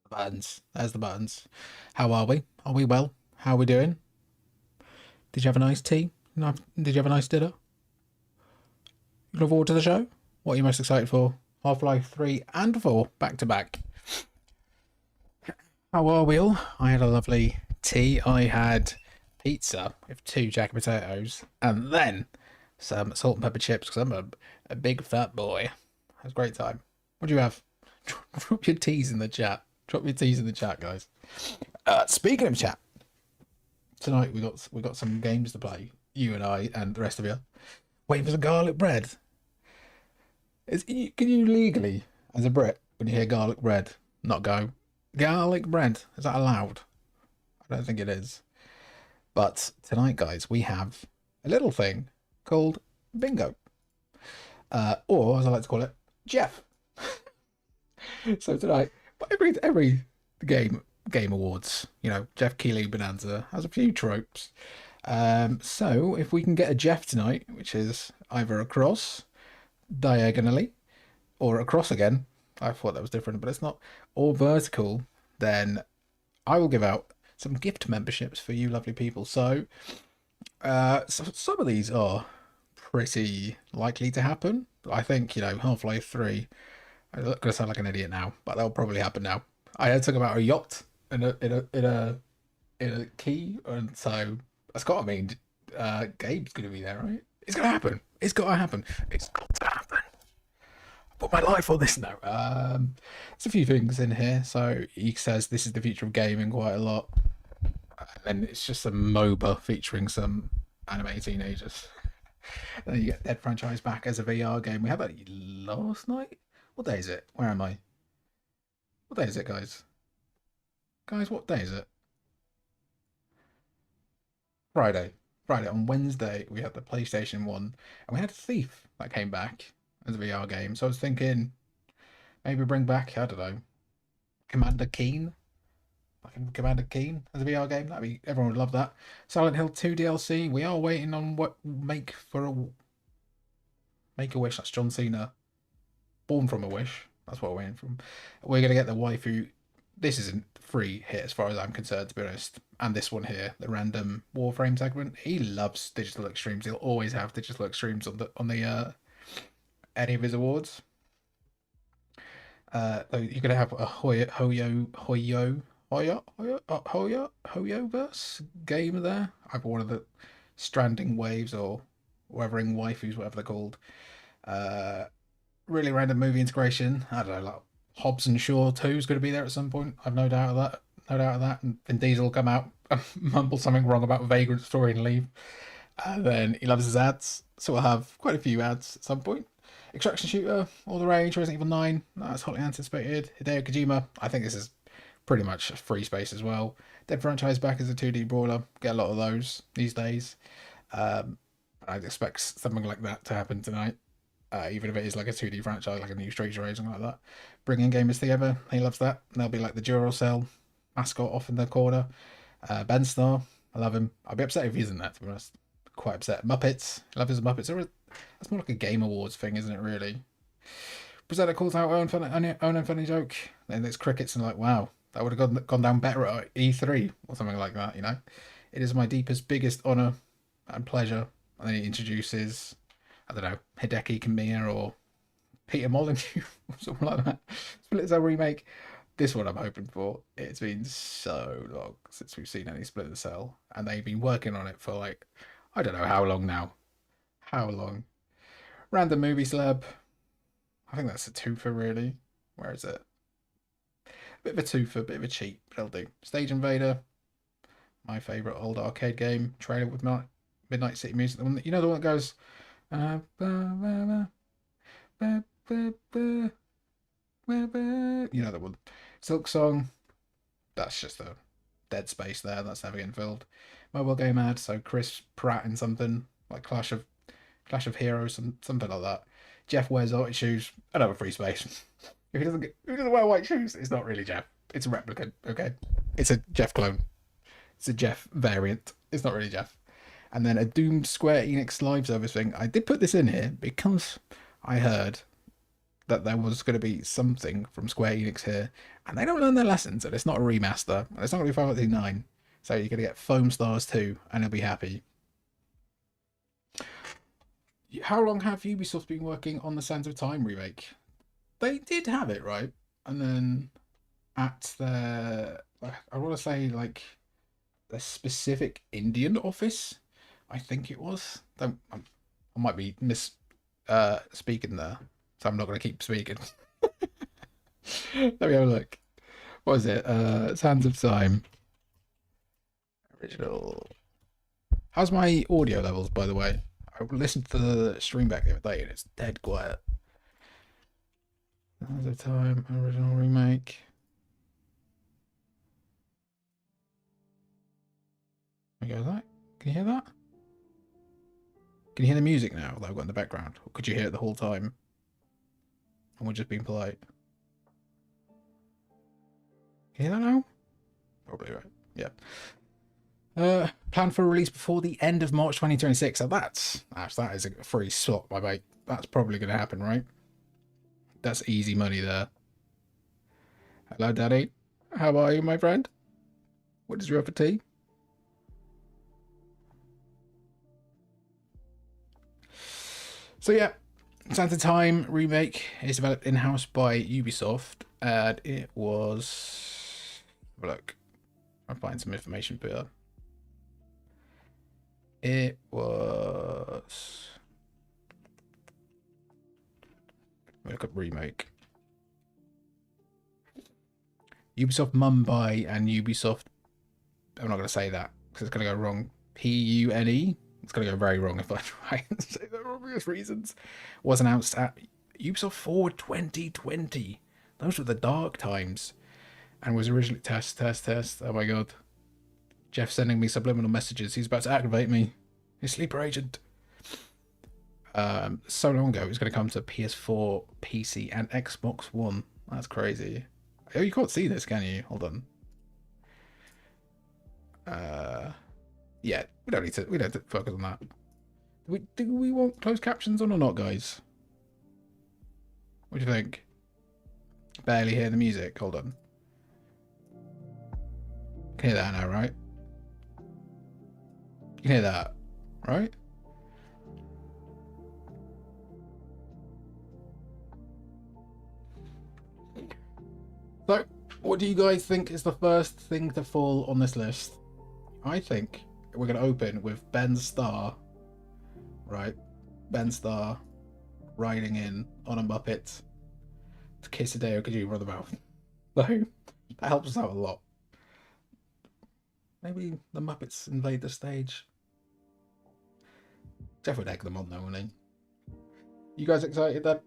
Buttons. There's the buttons. How are we? Are we well? How are we doing? Did you have a nice tea? No, did you have a nice dinner? You look forward to the show? What are you most excited for? Half-Life 3 and 4 back to back. How are we all? I had a lovely tea. I had pizza with two jacket potatoes and then some salt and pepper chips because I'm a big fat boy. It was a great time. What do you have? Drop your teas in the chat. Drop your teas in the chat, guys. Speaking of chat, tonight we got some games to play. You and I and the rest of you. Waiting for some garlic bread. Can you legally, as a Brit, when you hear garlic bread, not go garlic bread? Is that allowed? I don't think it is. But tonight, guys, we have a little thing called bingo, or as I like to call it, Geoff. So tonight, every game awards, Geoff Keighley Bonanza has a few tropes. So if we can get a Geoff tonight, which is either across, diagonally, or across again, I thought that was different, but it's not, or vertical, then I will give out some gift memberships for you lovely people. So some of these are pretty likely to happen. I think, Half-Life 3, I'm going to sound like an idiot now, but that'll probably happen now. I heard talk about a yacht in a key, and so that's got to mean Gabe's going to be there, right? It's going to happen. It's got to happen. It's got to happen. I put my life on this now. There's a few things in here. So he says this is the future of gaming quite a lot. And it's just a MOBA featuring some anime teenagers. And then you get Dead franchise back as a VR game. We had that last night. What day is it? Where am I? What day is it, guys? Guys, what day is it? Friday. Friday. On Wednesday, we had the PlayStation 1, and we had Thief that came back as a VR game. So I was thinking maybe bring back, I don't know, Commander Keen. Like Commander Keen as a VR game. Everyone would love that. Silent Hill 2 DLC. We are waiting on what Make a Wish. That's John Cena. Born from a Wish. That's what we're waiting from. We're gonna get the waifu. This isn't free hit as far as I'm concerned, to be honest. And this one here, the random Warframe segment. He loves digital extremes. He'll always have digital extremes on the any of his awards. You're gonna have a Hoyoverse game there. Either one of the Stranding Waves or Weathering Waifus, whatever they're called. Uh, really random movie integration. I don't know, like Hobbs and Shaw 2 is going to be there at some point. I've no doubt of that. No doubt of that. And Vin Diesel will come out and mumble something wrong about Vagrant Story and leave. And then he loves his ads, so we'll have quite a few ads at some point. Extraction Shooter, All the Rage, Resident Evil 9, that's hotly anticipated. Hideo Kojima, I think this is pretty much free space as well. Dead franchise back as a 2D brawler, get a lot of those these days. I'd expect something like that to happen tonight, even if it is like a 2D franchise, like a new Street Race or something like that. Bringing gamers together, he loves that. And they'll be like the Duracell mascot off in the corner. Ben Starr, I love him. I'd be upset if he isn't that, to be honest. Quite upset. Muppets, love his Muppets. That's more like a Game Awards thing, isn't it, really? Presenter calls out own and funny joke. Then it's crickets and like, wow, that would have gone down better at E3 or something like that, It is my deepest, biggest honour and pleasure. And then he introduces, I don't know, Hideki Kamiya or Peter Molyneux or something like that. Splinter Cell remake. This one I'm hoping for. It's been so long since we've seen any Splinter Cell. And they've been working on it for like, I don't know how long now. How long? Random movie celeb. I think that's a twofer, really. Where is it? A bit of a twofer, bit of a cheat, but it'll do. Stage Invader, my favourite old arcade game. Trailer with Midnight City Music. The one that goes. The one. Silk Song. That's just a dead space there. That's never getting filled. Mobile game ad. So Chris Pratt in something like Clash of Heroes, something like that. Geoff wears white shoes. Another free space. If he doesn't wear white shoes, it's not really Geoff. It's a replicant. Okay, it's a Geoff clone. It's a Geoff variant. It's not really Geoff. And then a Doomed Square Enix live service thing. I did put this in here because I heard that there was going to be something from Square Enix here, and they don't learn their lessons, and it's not a remaster, and it's not going to be Final Fantasy 9. So you're going to get Foam Stars 2, and you'll be happy. How long have Ubisoft been working on the Sands of Time remake? They did have it, right? And then at their, I want to say, like, the specific Indian office, I think it was. I might be speaking there, so I'm not going to keep speaking. Let me have a look. What is it? Sands of Time. Original. How's my audio levels, by the way? I listened to the stream back the other day and it's dead quiet. Sands of Time, original remake. There we go, that. Can you hear that? Can you hear the music now that I've got in the background? Or could you hear it the whole time? And we're just being polite. Can you hear that now? Probably right. Yeah. Planned for release before the end of March 2026. So that is a free slot, my mate. That's probably going to happen, right? That's easy money there. Hello, Daddy. How are you, my friend? What did you have for tea? So yeah, Sands of Time remake is developed in-house by Ubisoft, and it was... Look, I'll find some information here. It was... Look up remake. Ubisoft Mumbai and Ubisoft... I'm not going to say that because it's going to go wrong. Pune. It's going to go very wrong if I try and say that for obvious reasons. Was announced at Ubisoft Forward 2020. Those were the dark times. And was originally test. Oh my god. Geoff sending me subliminal messages. He's about to activate me. His sleeper agent. So long ago, it was going to come to PS4, PC, and Xbox One. That's crazy. Oh, you can't see this, can you? Hold on. Yeah, we don't need to focus on that. Do we want closed captions on or not, guys? What do you think? Barely hear the music. Hold on. Can hear that now, right? You can hear that, right? So, what do you guys think is the first thing to fall on this list? I think we're going to open with Ben Starr, right? Ben Starr riding in on a Muppet to kiss Hideo Kojima on the mouth. So, that helps us out a lot. Maybe the Muppets invade the stage. Geoff would egg them on though, wouldn't he? You guys excited then?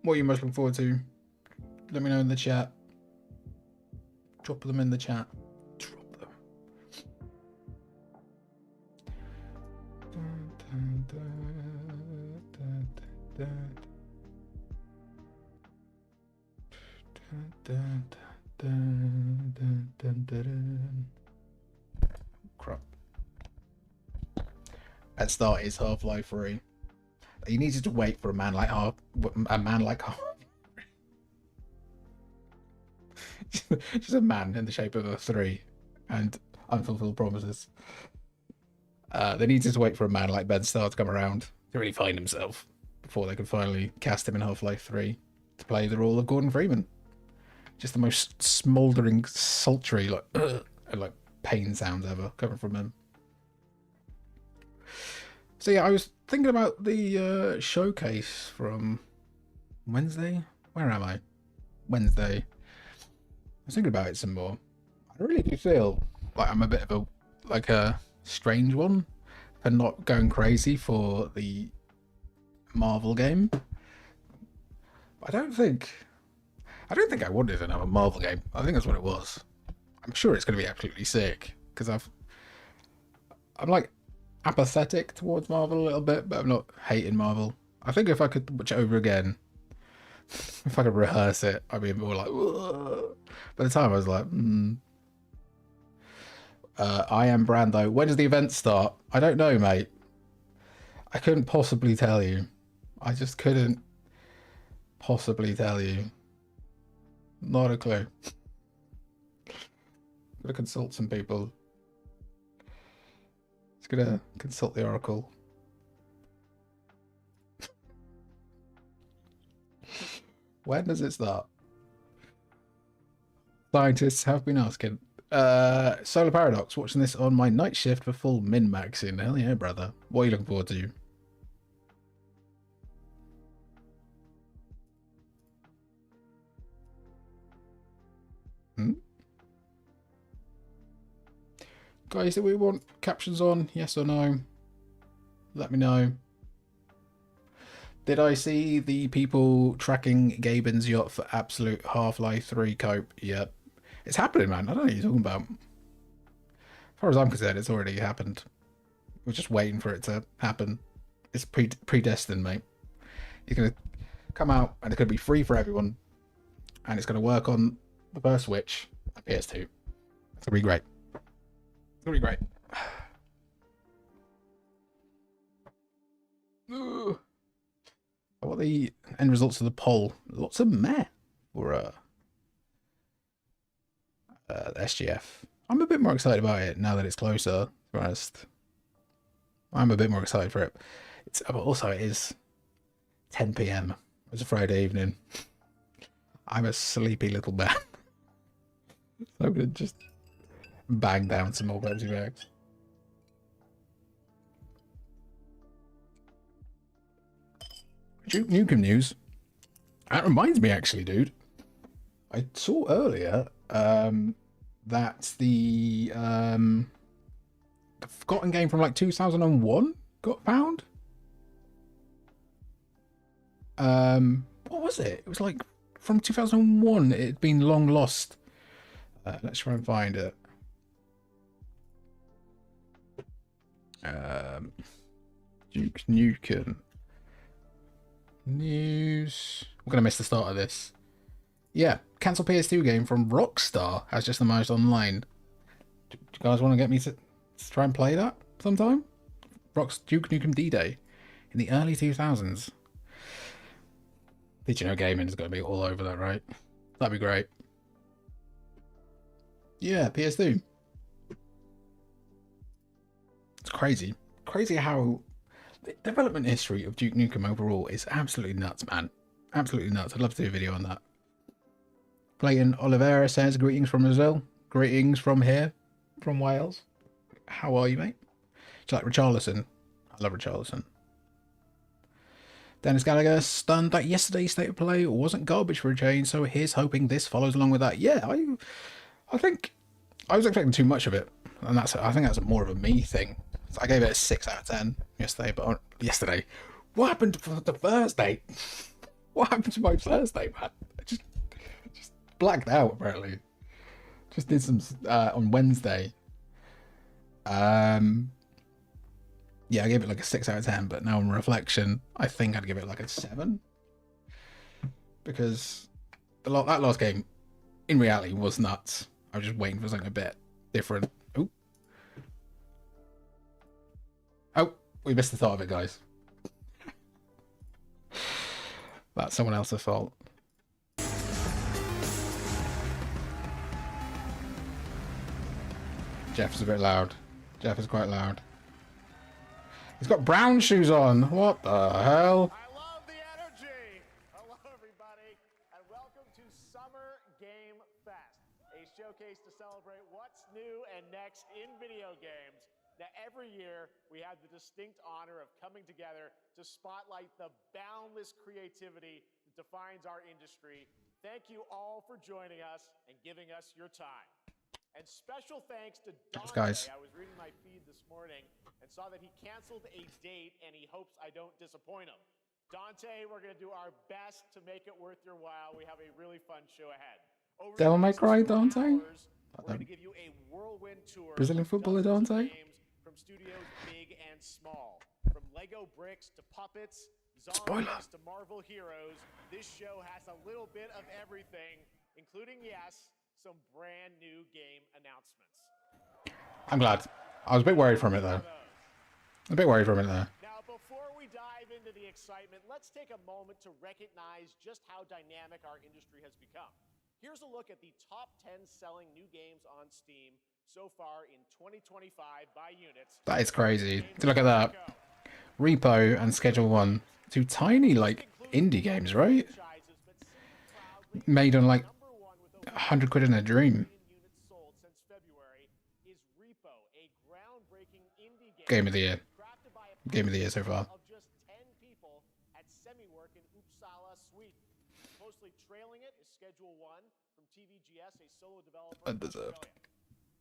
What are you most looking forward to? Let me know in the chat. Drop them in the chat. Drop them. Crap. That start is Half-Life 3. You needed to wait for a man like Half. Just a man in the shape of a 3 and unfulfilled promises. They needed to wait for a man like Ben Starr to come around to really find himself before they could finally cast him in Half-Life 3 to play the role of Gordon Freeman. Just the most smouldering, sultry, like pain sounds ever coming from him. So yeah, I was thinking about the showcase from Wednesday. Where am I? Wednesday. I was thinking about it some more. I really do feel like I'm a bit of a strange one for not going crazy for the Marvel game. I don't think I wanted another Marvel game. I think that's what it was. I'm sure it's going to be absolutely sick because I'm like apathetic towards Marvel a little bit, but I'm not hating Marvel. I think if I could watch it over again, if I could rehearse it, I'd be more like, whoa. By the time I was like, I am Brando. When does the event start? I don't know, mate. I couldn't possibly tell you. I just couldn't. possibly tell you? Not a clue. Gotta consult some people. Just gonna consult the Oracle. When does it start? Scientists have been asking. Solar Paradox, watching this on my night shift for full min-maxing. Hell yeah, brother. What are you looking forward to? Hmm? Guys, do we want captions on? Yes or no? Let me know. Did I see the people tracking Gaben's yacht for absolute Half-Life 3 cope? Yep. It's happening, man. I don't know what you're talking about. As far as I'm concerned, it's already happened. We're just waiting for it to happen. It's predestined, mate. It's going to come out and it's going to be free for everyone. And it's going to work on the first Switch and PS2. It's going to be great. It's going to be great. What are the end results of the poll? Lots of meh for SGF. I'm a bit more excited about it now that it's closer, to be honest. I'm a bit more excited for it. But also it is 10 PM. It's a Friday evening. I'm a sleepy little man. So I'm gonna just bang down some more Pepsi bags. Duke Nukem news. That reminds me, actually, dude. I saw earlier that the forgotten game from like 2001 got found. What was it? It was like from 2001. It had been long lost. Let's try and find it. Duke Nukem news. We're gonna miss the start of this. Yeah, cancel PS2 game from Rockstar has just emerged online. Do you guys want to get me to try and play that sometime? Duke Nukem D-Day in the early 2000s. Did you know gaming is going to be all over that, right? That'd be great. Yeah, PS2. It's crazy. Crazy how the development history of Duke Nukem overall is absolutely nuts, man. Absolutely nuts. I'd love to do a video on that. Clayton Oliveira says, greetings from Brazil. Greetings from here, from Wales. How are you, mate? Do you like Richarlison? I love Richarlison. Dennis Gallagher, stunned that yesterday's state of play wasn't garbage for a change, so here's hoping this follows along with that. Yeah, I think I was expecting too much of it, and I think that's more of a me thing. So I gave it a 6 out of 10 yesterday, but yesterday, what happened to the Thursday? What happened to my Thursday, man? I just blacked out, apparently. Just did some on Wednesday. Yeah, I gave it like a 6 out of 10, but now on reflection, I think I'd give it like a 7. Because that last game, in reality, was nuts. I was just waiting for something a bit different. Oh, we missed the start of it, guys. That's someone else's fault. Geoff is a bit loud. Geoff is quite loud. He's got brown shoes on. What the hell? I love the energy. Hello, everybody, and welcome to Summer Game Fest, a showcase to celebrate what's new and next in video games. Now, every year, we have the distinct honor of coming together to spotlight the boundless creativity that defines our industry. Thank you all for joining us and giving us your time. And special thanks to Dante. Guys. I was reading my feed this morning and saw that he canceled a date and he hopes I don't disappoint him. Dante, we're going to do our best to make it worth your while. We have a really fun show ahead. Devil May Cry, Dante? We're going to give you a whirlwind tour Brazilian footballer, Dante? From studios big and small. From Lego bricks to puppets, Spoiler. zombies to Marvel heroes, this show has a little bit of everything, including, yes, some brand new game announcements. I'm glad. I was a bit worried from it, though. A bit worried from it there. Now, before we dive into the excitement, let's take a moment to recognize just how dynamic our industry has become. Here's a look at the top 10 selling new games on Steam so far in 2025 by units. That is crazy. Look at that. Repo and Schedule 1. Two tiny, like, indie games, right? Made on, like, 100 quid in a dream. Game of the year. Game of the year so far. Closely trailing it is Schedule 1 from TVGS, a solo developer. Undeserved.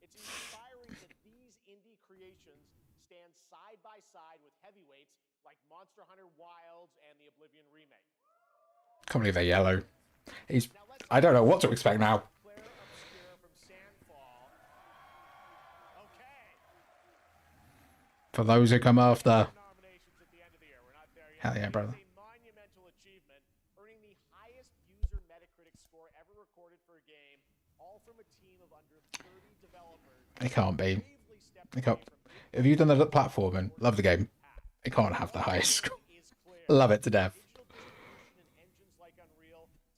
It's inspiring that these indie creations stand side by side with heavyweights like Monster Hunter Wilds and the Oblivion remake. Can't believe they're yellow. I don't know what to expect now. For those who come after. Hell yeah, brother. It can't be. It can't. If you've done the platform and love the game, it can't have the highest score. Love it to death.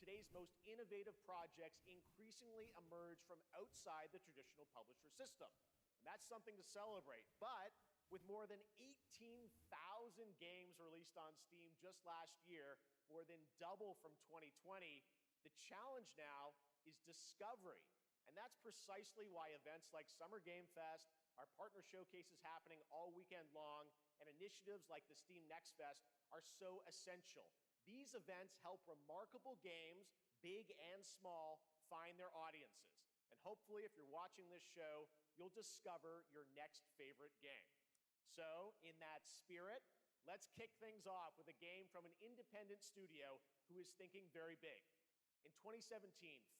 Today's most innovative projects increasingly emerge from outside the traditional publisher system. And that's something to celebrate. But with more than 18,000 games released on Steam just last year, more than double from 2020, the challenge now is discovery. And that's precisely why events like Summer Game Fest, our partner showcases happening all weekend long, and initiatives like the Steam Next Fest are so essential. These events help remarkable games, big and small, find their audiences. And hopefully, if you're watching this show, you'll discover your next favorite game. So, in that spirit, let's kick things off with a game from an independent studio who is thinking very big. In 2017,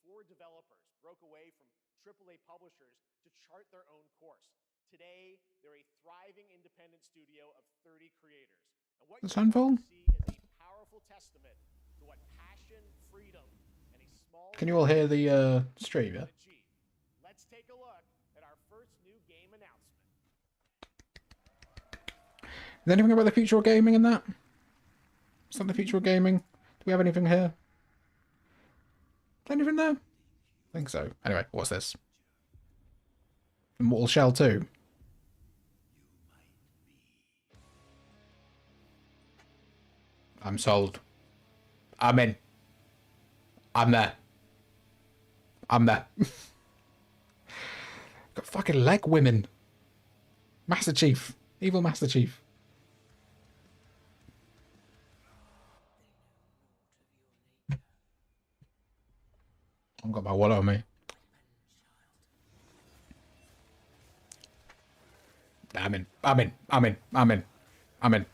4 developers broke away from AAA publishers to chart their own course. Today, they're a thriving independent studio of 30 creators. And what you're about to see is a powerful testament to what passion, freedom, and a small... Can you all hear the stream, yeah? Let's take a look at our first new game announcement. Is there anything about the future of gaming in that? Is that the future of gaming? Do we have anything here? Anything there? I think so. Anyway, what's this? Immortal Shell 2. I'm sold. I'm in. I'm there. I'm there. Got fucking leg women. Master Chief. Evil Master Chief. I've got my wallet on me. I'm in. I'm in. I'm in. I'm in. I'm in.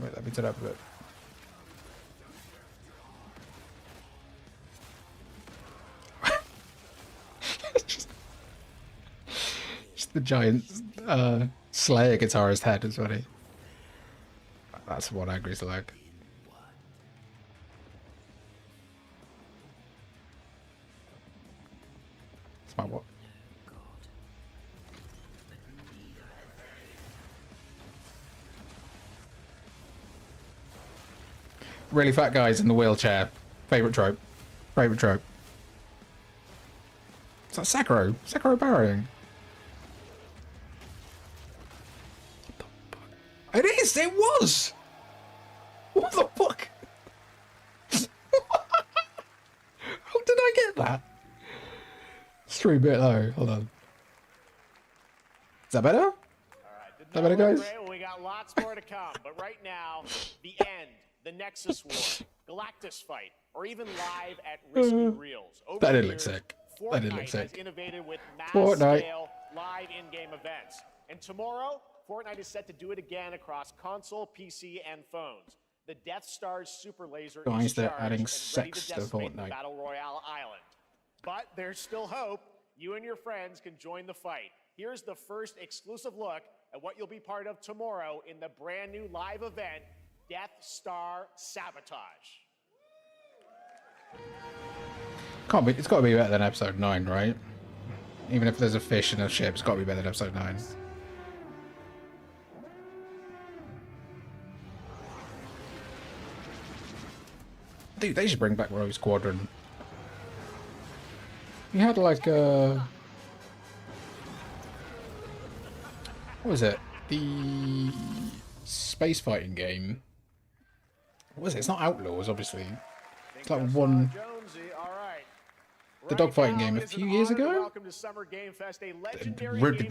Let me turn up a bit. just the giant Slayer guitarist head is funny. That's one angry slag. It's my what? Really fat guys in the wheelchair. Favorite trope. Favorite trope. Is that Sakura? Sakura barrowing? It is! It was! What the fuck? How did I get that? Stream a bit low. Hold on. Is that better? All right, Is that better, guys? Great. Well, we got lots more to come, but right now, the end. The Nexus War, Galactus Fight, or even live at Risky Reels. Over That didn't look years, sick. That Fortnite didn't look sick. has innovated with Fortnite. mass-scale live in-game events. And tomorrow, Fortnite is set to do it again across console, PC, and phones. The Death Star's super laser Why is is there charged adding and ready sex to to decimate the Fortnite? Battle Royale Island. But there's still hope. You and your friends can join the fight. Here's the first exclusive look and what you'll be part of tomorrow in the brand new live event, Death Star Sabotage. It's got to be better than episode 9, right? Even if there's a fish in a ship, it's got to be better than episode 9. Dude, they should bring back Rogue Squadron. We had like what was it? The space fighting game. What was it? It's not Outlaws, obviously. It's like one. The dogfighting game a few years ago?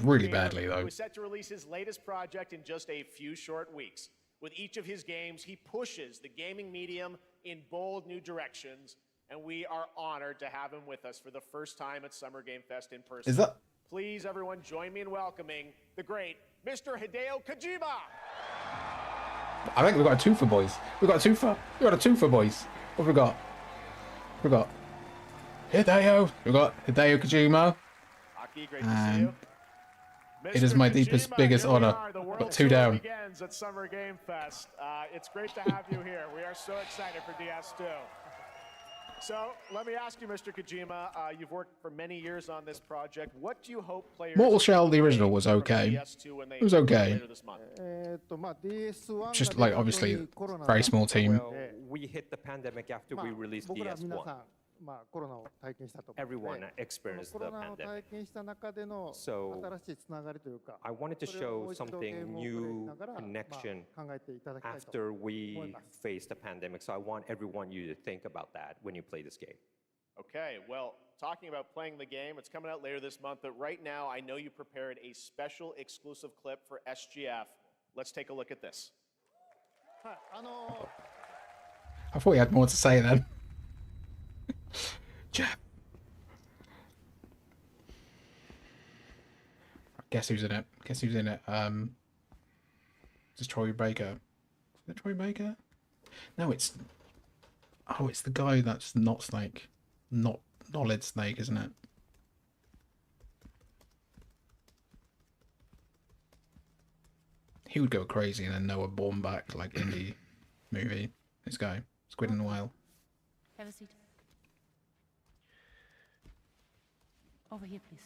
Really badly, though. He's set to release his latest project in just a few short weeks. With each of his games, he pushes the gaming medium in bold new directions, and we are honored to have him with us for the first time at Summer Game Fest in person. Is that? Please, everyone, join me in welcoming the great Mr. Hideo Kojima. I think we've got a twofer, boys. We got a twofer, boys. What have we got? We got Hideo. We got Hideo Kojima. Aki, great to see you. It is my deepest, biggest honor. Got 2 down. At Summer Game Fest. It's great to have you here. We are so excited for DS2. So let me ask you, Mr. Kojima, you've worked for many years on this project. What do you hope players... Mortal Shell, the original, was okay. It was okay. Just like, obviously, very small team. Well, we hit the pandemic after we released DS1. Everyone experienced the pandemic. So I wanted to show something new, connection, after we faced the pandemic. So I want everyone you to think about that when you play this game. Okay, well, talking about playing the game, it's coming out later this month, but right now I know you prepared a special exclusive clip for SGF. Let's take a look at this. I thought you had more to say then. Geoff. Guess who's in it? Guess who's in it? Is Troy Baker? Is it Troy Baker? No, it's... Oh, it's the guy that's not Snake. Not Solid Snake, isn't it? He would go crazy and then Noah Born back like indie movie. This guy. Squid in the Whale. Have a seat. Over here, please.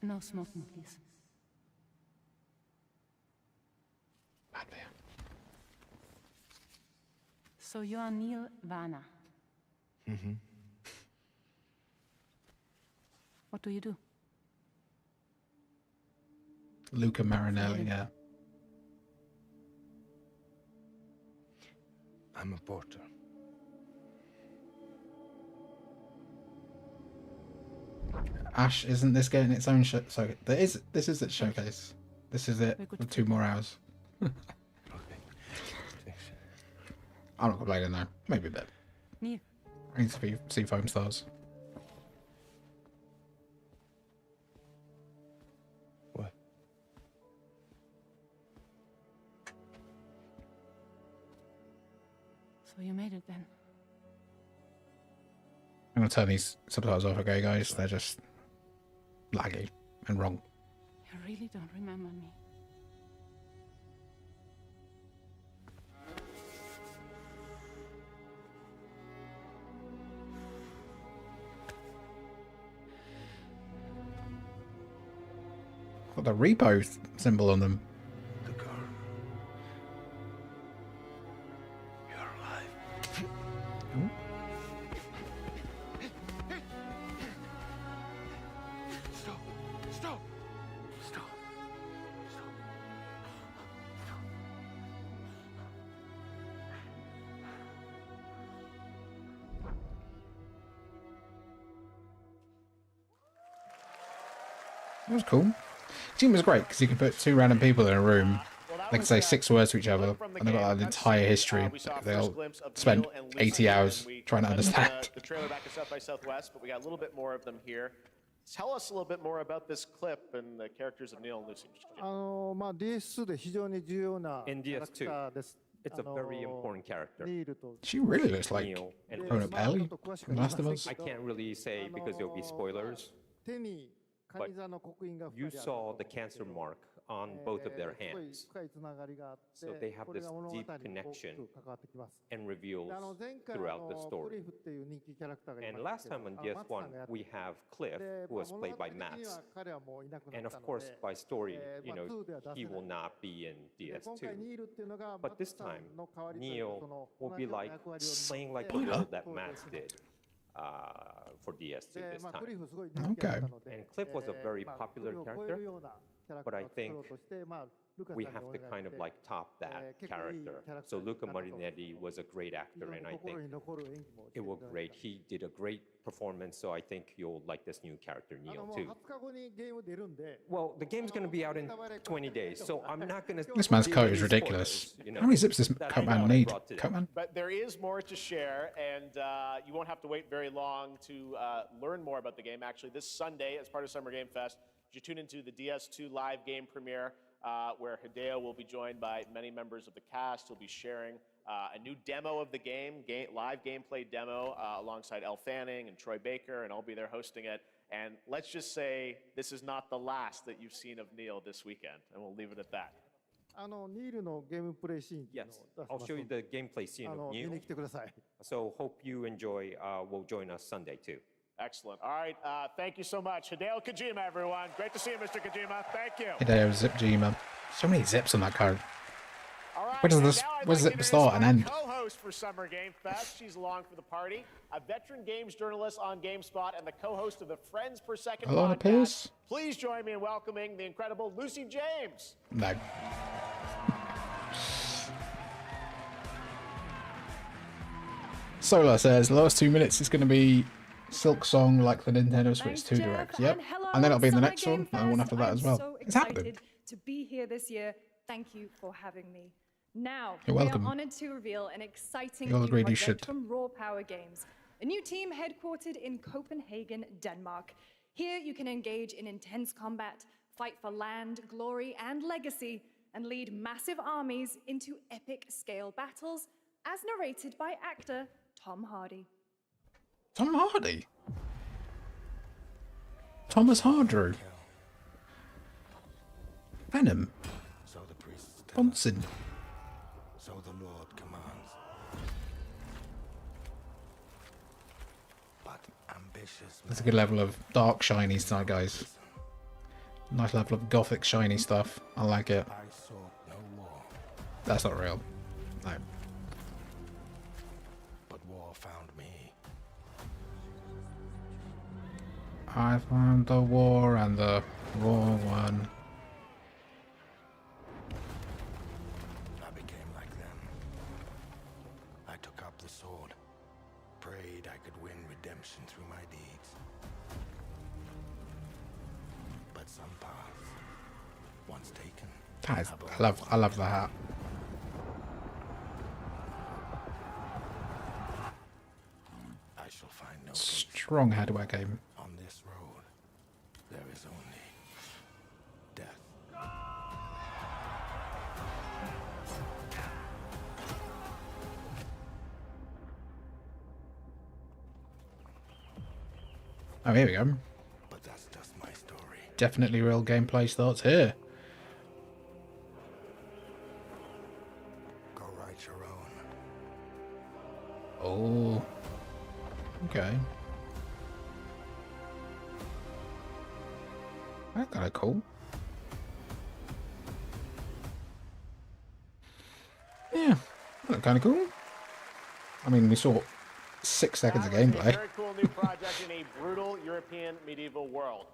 No smoking, please. Bad bear. So you are Neil Varna. Mm-hmm. What do you do? Luca Marinelli, yeah. I'm a porter. Ash, isn't this getting its own show? So this is its showcase. This is it. For 2 more hours. I'm not complaining though. Maybe a bit. Neil. I need to see Foam Stars. What? So you made it then. I'm gonna turn these subtitles off, okay, guys? They're just laggy and wrong. You really don't remember me. Got the repo symbol on them. The girl. You're alive. Oh. Stop. Stop. Stop. Stop. That was cool. Team was great because you could put 2 random people in a room. They could say 6 words to each other, and they've got an entire history. They all spent 80 hours trying to understand. The trailer back to South by Southwest, but we got a little bit more of them here. Tell us a little bit more about this clip and the characters of Neil and Lucy. DS2 で非常に重要な In キャラクター DS2, です。 it's a very important character. ニールと She really looks like Neil and grown up Ellie from Last of Us. I can't really say because there'll be spoilers. 手にカニ座の刻印が You 2人ある saw the cancer mark on both of their hands 深いつながりがあって So they have これ this が物語に deep 大き connection く関わってきます。 and reveals で前回 throughout the ク story. リフっていう人気キャラクターがい And ま last すけど time on マッツさ DS1, んがやって we have Cliff, で who was 物 played 語 by 的に Max. は彼はもういなくな And っ of たの course, で by story, you 2 では know, 出 he せ will ない not be in で今回 DS2. ニールっていうのがマ But ッツ this さ time, んの代わりという Neil その will 同 be じような like 役割を slaying like 担 the って role that 登場 Max します did for DS2 で this まあクリ time. フすごい人気だったので And Cliff was a very まあ popular クリフを超え character, るようなキャラク but ター I を作ろ think うとしてまあルカさん we にお have 願い to し kind of て like top that 結構いい character. キャラクタ So ーになったと Luca 思います Marinetti was a great 非 actor, 常に and I 心 think に残る演技もして it いた was だい great. て He did a great performance, so I think you'll like this new character, も Neil, う too. 20日後にゲーム出るんで Well, the game's going to be out in 20 days, so I'm not going to. This man's coat is ridiculous. How many zips does coat man need? Coat man? But there is more to share, and you won't have to wait very long to learn more about the game. Actually, this Sunday, as part of Summer Game Fest, you tune into the DS2 live game premiere, where Hideo will be joined by many members of the cast. He'll be sharing a new demo of the live gameplay demo alongside Elle Fanning and Troy Baker, and I'll be there hosting it. And let's just say this is not the last that you've seen of Neil this weekend, and we'll leave it at that. ニールのゲームプレイシーンっていう Yes, のを出し I'll ます show you ので the gameplay scene of 見 Neil. に来てください So hope you enjoy. Will join us Sunday too. Excellent. All right, thank you so much. Hideo Kojima, everyone. Great to see you, Mr. Kojima. Thank you. Hideo Zip Jima. So many zips on that coat. All right, Where does and this- now I'd where does like it to start and introduce end? my co-host for Summer Game Fest. She's along for the party, a veteran games journalist on GameSpot and the co-host of the Friends Per Second Alana podcast. Pierce? Please join me in welcoming the incredible Lucy James. No. Solar says the last 2 minutes is going to be Silk Song like the Nintendo Switch 2 Direct. Yep. And then it'll be the next one, and one after that as well. So It's happening. excited to be here this year. Thank you for having me. Now, You're welcome. we are honored to reveal an exciting You'll new really project should. from Raw Power Games, a new team headquartered in Copenhagen, Denmark. Here, you can engage in intense combat, fight for land, glory, and legacy, and lead massive armies into epic-scale battles, as narrated by actor Tom Hardy. Tom Hardy. Thomas Hardrew. Venom. So the priests tell us, Bonson. so the Lord commands. But ambitious That's a good level of dark shinies tonight, guys. Nice level of gothic shiny stuff. I like it. I sought no war, That's not real. No. but war found me. I found the war and the war won. I became like them. I took up the sword, prayed I could win redemption through my deeds. But some paths, once taken, That is, have I love the hat. I shall find no Strong hardware game. on this road. There is only death. Oh, here we go. But that's just my story. Definitely real gameplay starts here. Go write your own. Oh. Okay. That's kind of cool. Yeah, that's kind of cool. I mean, we saw 6 seconds of That was a gameplay. very cool new project in a brutal European medieval world.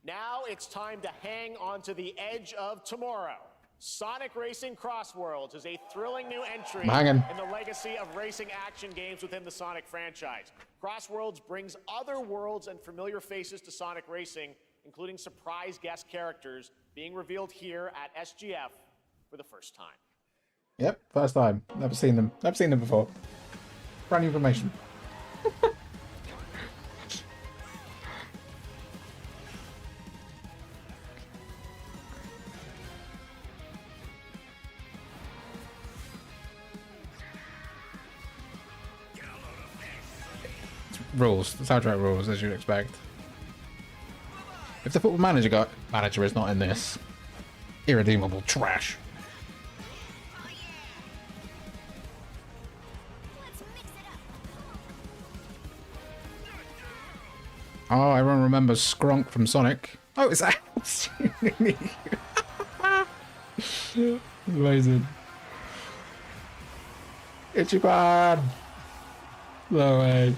Now it's time to hang on to the edge of tomorrow. Sonic Racing Crossworlds is a thrilling new entry Bangin'. in the legacy of racing action games within the Sonic franchise. Crossworlds brings other worlds and familiar faces to Sonic Racing, including surprise guest characters being revealed here at SGF for the first time. Yep, first time. Never seen them. Never seen them before. Brand new information. rules. The soundtrack rules, as you'd expect. If the football manager is not in this, irredeemable trash. Oh, everyone remembers Skronk from Sonic. Oh, it's Alex. Amazing. Ichiban! No way.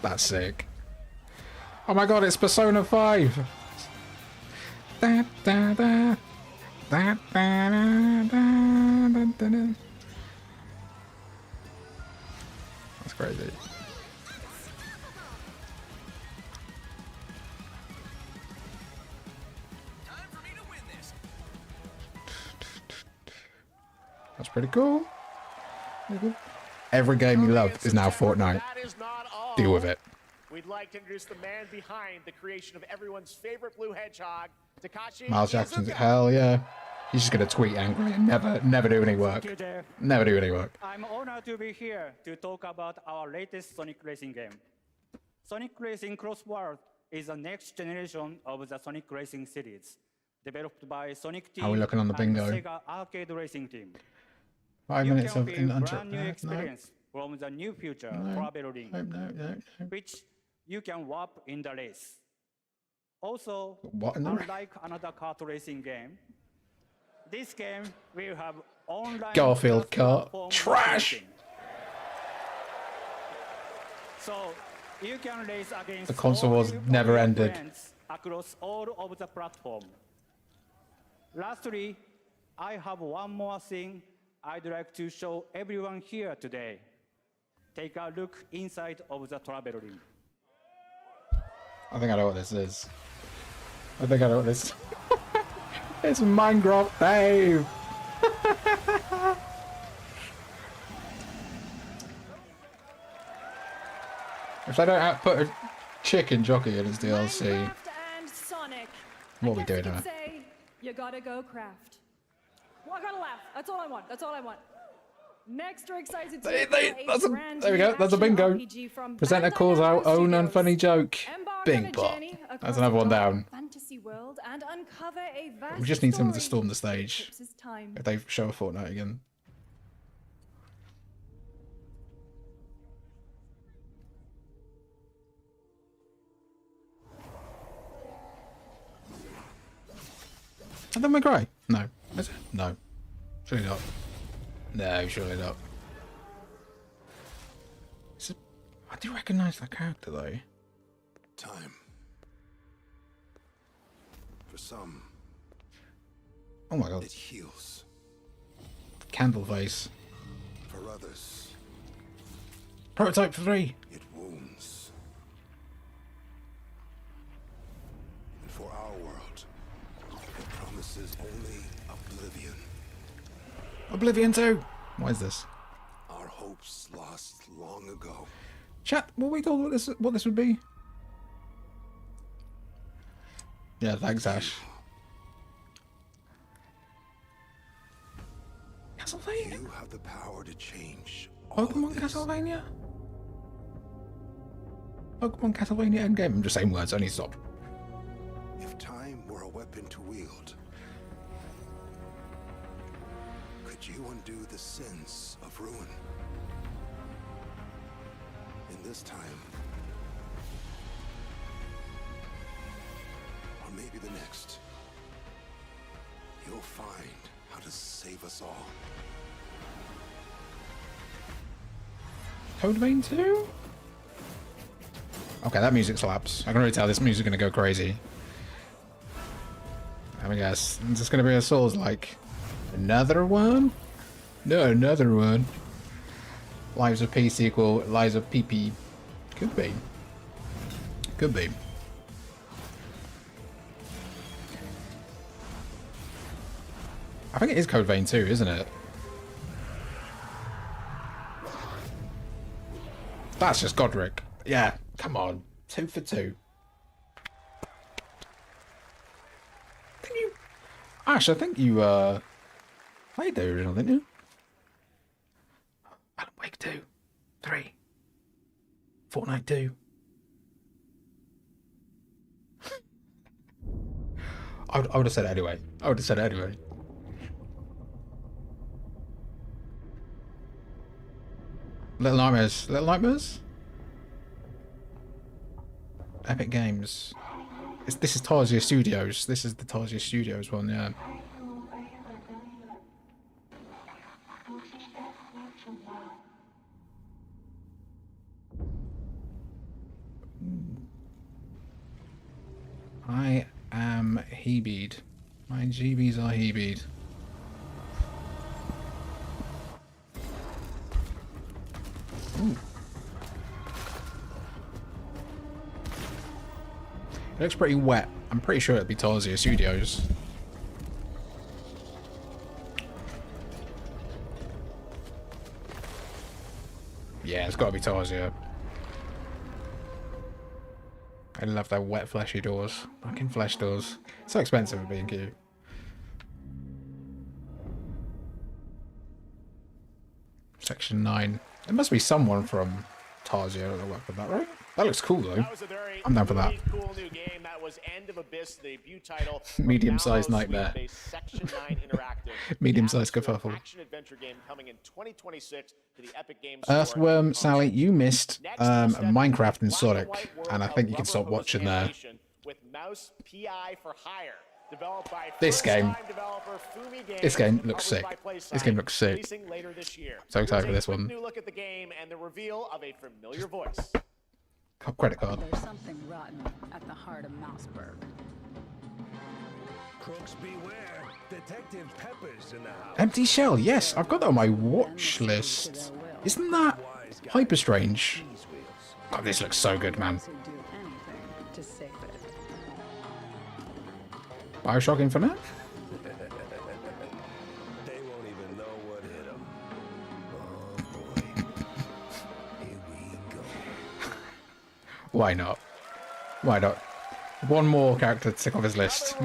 That's sick. Oh my god, it's Persona 5! Da, da, da. Da, da, da, da, da, da, da. That's crazy. That's pretty cool. Every game you love is now Fortnite. Deal with it. We'd like to introduce the man behind the creation of everyone's favorite blue hedgehog, Takashi. Miles Jackson's hell yeah. He's just gonna tweet angrily and never do any work. Never do any work. I'm honored to be here to talk about our latest Sonic Racing game. Sonic Racing Cross World is the next generation of the Sonic Racing series, developed by Sonic Team How are we looking on the bingo? and Sega Arcade Racing Team. 5 You minutes can of feel brand new no, experience from the new future travel ring, no. which you can warp in the race. Also, What in the unlike another kart racing game, this game will have online Garfield kart. cross-platform Trash! racing. So you can race against The console all wars of never your ended. friends across all of the platform. Lastly, I have one more thing I'd like to show everyone here today. Take a look inside of the travel ring. I think I know what this is. I think I know what this is. It's Minecraft Dave! If they don't put a chicken jockey in his DLC, Minecraft and Sonic. what are we I guess doing you now? could say, you gotta go craft. Well, I gotta laugh. That's all I want. That's all I want. Next, we're excited to There we go, that's a bingo. Presenter calls out own unfunny joke. Bing bop. That's another one down. Fantasy world and uncover a vast We just need someone to story. storm the stage Eclipse's time. if they show a Fortnite again. And then we cry. No. Is it? No. Surely not. No, surely not. I do recognise that character though. Time. For some, Oh my god. it heals. Candle face. For others, Prototype 3. it wounds. And for our world, it promises only oblivion. Oblivion 2. What is this? Our hopes lost long ago. Chat, were we told what this would be? Yeah, thanks, Ash. Castlevania? You have the power to change. Pokemon Castlevania? Pokemon Castlevania Endgame. I'm just saying words, only stop. If time were a weapon to wield, could you undo the sins of ruin? In this time, or maybe the next, you'll find how to save us all. Code Vein 2? Okay, that music slaps. I can already tell this music is going to go crazy. Let me guess. Is this going to be a Souls-like? Another one? No, another one. Lives of P sequel, Lives of PP. Could be. Could be. I think it is Code Vein 2, isn't it? That's just Godric. Yeah, come on. 2 for 2. Didn't you... Ash, I think you, played the original, didn't you? Alan 2, 3. Fortnite 2. I would have said it anyway. I would have said it anyway. Little Nightmares. Little Nightmares? Epic Games. This is Tarsier Studios. This is the Tarsier Studios one, yeah. I am Hebeed. My GBs are Hebeed. Ooh. It looks pretty wet. I'm pretty sure it'd be Tarsier Studios. Yeah, it's gotta be Tarsier. I love their wet fleshy doors. Fucking flesh doors. So expensive at B&Q. Section 9. There must be someone from Tarsier that worked with that, right? That looks cool though. I'm down for that. Cool new game. That was End of Abyss, the debut title. Medium-sized nightmare. Section 9 interactive. Medium-sized kerfuffle. Action adventure game coming in 2026 to the Epic Games Earthworm, Sally, you missed Minecraft and Sonic, and I think you can stop watching there. With Mouse PI for Hire. Developed by This game looks sick. This game looks sick. Later this year. So excited for this one. New look at the game and the reveal of a familiar voice. Credit card. There's something rotten at the heart of Mouseburg. Crooks beware. Detective Pepper's in the house. Empty Shell, yes, I've got that on my watch list. Isn't that hyper strange? God, this looks so good, man. Do anything to save it. Bioshock Infinite? They won't even know what hit them. Oh boy. Here we go. Why not? Why not? One more character to tick off his list.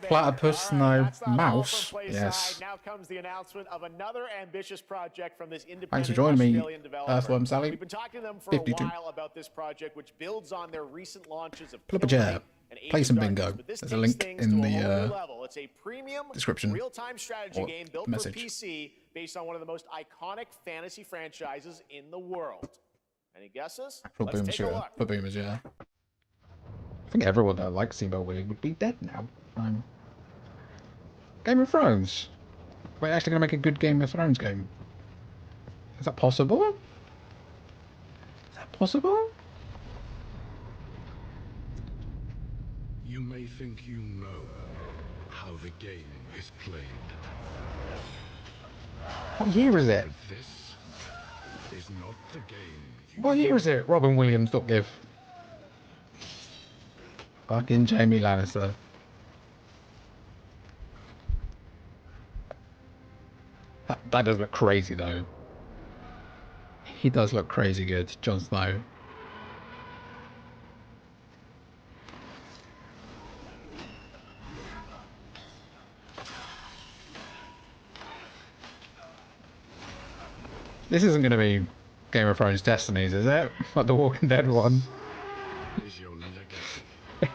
Platypus, no. Mouse, yes. Now comes the announcement of another ambitious project from this independent Thanks for joining me, Australian developer. Earthworm Sally. We've been talking to them for 52. a while about this project, which builds on their recent launches of Pull up a Killer chair. Lake and Age Play of some Darkness, bingo. but this There's a takes link things in to a the whole new level. It's a premium description real-time strategy or game built message. for PC based on one of the most iconic fantasy franchises in the world. Any guesses? For Let's boomers, take a yeah. look. For boomers, yeah. I think everyone that likes Steamboat Willie would be dead now. Game of Thrones. We're actually going to make a good Game of Thrones game. Is that possible? Is that possible? You may think you know how the game is played. What year is it? But this is not the game. What year is it? Robin Williams, don't give. Fucking Jamie Lannister. That does look crazy though. He does look crazy good, Jon Snow. This isn't going to be Game of Thrones Destinies, is it? Like the Walking Dead one. Is your legacy.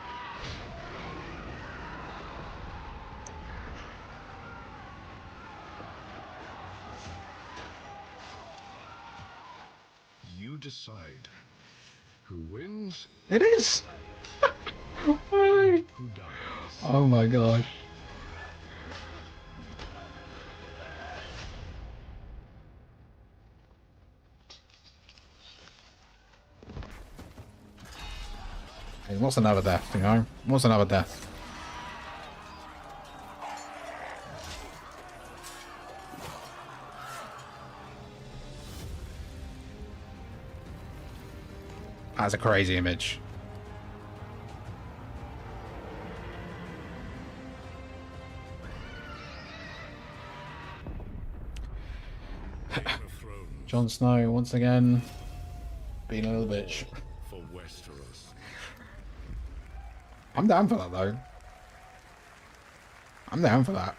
You decide who wins, It is! who dies. Oh my gosh. Hey, what's another death, you know? What's another death? That's a crazy image. Game of Thrones Jon Snow, once again, being a little bitch. for Westeros. I'm down for that, though. I'm down for that.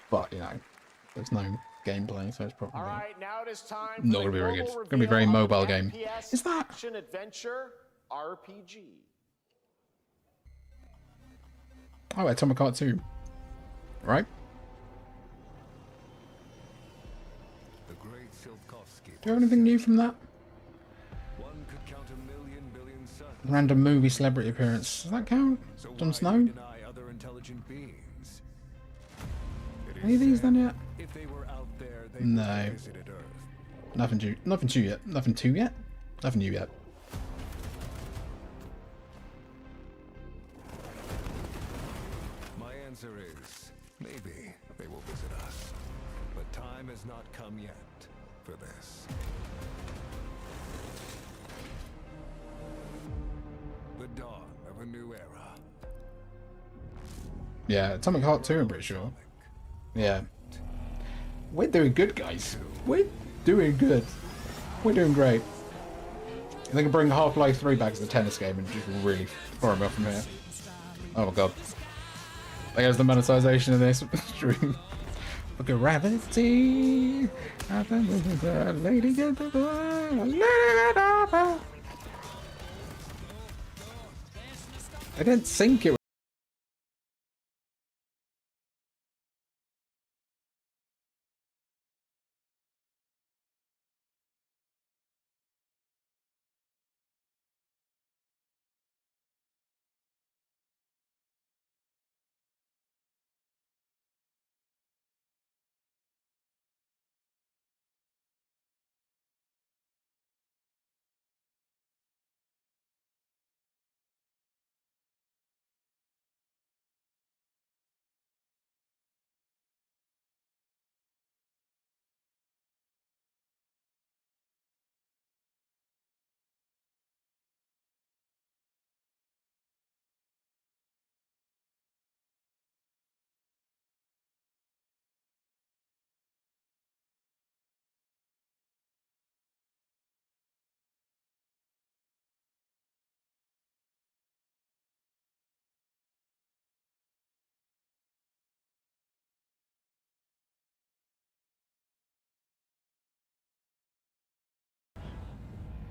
But, you know, there's no gameplay, so it's probably All right, now it is time not for going to be very good. global It's going to be a very reveal of mobile the game. FPS Is that? Action adventure RPG. Oh, Atomic Heart 2. Right? The great Silkovsky. Do you have anything new from that? One could count a million billion suns. Random movie celebrity appearance. Does that count? So Jon why Snow? do we deny other intelligent beings? It Any of is these said, done yet? If they were out there, they No. would have visited Earth. Nothing new. Nothing new yet. Nothing new yet. Nothing new yet. My answer is maybe they will visit us, but time has not come yet for this. The dawn of a new era. Yeah, Atomic Heart 2, I'm pretty sure. Yeah. We're doing good, guys. We're doing good. We're doing great. They can bring Half-Life 3 back as a tennis game and just really throw me off from here. Oh my god. There's the monetization of this stream. Look at Gravity. Lady get the boy. I didn't think it was.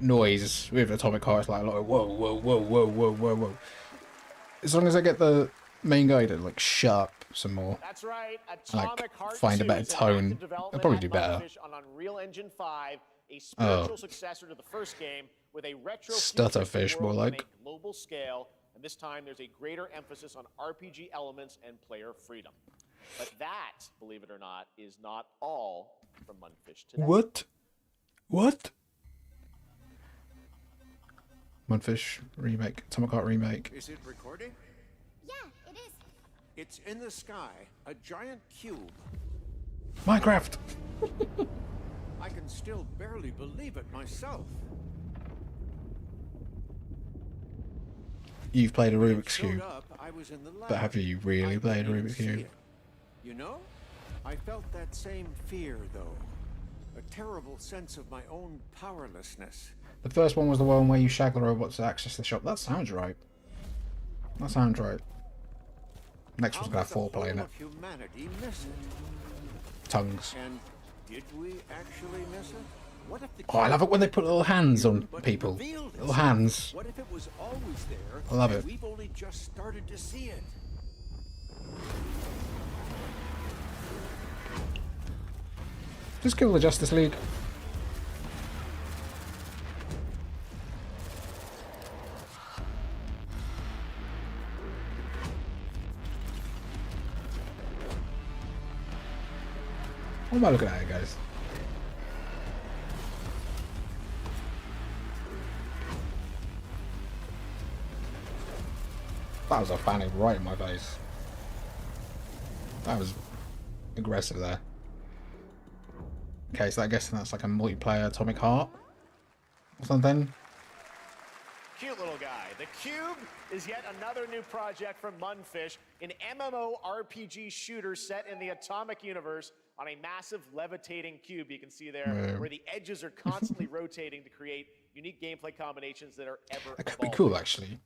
Noise with Atomic Heart. It's like whoa, whoa, whoa, whoa, whoa, whoa, whoa. As long as I get the main guy to like shut up some more, That's right. like Atomic Heart find a 2 better is in tone, active they'll development probably at do better. Mundfish on Unreal Engine 5, a spiritual successor to the first game with a retro Stutterfish, more like. on a global scale, and this time there's a greater emphasis on RPG elements and player freedom. But that, believe it or not, is not all from Mundfish today. What? What? Mundfish remake, Atomic Heart remake. Is it recording? Yeah, it is. It's in the sky, a giant cube. Minecraft. I can still barely believe it myself. You've played a Rubik's Showed Cube, up, I was in the lab. but have you really I played a couldn't Rubik's even see Cube? it. You know, I felt that same fear, though. A terrible sense of my own powerlessness. The first one was the one where you shag the robots to access the shop. That sounds right. That sounds right. Next one's gonna have foreplay in it. Humanity miss it? Tongues. And did we actually miss it? What if the Oh, I love it when they put little hands on but people. revealed Little itself? hands. What if it was always there? I love and it. We've only just started to see it. Just kill the Justice League. What am I looking at, guys? That was a fanny right in my face. That was aggressive there. Okay, so I guess that's like a multiplayer Atomic Heart or something. Cute little guy. The Cube is yet another new project from Mundfish, an MMORPG shooter set in the Atomic universe on a massive levitating cube you can see there, where the edges are constantly rotating to create unique gameplay combinations that are ever That could be evolving. cool, actually.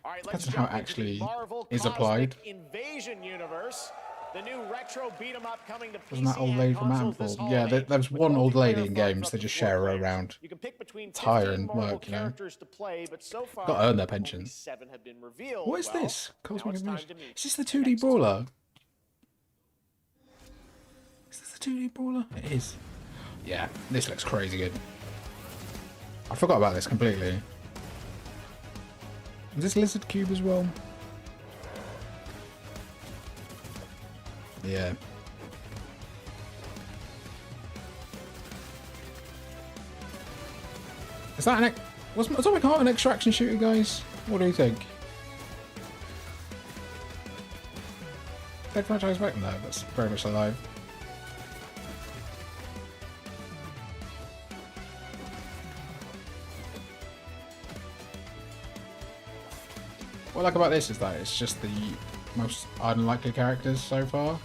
All right, let's Depends on how jump it into the actually Marvel is Cosmic applied. Invasion universe. The new retro beat 'em up coming to Wasn't that PC old and lady from consoles this Anthem? Yeah, holiday, there's with one old lady multiplayer in fun games. for They up just to 4 share her players. around. You can pick between It's higher 15 in Marvel work, you know. characters to play, but so far Got to earn their only pension. 7 have been revealed. What is Well, this? now Cosmic it's time Evolution. to meet Is this the 2D brawler? Is this the 2D brawler? It is. Yeah, this looks crazy good. I forgot about this completely. Is this Lizard Cube as well? Yeah. Is that an... Was Atomic Heart an extraction shooter, guys? What do you think? Dead franchise back? No, that's very much alive. What I like about this is that it's just the most unlikely characters so far.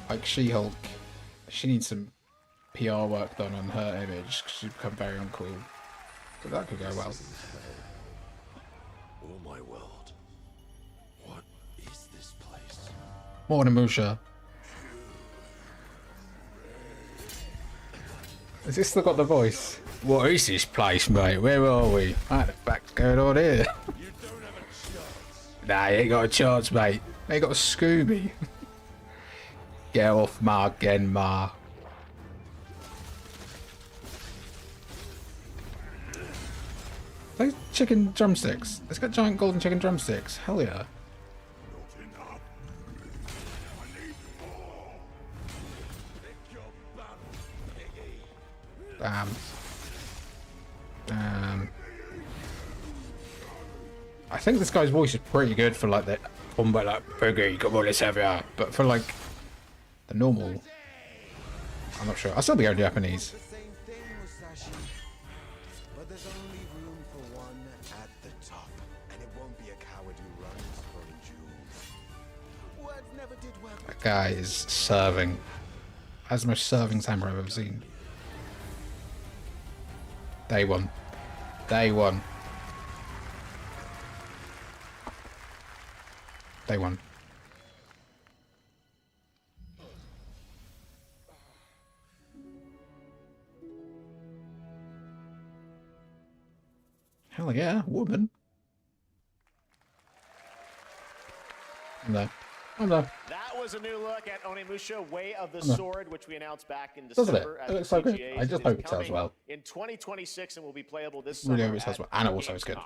Like She-Hulk, she needs some PR work done on her image because she's become very uncool. But that could go well. Oh my world. What is this place? Morning, Musha. Has this still got the voice? What is this place, mate? Where are we? What the fuck's going on here? Nah, you ain't got a chance, mate. You ain't got a Scooby. Get off my Genma. Those chicken drumsticks. It's got giant golden chicken drumsticks. Hell yeah. Damn. I think this guy's voice is pretty good for like the like Piggy, come on, let's have ya. But for like the normal, I'm not sure. I'll still be going Japanese. But there's only room for one at the top, and it won't be a coward who runs for jewels. Words never did work. That guy is serving. That's the most serving samurai I've ever seen. Day one. Day one. Day one. Hell yeah, woman. No. Oh no. That was a new look at Onimusha Way of the Sword, which we announced back in Doesn't it? December. It looks so good. I just hope it sells well. In 2026 and will be playable this summer. Really hope it sells well. And it also is good.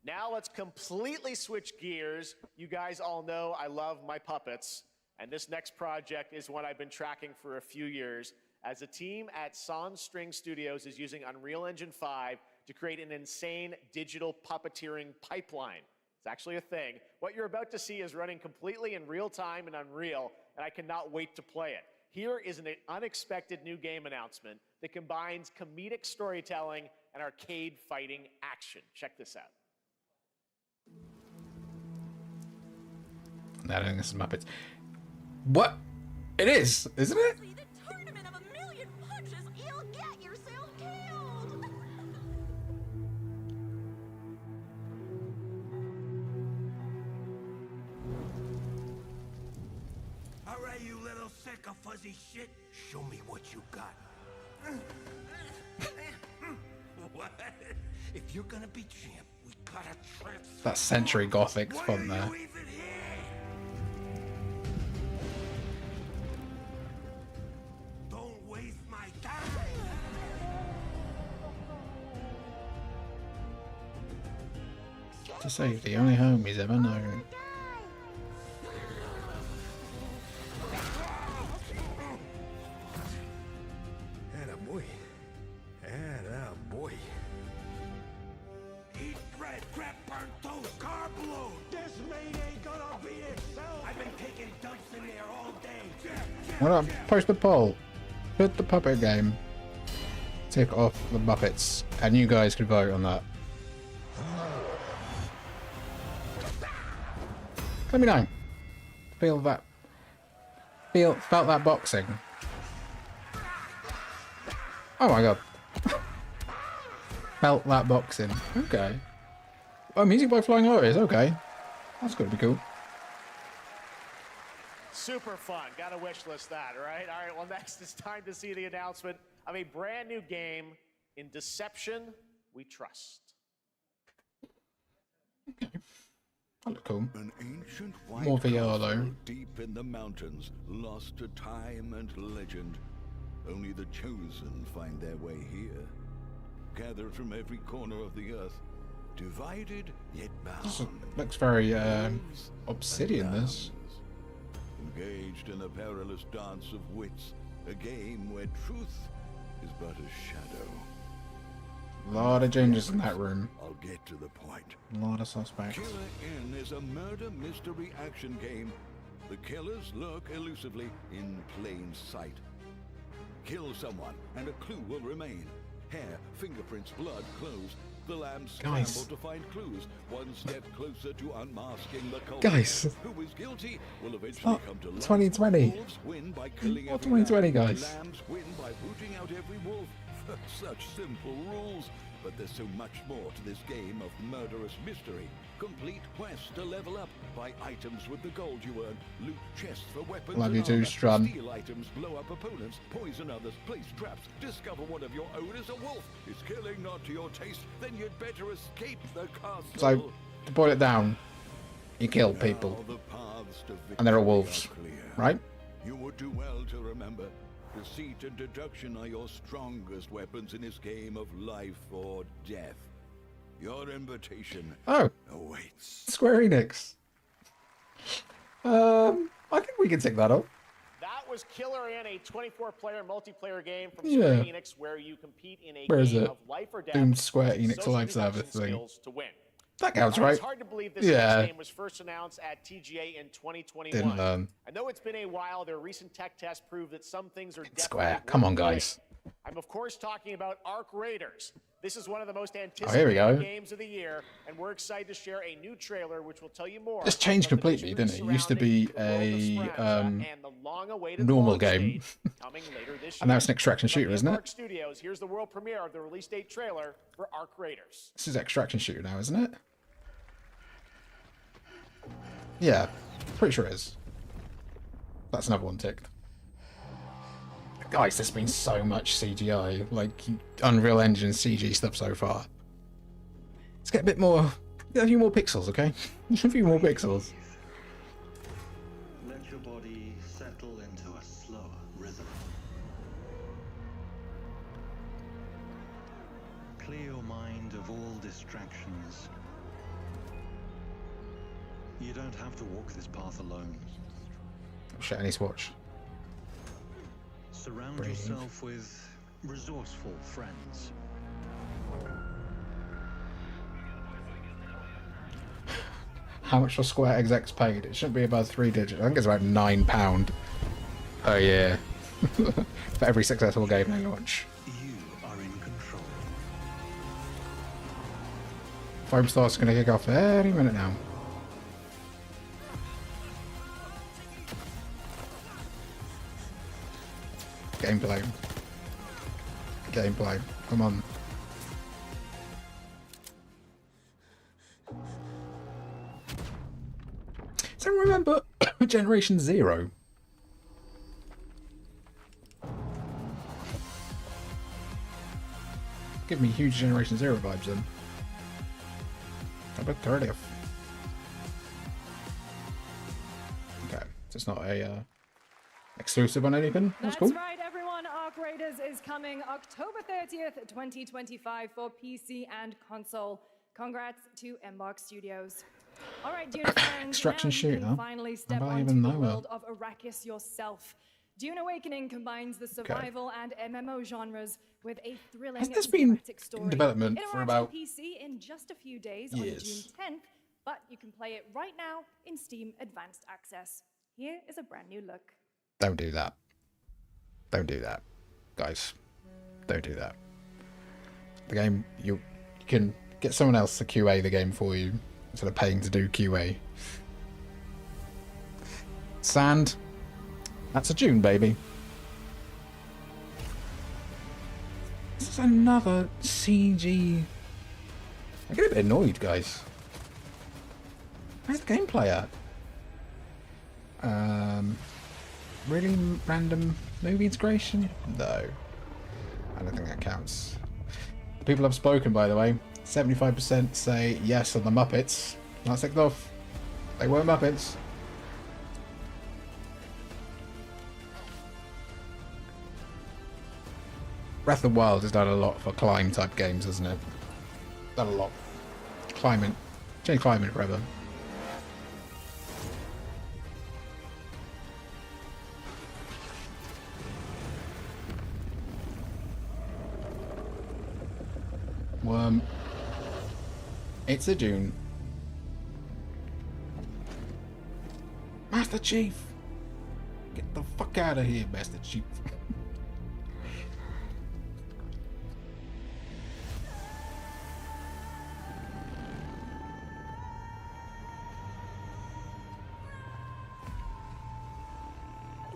Now let's completely switch gears. You guys all know I love my puppets, and this next project is one I've been tracking for a few years, as a team at Sans String Studios is using Unreal Engine 5 to create an insane digital puppeteering pipeline. It's actually a thing. What you're about to see is running completely in real time in Unreal, and I cannot wait to play it. Here is an unexpected new game announcement that combines comedic storytelling and arcade fighting action. Check this out. I don't think this is Muppets. What? It is, isn't it? The tournament of a million punches, you'll get yourself killed. All right, you little sick of fuzzy shit. Show me what you got. What? If you're gonna be champ, we gotta transfer. That Century Gothic font there. Don't waste my time. To save the only home he's ever known. Attaboy. Attaboy. Eat bread, crap, burnt toast, carb load. This mate ain't gonna beat itself. I've been taking dumps in there all day. Why not post a poll? Put the puppet game. Tick off the Muppets. And you guys can vote on that. Let me know. Felt that boxing. Oh my god. Felt that boxing. Okay. Oh, music by Flying Lotus. Okay. That's gotta be cool. Super fun. Got to wish list that, right? All right, well, next it's time to see the announcement of a brand new game in Deception We Trust. Okay. That look cool. An ancient white More VR though. castle deep in the mountains, lost to time and legend. Only the chosen find their way here. Gathered from every corner of the earth, divided yet bound. Looks very Obsidian, this. Engaged in a perilous dance of wits, a game where truth is but a shadow. A lot of gingers in that room. I'll get to the point. A lot of suspects. Killer Inn is a murder mystery action game. The killers lurk elusively in plain sight. Kill someone and a clue will remain. Hair, fingerprints, blood, clothes. The lambs scramble to find clues. One step closer to unmasking the culprit. Guys. Who is guilty will eventually come to life. 2020. Wolves win by killing What every 2020, lamb. guys? Lambs win by rooting out every wolf. Such simple rules. But there's so much more to this game of murderous mystery. Complete quests to level up. Buy items with the gold you earn. Loot chests for weapons. Love and you too, armor. Strun. Steal items, blow up opponents, poison others, place traps. Discover one of your own is a wolf. Is killing not to your taste? Then you'd better escape the castle. So, to boil it down, you kill people. Now the paths to And they're all victory wolves, are clear. right? You would do well to remember, deceit and deduction are your strongest weapons in this game of life or death. Your invitation awaits. Square Enix. I think we can tick that up. That was Killer Inn, a 24-player multiplayer game from Yeah. Square Enix where you compete in a Where is game it? of life or death. Doomed Square with Enix social live deduction service thing. skills to win. That counts, It's right? hard to believe this Yeah. game was first announced at TGA in 2021. Didn't learn. I know it's been a while. Their recent tech tests prove that some things are definitely Square. Come on, worth playing. guys. I'm of course talking about Arc Raiders. This is one of the most here we anticipated go. games of the year, and we're excited to share a new trailer which will tell you more. This changed about the completely, didn't it? It used to mystery be surrounding a Esperanza and the long-awaited normal launch game. date coming later this And now year. it's an extraction From shooter, isn't it? Embark Studios, here's the world premiere of the release date trailer for Arc Raiders. This is extraction shooter now, isn't it? Yeah, pretty sure it is. That's another one ticked. Guys, there's been so much CGI, like Unreal Engine CG stuff so far. Let's get a bit more, get a few more pixels, okay? A few more pixels. Let your body settle into a slower rhythm. Clear your mind of all distractions. You don't have to walk this path alone. Oh shit, I need to watch. Surround Brave. yourself with resourceful friends. How much for Square execs paid? It shouldn't be above 3 digits. I think it's about £9 per year for every successful game they launch. You are in control. Foam Star's going to kick off any minute now. Gameplay. Gameplay. Come on. Does anyone remember Generation Zero? Give me huge Generation Zero vibes then. How about 30th? Okay, so it's not a exclusive on anything. That's cool. right, everyone. Arc Raiders is coming October 30th, 2025 for PC and console. Congrats to Embark Studios. All right, Dune fans, Extraction now you shooter. can finally step I onto even the know it. world of Arrakis yourself. Dune Awakening combines the survival and MMO genres with a thrilling Has this been cinematic story. in development It for arrives about on PC in just a few days years? on June 10th, but you can play it right now in Steam Advanced Access. Here is a brand new look. Don't do that. Don't do that. Guys, don't do that. The game, you can get someone else to QA the game for you instead of paying to do QA. Sand. That's a June, baby. This is another CG. I get a bit annoyed, guys. Where's the gameplay at? Really random movie integration? No. I don't think that counts. People have spoken, by the way. 75% say yes on the Muppets. That's ticked off. They were Muppets. Breath of the Wild has done a lot for climb type games, hasn't it? Done a lot. Climate. Change climate forever. Worm. It's a Dune. Master Chief! Get the fuck out of here, Master Chief.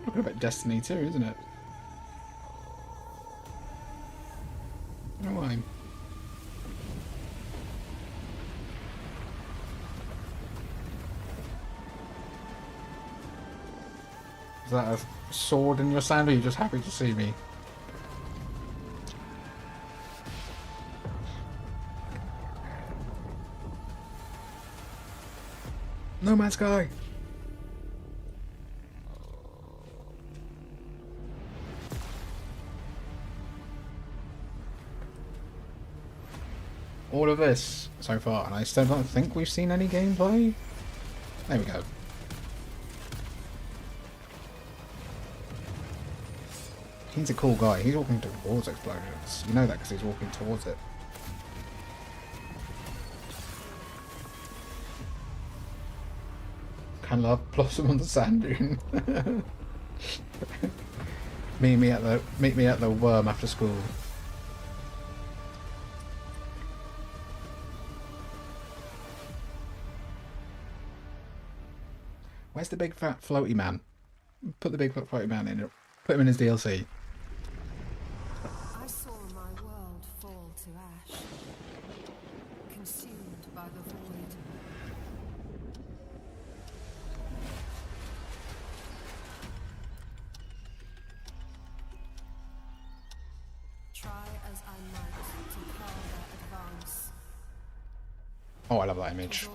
Talking about Destiny 2, isn't it? No why. Is that a sword in your sand, or are you just happy to see me? No Man's Sky! All of this so far, and I still don't think we've seen any gameplay. There we go. He's a cool guy. He's walking towards explosions. You know that because he's walking towards it. Can love blossom on the sand dune. meet me at the worm after school. Where's the big fat floaty man? Put the big fat floaty man in it. Put him in his DLC. I saw my world fall to ash, consumed by the void. Try as I might to curl their advance. Oh, I love that image.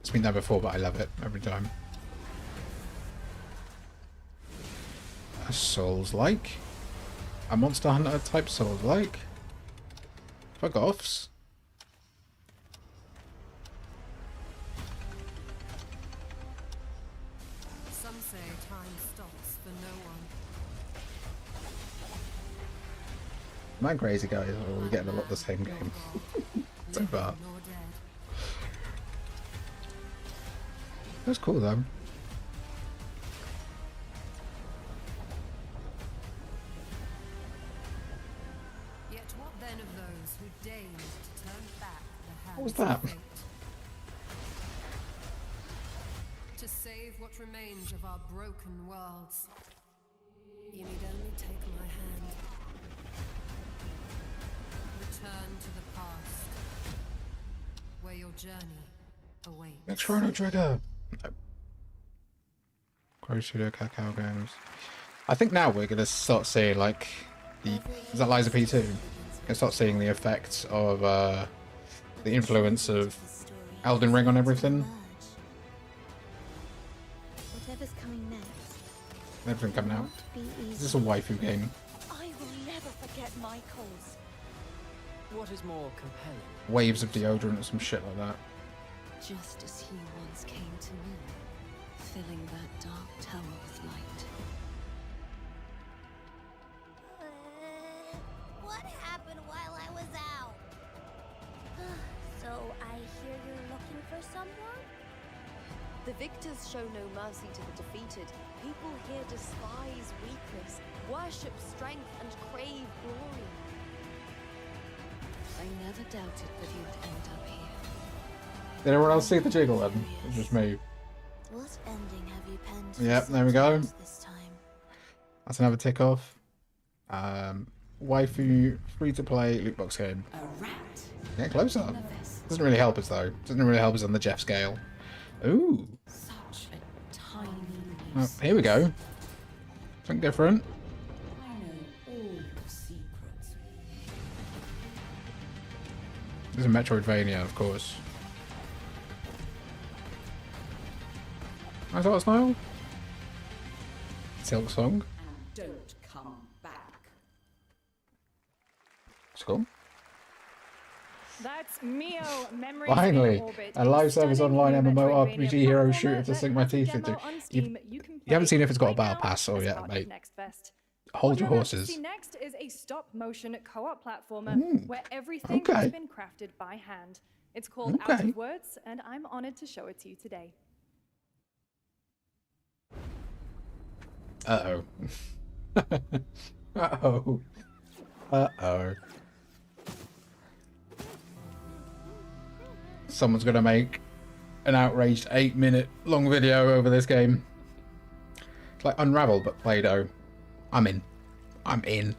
It's been there before, but I love it every time. A Souls-like? A Monster Hunter type Souls-like? Fuck offs. Some say time stops for no one. Am I crazy, guys? Or are we getting a lot of the same game so far? That's cool though. Yet what then of those who deigned to turn back the hands What was that? of fate? To save what remains of our broken worlds, you need only take my hand. Return to the past, where your journey awaits. Next Chrono Trigger! No. Chrono Trigger, Cacao Games. I think now we're going to start seeing, like, the... Is that Liza P2? We're going to start seeing the effects of, the influence of Elden Ring on everything. Whatever's coming next. Everything coming out. Is this a waifu game? I will never forget Michael's. What is more compelling? Waves of deodorant or some shit like that. Just as he once came to me, filling that dark tower with light. What happened while I was out? So I hear you're looking for someone? The victors show no mercy to the defeated. People here despise weakness, worship strength, and crave glory. I never doubted that you would end up here. Did everyone else see the jiggle then? It was just me. What ending have you penned? Yep, there we go. This time? That's another tick off. Waifu free-to-play loot box game. A rat. Get closer. Doesn't really help us though. Doesn't really help us on the Geoff scale. Ooh. Such a tiny Oh, here we go. Something different. I know all your secrets. This is a Metroidvania, of course. Nice art style. Silk Song. Don't come back. It's cool. That's Mio Memories Finally, in Orbit, a live service stunning online new MMO Metroidvania RPG hero platformer shooter to that sink my has a teeth demo into. on You Steam you can haven't play seen if it's got a right battle now pass or as yet, part of mate. Next Fest. Hold What your you're about to horses. see next is a stop-motion co-op platformer where everything Okay. has been crafted by hand. It's called Out Okay. of Words, and I'm honored to show it to you today. Uh-oh. Uh-oh. Uh-oh. Someone's gonna make an outraged 8-minute long video over this game. It's like Unravel, but Play-Doh. I'm in. I'm in.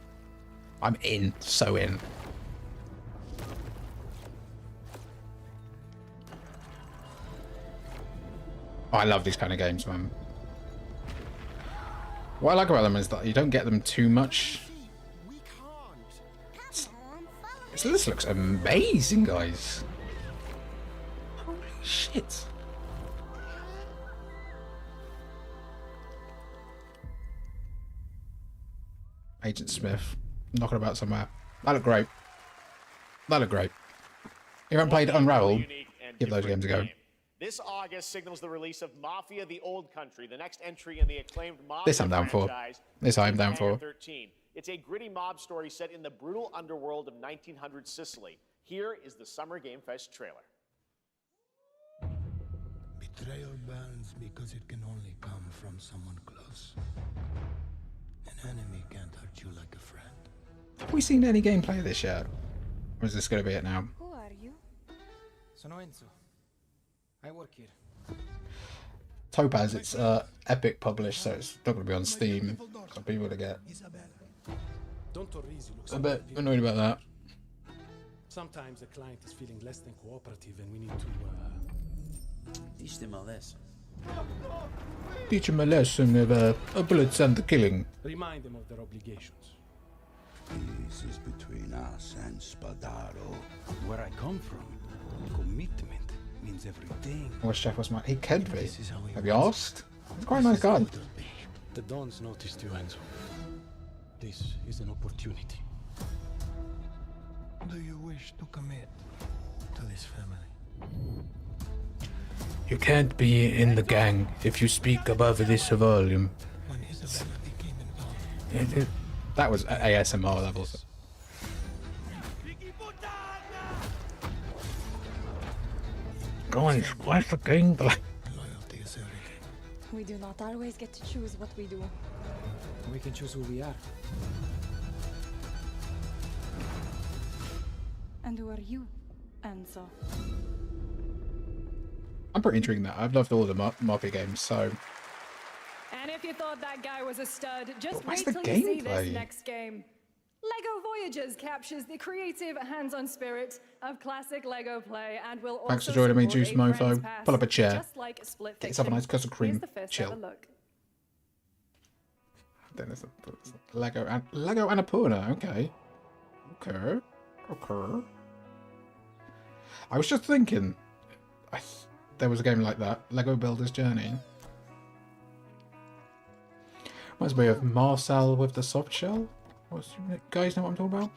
I'm in. So in. Oh, I love these kind of games, man. What I like about them is that you don't get them too much. This looks amazing, guys. Holy shit. Agent Smith knocking about somewhere. That looked great. That looked great. If you haven't played Unravel, give those games a go. This August signals the release of Mafia: The Old Country, the next entry in the acclaimed Mafia This I'm down for. franchise. This I'm down for. 13. It's a gritty mob story set in the brutal underworld of 1900 Sicily. Here is the Summer Game Fest trailer. Betrayal burns because it can only come from someone close. An enemy can't hurt you like a friend. Have we seen any gameplay of this yet? Or is this going to be it now? Who are you? Sono Enzo. I work here. Topaz, it's Epic published, so it's not going to be on Steam for people to get. A bit annoyed about that. Sometimes the client is feeling less than cooperative and we need to teach them a lesson. Teach him a lesson of bullets and the killing. Remind them of their obligations. This is between us and Spadaro. Where I come from, commitment means everything. I wish Geoff was my. He could be. Have you asked? He's quite a nice guy. The Dons noticed you, Enzo. This is an opportunity. Do you wish to commit to this family? You can't be in the gang if you speak above this volume. When Isabella became involved. That was ASMR levels. Guys, where's the gameplay? Loyalty is everything. We do not always get to choose what we do. We can choose who we are. And who are you, Enzo? I'm pretty intrigued now. I've loved all the Mafia games, so. And if you thought that guy was a stud, just where's wait the till you see gameplay? this next game. LEGO Voyages captures the creative, hands-on spirit of classic LEGO play and will also Thanks for joining me, support Juice a friend's Mofo. pass, Pull up a chair. just like Split Get yourself a Fiction. nice cup of cream. Here's the first Chill. ever look. Then there's Lego Annapurna. Okay. Okay. I was just thinking, there was a game like that, Lego Builder's Journey. Reminds me of Marcel with the soft shell. Guys know what I'm talking about?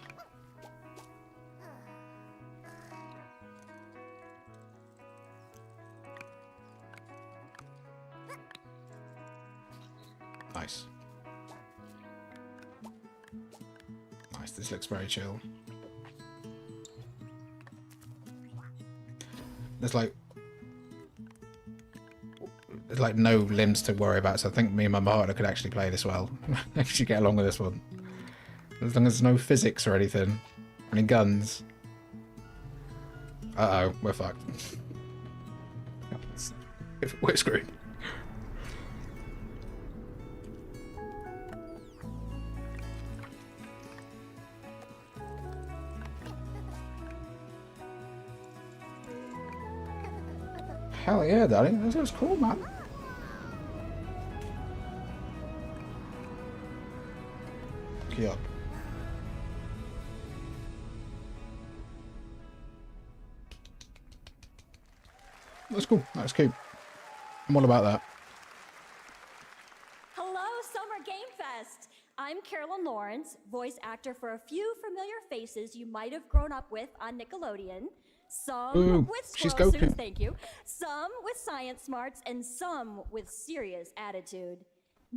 Nice. Nice, this looks very chill. There's like no limbs to worry about, so I think me and my partner could actually play this well. Actually get along with this one. As long as there's no physics or anything. Any guns. Uh-oh, we're fucked. We're screwed. Hell yeah, Daddy. That was cool, man. you up. That's cool. That's cute. I'm all about that. Hello, Summer Game Fest. I'm Carolyn Lawrence, voice actor for a few familiar faces you might have grown up with on Nickelodeon. Some with squirrel suits, thank you. Some with science smarts, and some with serious attitude.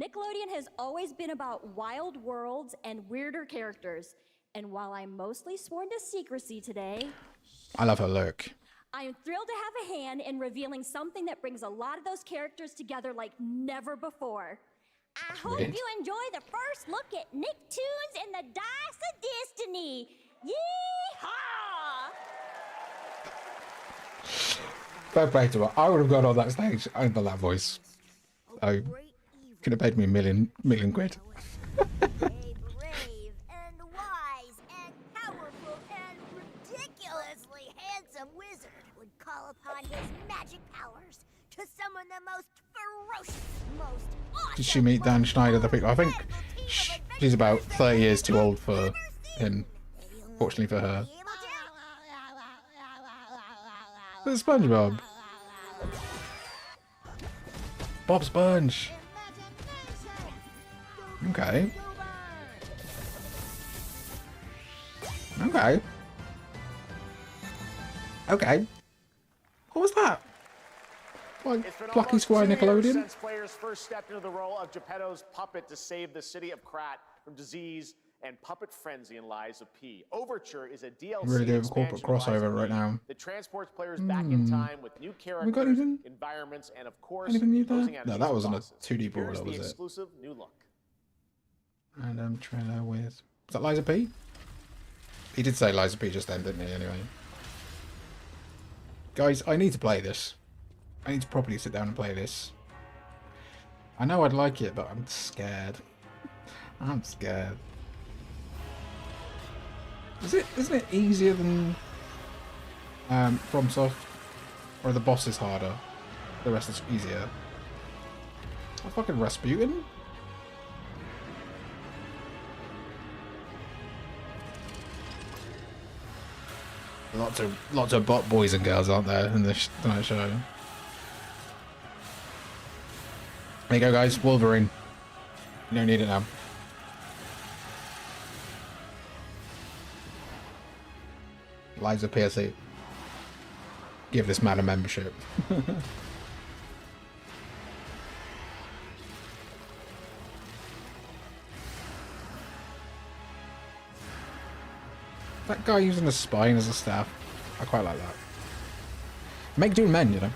Nickelodeon has always been about wild worlds and weirder characters. And while I'm mostly sworn to secrecy today, I love her look. I am thrilled to have a hand in revealing something that brings a lot of those characters together like never before. I hope you enjoy the first look at Nicktoons and the Dice of Destiny. Yeehaw! Fair play to her. I would have gone on that stage under that voice. I could have paid me a million quid. A brave and wise and powerful and ridiculously handsome wizard would call upon his magic powers to summon the most ferocious, most awesome. Did she meet Dan Schneider? The people. I think she's about 30 years too old for him. Fortunately for her. It's SpongeBob. Bob Sponge. Okay. Okay. Okay. What was that? Like Plucky Squire Nickelodeon? Since players first stepped into the role of Geppetto's puppet to save the city of Krat from disease and puppet frenzy in Lies of P. Overture is a DLC Really doing a corporate crossover right now. that transports players back in time with new characters, environments, and of course, anything new there? closing out No, that wasn't a 2D border, Here's the was it? exclusive new look. And trailer with... Was that Liza P? He did say Liza P just then, didn't he, anyway? Guys, I need to play this. I need to properly sit down and play this. I know I'd like it, but I'm scared. I'm scared. Isn't it easier than FromSoft? Or are the bosses harder? The rest is easier. Oh, fucking Rasputin? Lots of bot boys and girls, aren't there, in this tonight show? There you go, guys. Wolverine. You don't need it now. Liza PSE. Give this man a membership. That guy using a spine as a staff. I quite like that. Make do men, you know.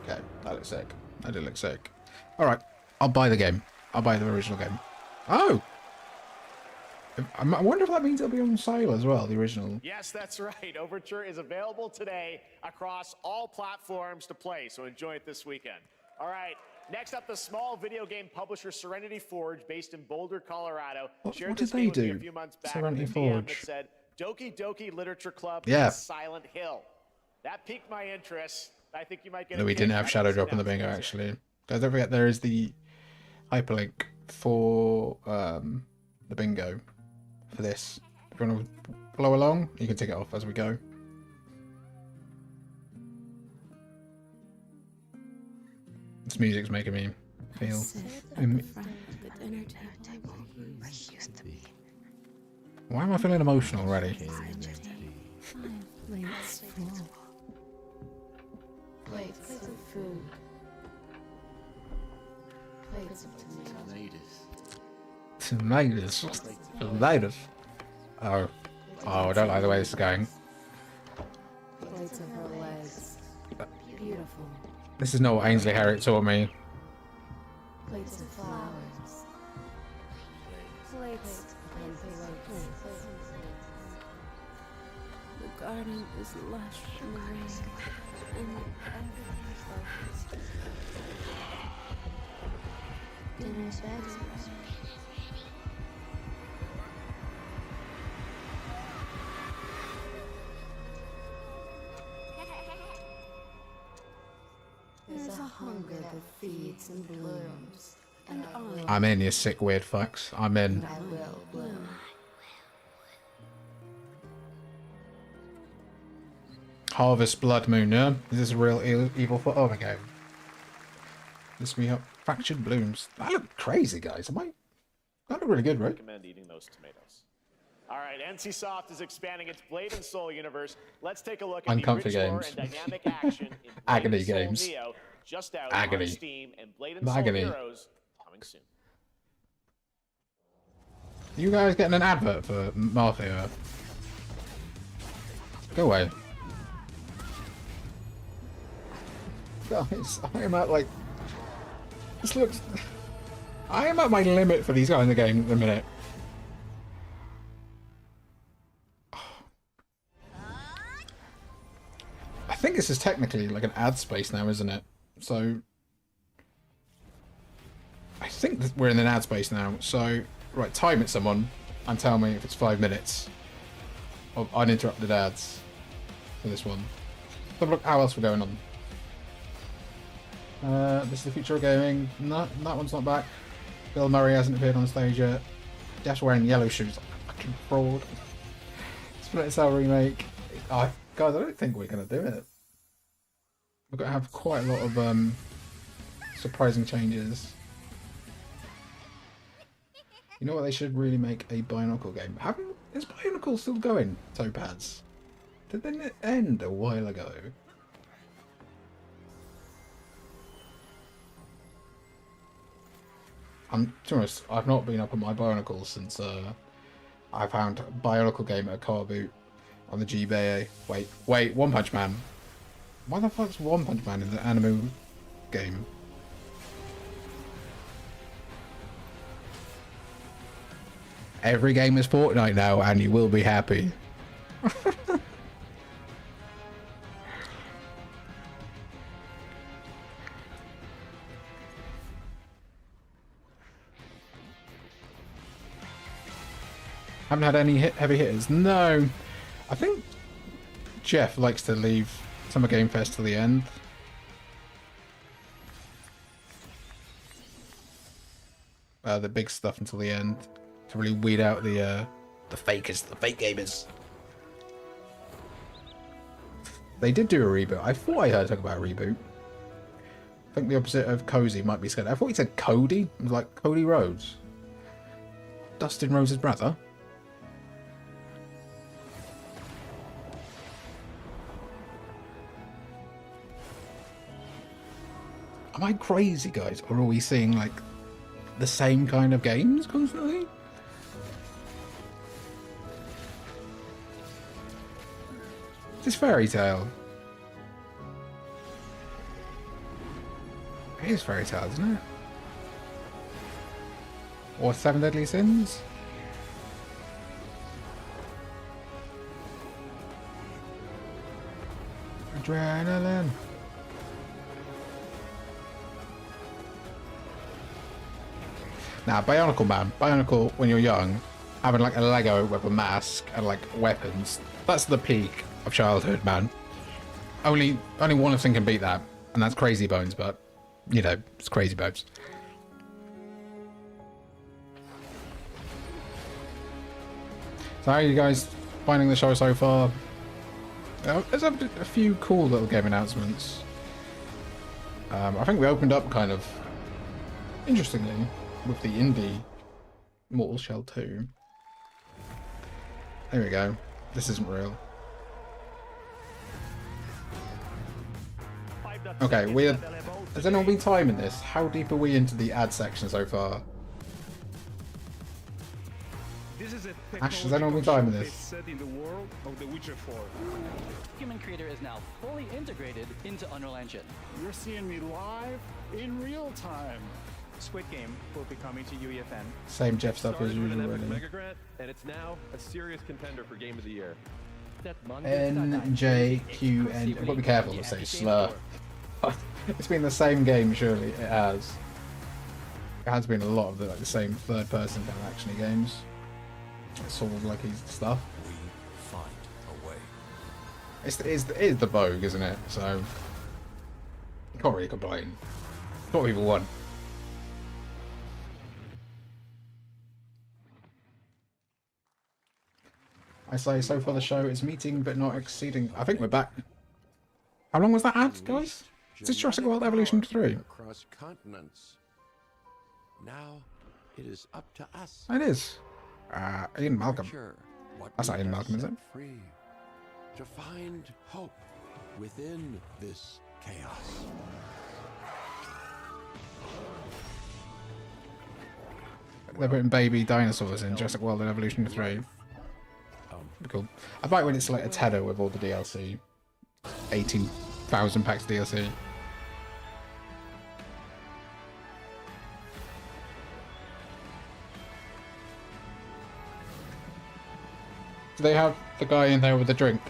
Okay, that looks sick. That did look sick. Alright, I'll buy the game. I'll buy the original game. Oh! I wonder if that means it'll be on sale as well, the original. Yes, that's right. Overture is available today across all platforms to play, so enjoy it this weekend. All right, next up, the small video game publisher Serenity Forge, based in Boulder, Colorado, What did they do? a few months back Serenity with a DM Forge. that said, Doki Doki Literature Club Yeah. Silent Hill. That piqued my interest. I think you might get No, we didn't have Shadow Drop in the bingo, actually. Guys, don't forget there is the hyperlink for the bingo for this. If you want to follow along, you can take it off as we go. This music's making me feel... Why am I feeling emotional already? Plates of food. Plates of tomatoes. Tomatoes. Oh, I don't like the way this is going. Plates of her legs. Beautiful. This is not what Ainsley Harriott taught me. Plates of flowers. Plates and plates. The garden is lush and green. Dinner's ready. There's a hunger that feeds and blooms, and I'm in, you sick weird fucks. I'm in. I will bloom. Harvest Blood Moon, yeah? Is this a real evil for over game? This me up. Fractured Blooms. That look crazy, guys. That look really good, right? Recommend eating those tomatoes. All right, NCSoft is expanding its Blade and Soul universe. Let's take a look at Uncomfy the rich lore games. and dynamic action in Blade Agony and Soul games. Neo, just out Agony. on Steam, and Blade and Soul Agony. Heroes coming soon. You guys getting an advert for Mafia? Go away. Guys, I am at like... This looks... I am at my limit for these guys in the game at the minute. I think this is technically like an ad space now, isn't it? So... I think that we're in an ad space now, so... Right, time it someone and tell me if it's 5 minutes of uninterrupted ads for this one. Have a look how else we're going on. This is the future of gaming. No, that one's not back. Bill Murray hasn't appeared on stage yet. Geoff's wearing yellow shoes. Fucking fraud. Splinter Cell remake. Guys, I don't think we're going to do it. We're going to have quite a lot of surprising changes. You know what? They should really make a Bionicle game. Is Bionicle still going, Topaz? Did they end a while ago? To be honest, I've not been up on my Bionicle since I found a Bionicle game at a car boot on the GBA. Wait, One Punch Man. Why the fuck's One Punch Man in the anime game? Every game is Fortnite now, and you will be happy. Haven't had any heavy hitters. No, I think Geoff likes to leave Summer Game Fest till the end. The big stuff until the end to really weed out the fakers, the fake gamers. They did do a reboot. I thought I heard talk about a reboot. I think the opposite of Cozy might be scared. I thought he said Cody. It was like Cody Rhodes. Dustin Rhodes' brother. Am I crazy, guys? Or are we seeing, like, the same kind of games constantly? This Fairy Tale. It is Fairy Tale, isn't it? Or Seven Deadly Sins? Adrenaline. Now, Bionicle Man. Bionicle, when you're young, having like a Lego with a mask and like weapons. That's the peak of childhood, man. Only one of them can beat that, and that's Crazy Bones, but, you know, it's Crazy Bones. So how are you guys finding the show so far? There's a few cool little game announcements. I think we opened up kind of interestingly with the indie Mortal Shell 2. There we go. This isn't real. Okay, has anyone been timing this? How deep are we into the ad section so far? Ash, has anyone been timing this? Set in the world of The Witcher 4. Human Creator is now fully integrated into Unreal Engine. You're seeing me live in real time. Squid Game will be coming to UEFN. Same Geoff stuff as usual, really. Mega Grant, and it's now a serious contender for Game of the Year. NJQN. I've got to be careful to say slur. It's been the same game, surely. It has. It has been a lot of the same third-person kind of action games. Sort of like his stuff. We find a way. It is the Vogue, isn't it? So Can't really complain. It's what people want. I say so far the show is meeting but not exceeding. I think we're back. How long was that ad, guys? Is this Jurassic World Evolution 3? Across continents. Now it is up to us. It is. Ian Malcolm. What That's not made Ian us Malcolm, is set it? Free to find hope within this chaos. They're putting baby dinosaurs in Jurassic World Evolution 3. Cool. I buy it when it's like a tenner with all the DLC. 18,000 packs of DLC. Do they have the guy in there with the drink?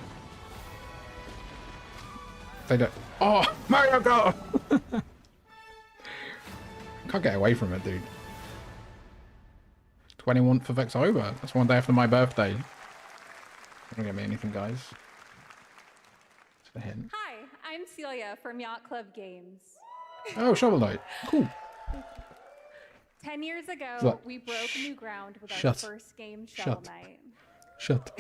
They don't. Oh, Mario Kart! Can't get away from it, dude. 21st of October. That's one day after my birthday. Don't get me anything, guys. Just a hint. Hi, I'm Celia from Yacht Club Games. Oh, Shovel Knight. Cool. 10 years ago, Look. we broke new ground with our Shut. first game, Shovel Shut. Knight. Shut.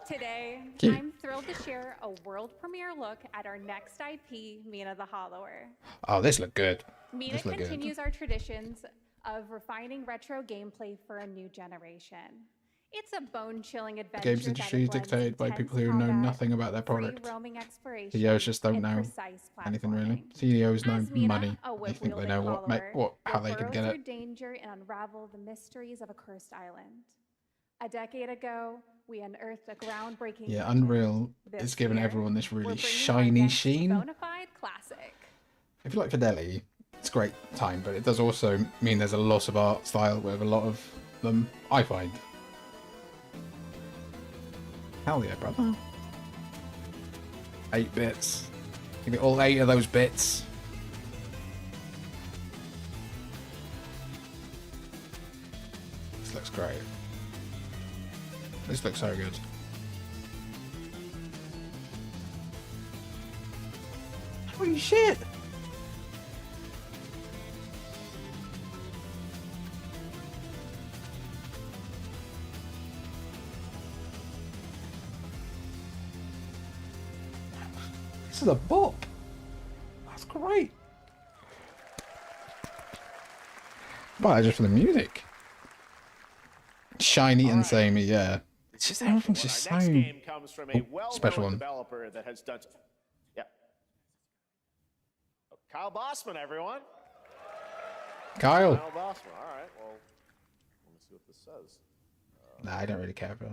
Today, Cute. I'm thrilled to share a world premiere look at our next IP, Mina the Hollower. Oh, this looked good. Mina This looked good. continues our traditions of refining retro gameplay for a new generation. It's a bone-chilling The adventure games industry is that blends dictated by intense people who know combat, nothing about their product. free-roaming exploration, CEOs just don't and know precise anything really. platforming. CEOs know As Mina, money. a They think they whip-wielding know follower, how will they can burrow get through it. danger and unravel the mysteries of a cursed island. A decade ago, we unearthed a groundbreaking Yeah, legend. Unreal This is giving year, everyone this we're really bringing our shiny next sheen. bona fide classic. If you like Fidelity, it's a great time, but it does also mean there's a loss of art style with a lot of them, I find. Hell yeah, brother. 8 bits. Give me all 8 of those bits. This looks great. This looks so good. Holy shit! This is a bop. That's great. But just for the music. Shiny and samey, yeah. It's just everything's just so Our next game comes from a well-known special one. developer that has done. Yeah. Kyle Bossman, everyone. Kyle. Kyle Bossman. All right. Well, let me see what this says. Nah, I don't really care for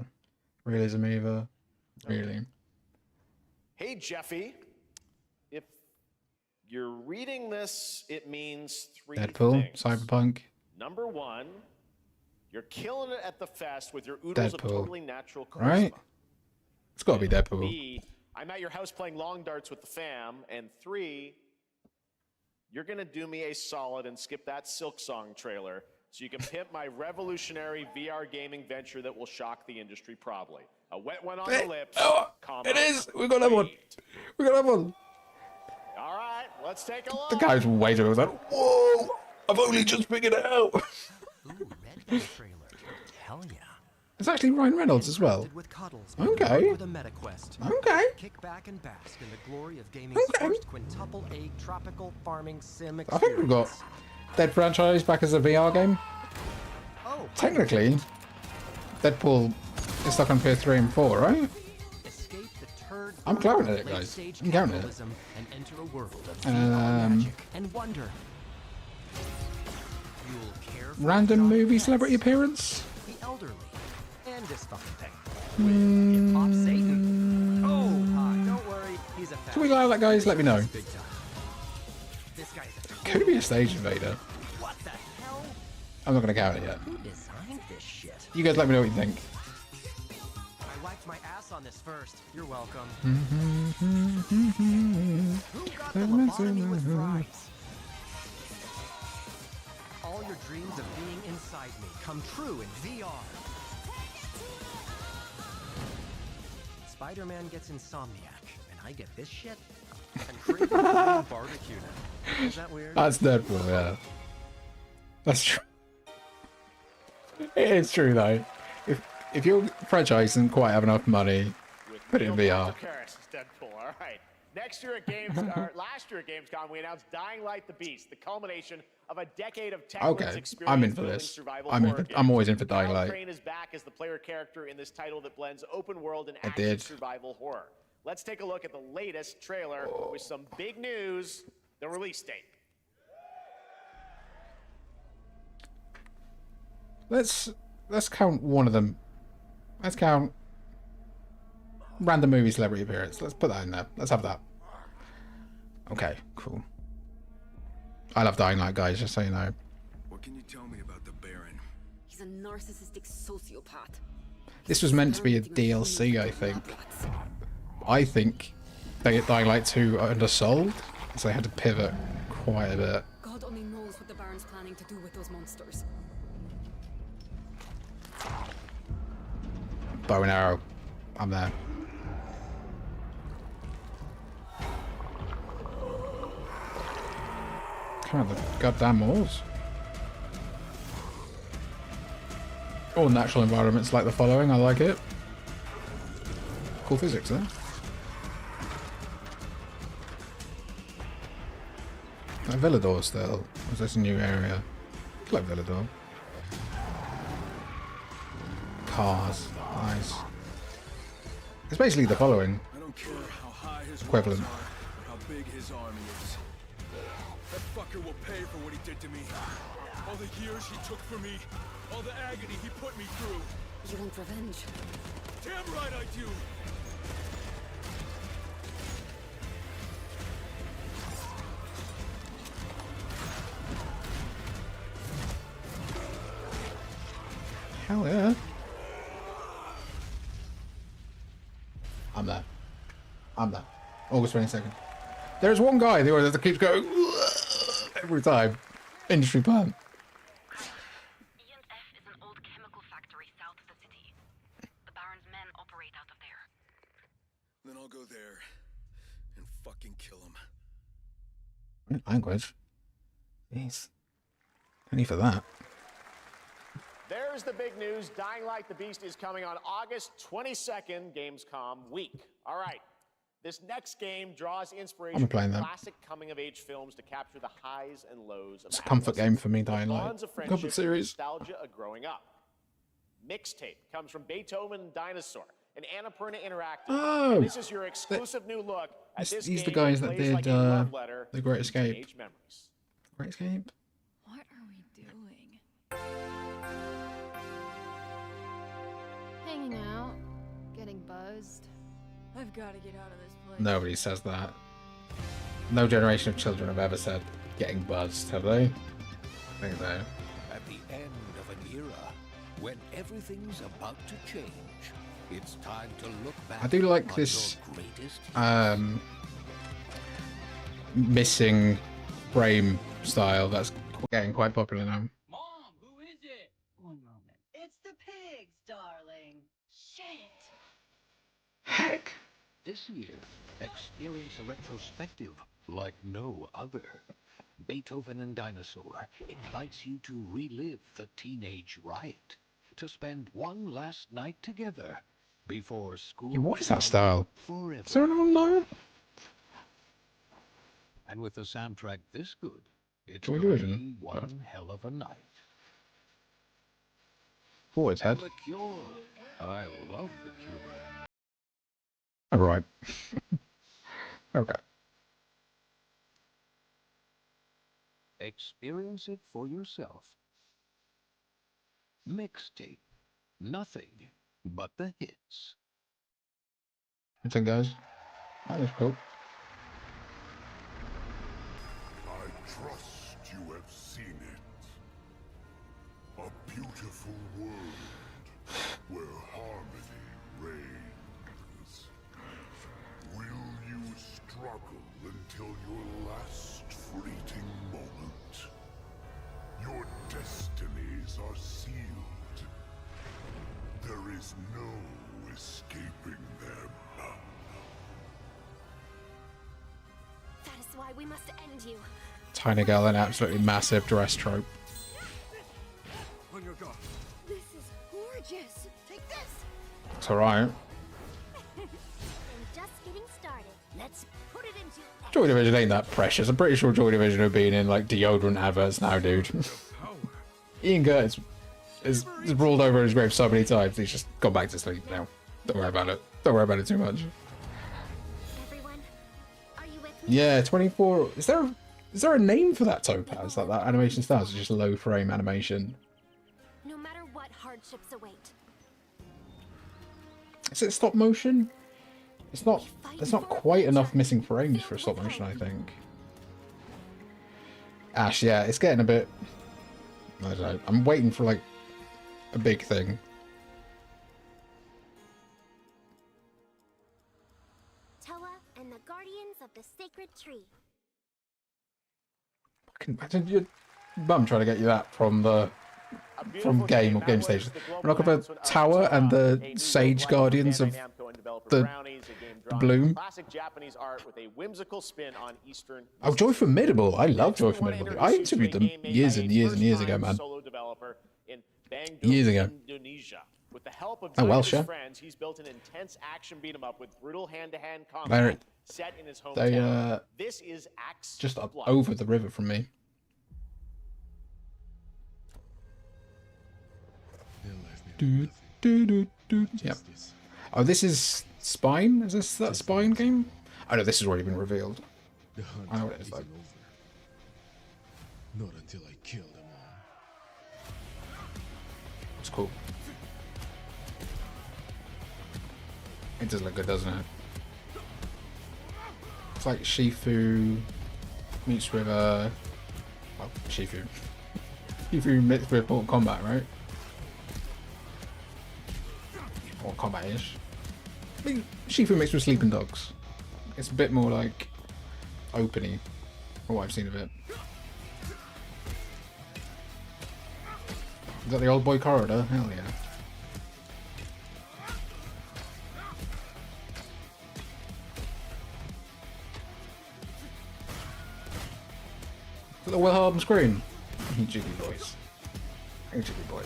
realism either. Really. Hey, Jeffy. If you're reading this, it means 3 Deadpool, things. Cyberpunk, Number 1, you're killing it at the fest with your oodles of Deadpool. totally natural charisma. Right? It's got to be Deadpool. B, I'm at your house playing long darts with the fam. And 3, you're going to do me a solid and skip that Silk Song trailer so you can pimp my revolutionary VR gaming venture that will shock the industry probably. A wet one on the lips. comma, It is! We got that one! We got that one! All right, let's take a look. The guy's way too was like, whoa! I've only just figured it out! Hell yeah. It's actually Ryan Reynolds as well. With cuddles, Okay. with a meta quest. Okay. Kick back and bask in the glory of gaming's first quintuple A tropical farming sim I experience. think we've got Dead franchise back as a VR game. Oh, Technically, Deadpool is stuck on PS3 and 4, right? escape the turd I'm counting it, guys. late-stage I'm counting it. capitalism and enter a world of VR magic and wonder. You'll care for Random giant movie pets, celebrity appearance? the elderly, and dysfuncting. With hip-hop Satan. Oh, hi. Don't worry, he's a Can we allow that, guys? Let me know. big time. This guy's a Could be a stage invader. what the hell? I'm not going to count it yet. Who designed this shit? You guys let me know what you think. I wiped my ass on this first. You're welcome. Who got the lobotomy with fries? All your dreams of being inside me come true in VR. Spider-Man gets Insomniac, and I get this shit? And craving green barbecue now. Is that weird? That's Deadpool, yeah. That's true. It is true though. If your franchise doesn't quite have enough money, put it in VR. Deadpool. All right. Next year at Games, or last year at Gamescom, we announced Dying Light: The Beast, the culmination of a decade of Techland's experience. I'm in for building this. survival I'm horror games. always in for Dying Alan Light. Crane is back as the player character in this title that blends open world and action survival horror. Let's take a look at the latest trailer with some big news: the release date. Let's count one of them. Let's count random movie celebrity appearance. Let's put that in there. Let's have that. Okay, cool. I love Dying Light, guys, just so you know. What can you tell me about the Baron? He's a narcissistic sociopath. This was meant to be a DLC, I think. I think they get Dying Light 2 undersold, so they had to pivot quite a bit. God only knows what the Baron's planning to do with those monsters. Bow and arrow. I'm there. Count the goddamn walls. All natural environments like the following. I like it. Cool physics there. Like Villador still. Or is this a new area? It's like Villador. Cars. Nice. It's basically the following. I don't care how high his equivalent. walls are, or how big his army is. That fucker will pay for what he did to me. All the years he took for me. All the agony he put me through. You want revenge? Damn right I do. Hell yeah. I'm there. I'm there. August 22nd. There's one guy that keeps going every time. Industry plant. E&F is an old chemical factory south of the city. The Baron's men operate out of there. Then I'll go there and fucking kill him. Language. Jeez. Any for that. There's the big news. Dying Light: The Beast is coming on August 22nd, Gamescom week. All right. This next game draws inspiration from classic coming-of-age films to capture the highs and lows of It's a comfort game for me, Dying Light. bonds of Comfort friendship, series. nostalgia of growing up. Mixtape comes from Beethoven and Dinosaur, an Annapurna Interactive. Oh! And this is your exclusive new look at this These game the guys that plays did like a love letter The Great to Escape. teenage memories. Great Escape? What are we doing? Hanging out, getting buzzed. I've got to get out of this place. Nobody says that. No generation of children have ever said getting buzzed, have they? I think so. At the end of an era, when everything's about to change, it's time to look back. I do like on this your greatest missing frame style that's getting quite popular now. One moment. It's the pigs, darling. Shit. Heck. This year, experience a retrospective like no other. Beethoven and Dinosaur invites you to relive the teenage riot, to spend one last night together before school. Yeah, what is that style? Forever. Does anyone know? And with a soundtrack this good, it's Can we going do to it? be one hell of a night. Forward head. The Cure. I love The Cure. Alright. Okay. Experience it for yourself. Mixtape. Nothing but the hits. What's it, guys? That is cool. I trust you have seen it. A beautiful world where harmony reigns. Will you struggle until your last fleeting moment? Your destinies are sealed. There is no escaping them. why we must end you. Tiny girl in absolutely massive dress trope. On your guard. This is gorgeous. Take this. It's alright. And just getting started. Let's put it into Joy Division ain't that precious. I'm pretty sure Joy Division have been in like deodorant adverts now, dude. Ian Curtis has rolled over his grave so many times. He's just gone back to sleep now. Don't worry about it. Don't worry about it too much. Everyone, are you with me? Yeah, 24. Is there a name for that topaz? Like that animation style is just low frame animation. No matter what hardships await. Is it stop motion? It's not. There's not quite enough missing frames for stop motion, I think. Ash, yeah, it's getting a bit. I don't know. I'm waiting for like a big thing. Toa and the guardians of the sacred tree. I can imagine your mum trying to get you that from the game or game station. We're not going to Tower and the Sage Guardians of the Bloom. Classic Japanese art with a whimsical spin on Eastern. Oh, Joy Formidable. I love Joy Formidable. I interviewed them years and years and years ago, man. Years ago. Indonesia. With the help of Oh, Welsh, yeah. friends, he's built an intense action beat 'em up with brutal hand-to-hand combat set in his hometown. This is Axe Just up Blood. over the river from me. Yep. Oh, this is Spine? Is this that Spine game? Oh no, this has already been revealed. I know what it is though. Not until I kill them all. It's cool. It does look good, doesn't it? It's like Shifu meets with well, Shifu. Shifu mixed with Mortal Kombat, right? Or Kombat-ish. I think Shifu mixed with Sleeping Dogs. It's a bit more like openy from what I've seen of it. Is that the old boy corridor? Hell yeah. Is that the Will Harden screen? Hey, Jiggy boys. Hey, Jiggy boys.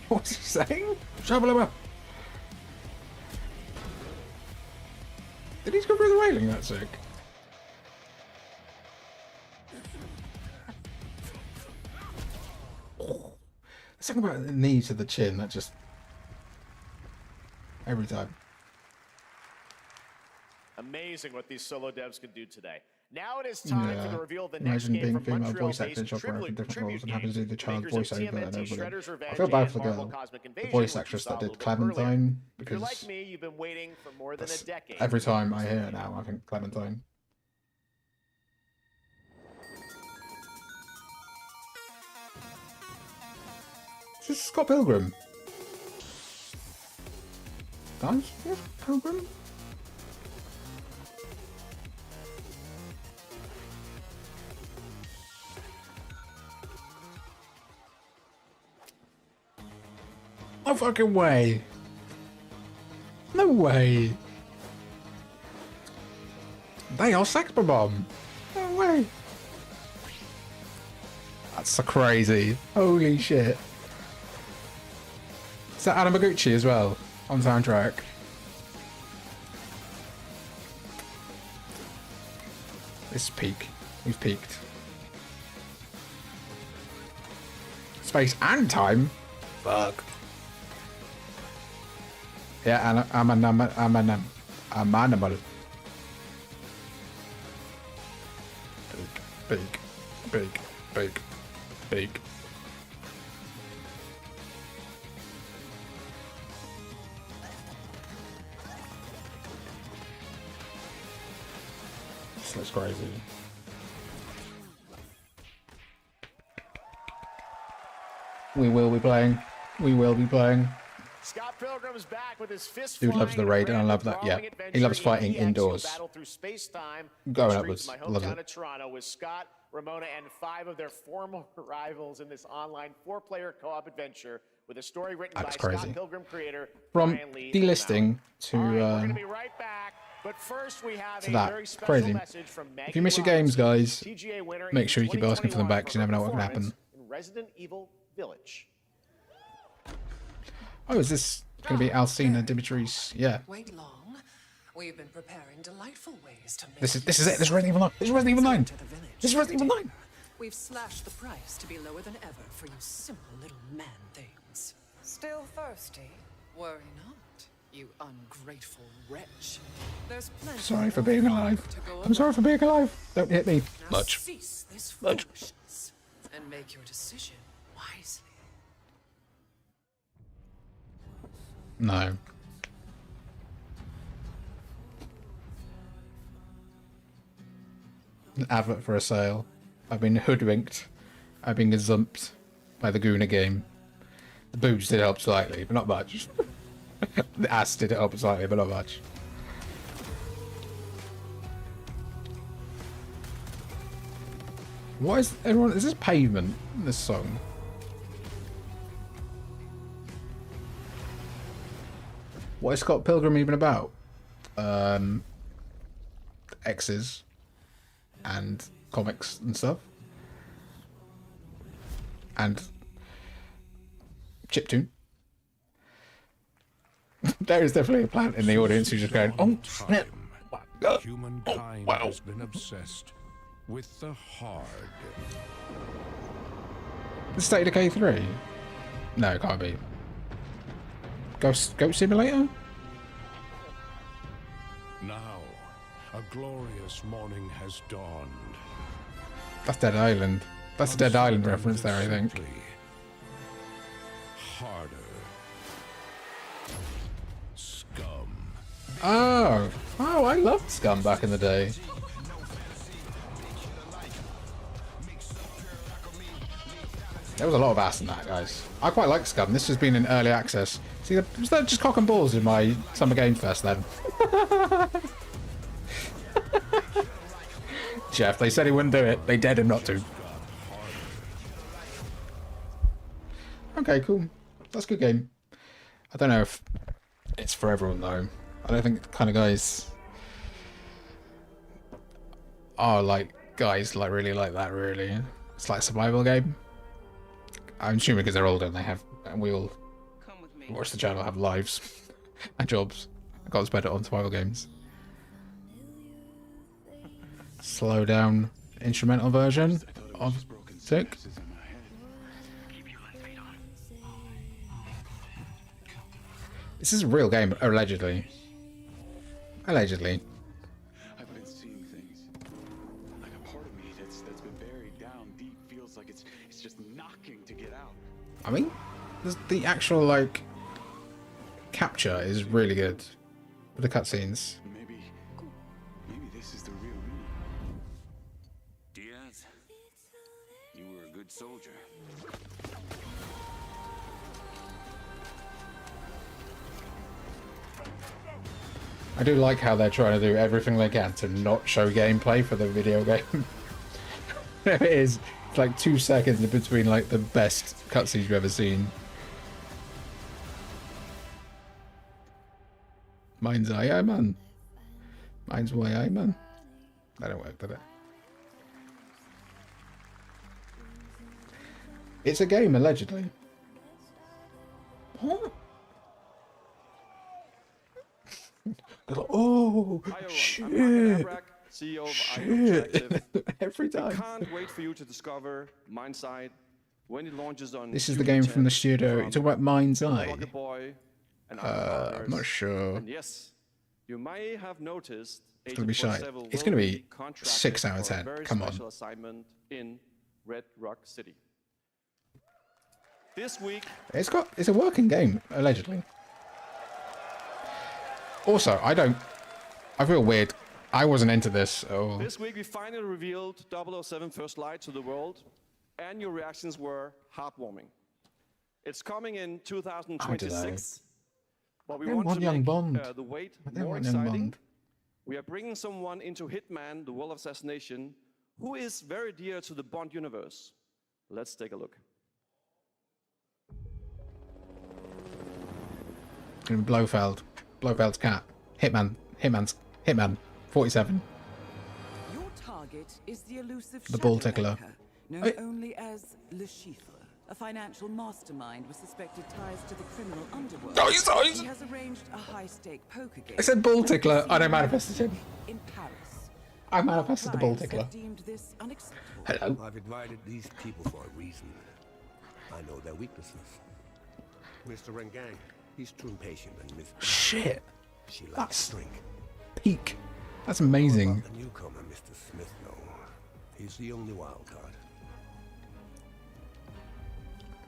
What's he saying? Shabba. Did he go through the railing that sick? Oh, there's something about the knee to the chin that just every time. Amazing what these solo devs can do today. Now it is time to reveal the next Imagine game being from female Montreal voice actor based for different roles and having to do the child makers of voice over and TMNT, over again. Shredder's Revenge, I feel bad for and the Marvel girl, Cosmic the Invasion, voice which actress you that saw a did little bit earlier. Clementine, If you're because like me, you've been waiting for more than a decade. every time I hear it now, I think Clementine. This is Scott Pilgrim. Dance? Yes, Pilgrim? No fucking way. No way. They are Sex Bomb. No way. That's so crazy. Holy shit. Is that Anamaguchi as well on soundtrack? This is peak. We've peaked. Space and time? Fuck. Yeah, I'm an animal. Big. This looks crazy. We will be playing. We will be playing. Scott Pilgrim's back with his fist. Dude loves the raid, and I love that. Yeah, he loves fighting indoors. Going upwards, loves it. Toronto with Scott, Ramona, and 5 of their former rivals in this online 4-player co-op adventure with a story written That's by crazy. Scott Pilgrim creator From Brian Lee delisting O'Malley. All right, we're to going to be right back, but first we have a that. very special Crazy. message from Maggie If you miss your games, guys, TGA winner make in sure you keep asking for them 2021 back because you never know what can performance happen. in Resident Evil Village. Oh, is this going to be Alcina Dimitri's? Yeah. Wait long. We've been preparing delightful ways to make This is it. This is Resident Evil 9. This is Resident Evil 9. This is Resident Evil 9. We've slashed the price to be lower than ever for you simple little man things. Still thirsty? Worry not, you ungrateful wretch. There's plenty Sorry for being alive. I'm sorry for being alive. Don't hit me. Now Much. cease this Much. foolishness and make your decision wisely. No. An advert for a sale. I've been hoodwinked. I've been gazumped by the Guna game. The boobs did help slightly, but not much. The ass did help slightly, but not much. What is everyone? Is this Pavement? This song? What is Scott Pilgrim even about? X's and comics and stuff, and chiptune. There is definitely a plant in the audience who's just going, "Oh snap!" Humankind wow. has been obsessed with the hard. The State of Decay 3? No, it can't be. Ghost Simulator? Now, a glorious morning has dawned. That's Dead Island. That's a Dead Island reference there, I think. Harder. Scum. Oh, I loved Scum back in the day. There was a lot of ass in that, guys. I quite like Scum. This has been in early access. See, was that just cock and balls in my Summer Game Fest then? Geoff, they said he wouldn't do it. They dared him not to. Okay, cool. That's a good game. I don't know if it's for everyone, though. I don't think the kind of guys are like guys like really like that, really. It's like a survival game. I'm assuming because they're older and we all watch the channel, have lives and jobs. I got spend it on survival games. Slow down instrumental version of Sick. This is a real game, allegedly. Allegedly. I've been seeing things. Like a part of me that's been buried down deep feels like it's just knocking to get out. I mean, the actual like capture is really good with the cutscenes. Maybe this is the real me. Diaz, you were a good soldier. I do like how they're trying to do everything they can to not show gameplay for the video game. It is. It's like 2 seconds in between like the best cutscenes you've ever seen. Mine's aye man. Mine's way aye man. That don't work, did it? It's a game, allegedly. What? Oh, shit. CEO of Shit. Every time. We can't wait for you to discover Mindside when it launches on. This is the game from the studio. You talk about Mind's Eye. Rocket Boy and I'm not sure. And yes, you may have noticed. It's gonna be shy. It's gonna be 6 out of 10. Come on. Assignment in Red Rock City. This week. It's a working game, allegedly. Also, I feel weird. I wasn't into this at all. This week we finally revealed 007 First Light to the world, and your reactions were heartwarming. It's coming in 2026, but we want to make the wait more exciting. We are bringing someone into Hitman, the World of Assassination, who is very dear to the Bond universe. Let's take a look. And Blofeld's cat. Hitman. 47. Your target is the elusive The ball Shadow tickler. Anchor, known only as Le Chiffre, a financial mastermind with suspected ties to the criminal underworld. Nice. He has arranged a high-stake poker game. I said ball tickler. I manifested him. In Paris. I manifested the ball tickler. Hello. I've invited these people for a reason. I know their weaknesses. Mr. Rengang, he's too impatient and Shit. She likes drink. Peak. That's amazing. The newcomer, Mr. Smith, no. He's the only wild card.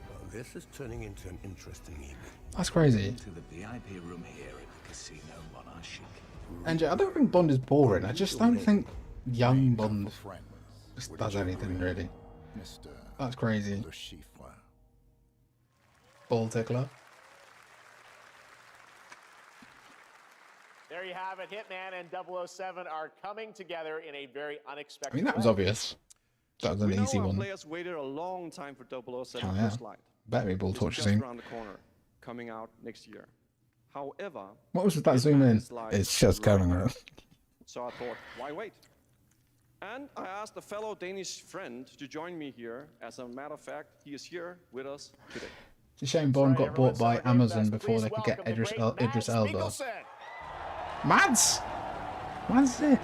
Well, this is turning into an interesting evening. That's crazy. To the VIP room here at the Casino Monarchic. And I don't think Bond is boring. I just don't think young Bond just does anything really. That's crazy. Ball tickler. There you have it. Hitman and 007 are coming together in a very unexpected I mean, that was way. obvious. That was an We know easy our one. players waited a long time for 007 Oh, yeah. First Light. Better be ball It's torture just scene. around the corner, coming out next year. However, What was with that zoom in? is like It's just coming around. So I thought, why wait? And I asked a fellow Danish friend to join me here. As a matter of fact, he is here with us today. It's a shame Bond got bought by Amazon before they could get Idris Elba. Mads! Mads here.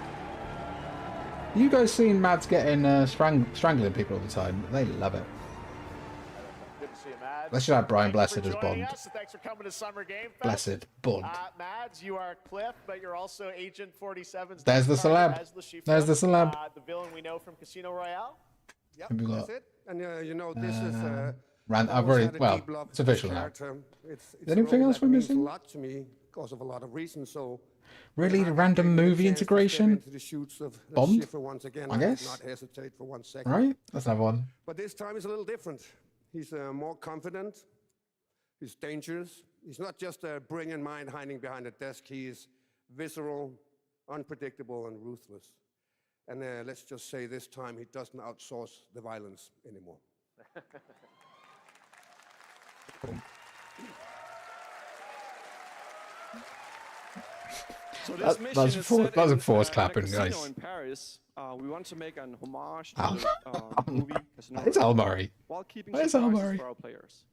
You guys seen Mads getting strangling people all the time? They love it. Good to see you, Mads. Let's just have Brian Thanks Blessed for as joining Bond. us. Thanks for coming to Summer Game Fest. Blessed Bond. Mads, you are Cliff, but you're also Agent 47's There's the celeb. as Le Chiffre, There's the celeb. the villain we know from Casino Royale. Yep, Have we got, that's it. And you know, this is I've already, well, it's official now. It's anything else we're missing? A lot to me because of a lot of reasons. So Really, the random movie integration? into the shoots of Bond? Schiffer once again, I would guess. not hesitate for 1 second. Right? Let's have one. But this time is a little different. He's more confident. He's dangerous. He's not just a brilliant mind hiding behind a desk. He is visceral, unpredictable, and ruthless. And let's just say this time he doesn't outsource the violence anymore. So this mission That's is for, set that's a in, force in a clapping, casino guys. in Paris. We want to make an homage Al- to the movie Casino It's Al Royale, Murray. while keeping Where's Al surprises Murray? for our players.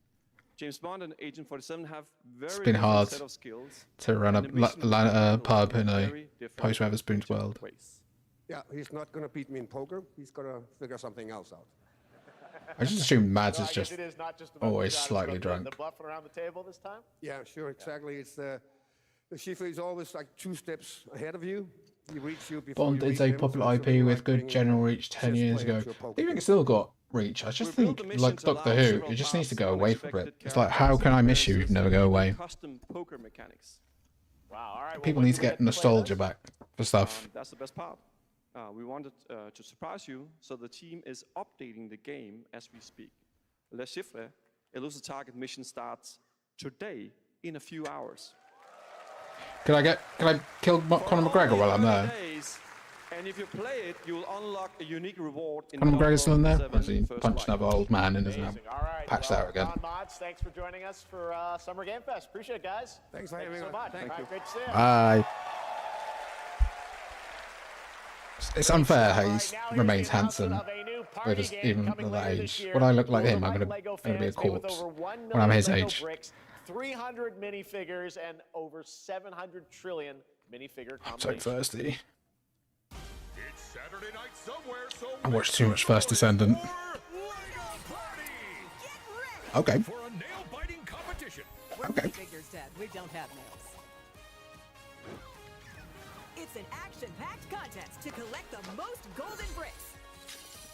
James Bond and Agent 47 have very been different hard set of skills. To run a and the mission will be pub in a very different post-Weatherspoons world. ways. Yeah, he's not going to beat me in poker. He's going to figure something else out. I just assume Mads So I is guess just it is not just about always the shots, slightly but drunk. The bluffing around the table this time. Yeah, sure, exactly. It's the Schiffer is always like 2 steps ahead of you. He reaches you before Bond you is reach a him, popular so it's IP really with like good being general reach 10 chess years player ago. to a poker I think game. it's still got reach. I just We built think, the like mission to Doctor allow Who, several it just needs to fast, go away from it. unexpected It's like, how can I miss you? Never go away. Custom poker mechanics. Wow. All right. well, People when need do to we get to play nostalgia this? back for stuff. That's the best part. We wanted to surprise you, so the team is updating the game as we speak. Le Chiffre, elusive target mission starts today in a few hours. Can I kill Conor McGregor while I'm there? Days, and if you play it, you will unlock a unique reward in Conor McGregor's still in there? 007 Or has he First punched Light. another old man in his Amazing. All right. patched well, out again? Don Mods, thanks for joining us for Summer Game Fest. Appreciate it, guys. Thanks for Thank you having so us. much. Thank All right, you. great to see you. Bye. It's unfair how he remains handsome with his, even at that age. When I look like him, I'm gonna be a corpse when I'm his age. 300 minifigures and over 700 trillion minifigure I'm so combinations. thirsty. It's Saturday night somewhere, so I watched too much First Descendant. Okay. for a nail-biting competition. Okay. Figures, Dad. We don't have nails. It's an action-packed contest to collect the most golden bricks.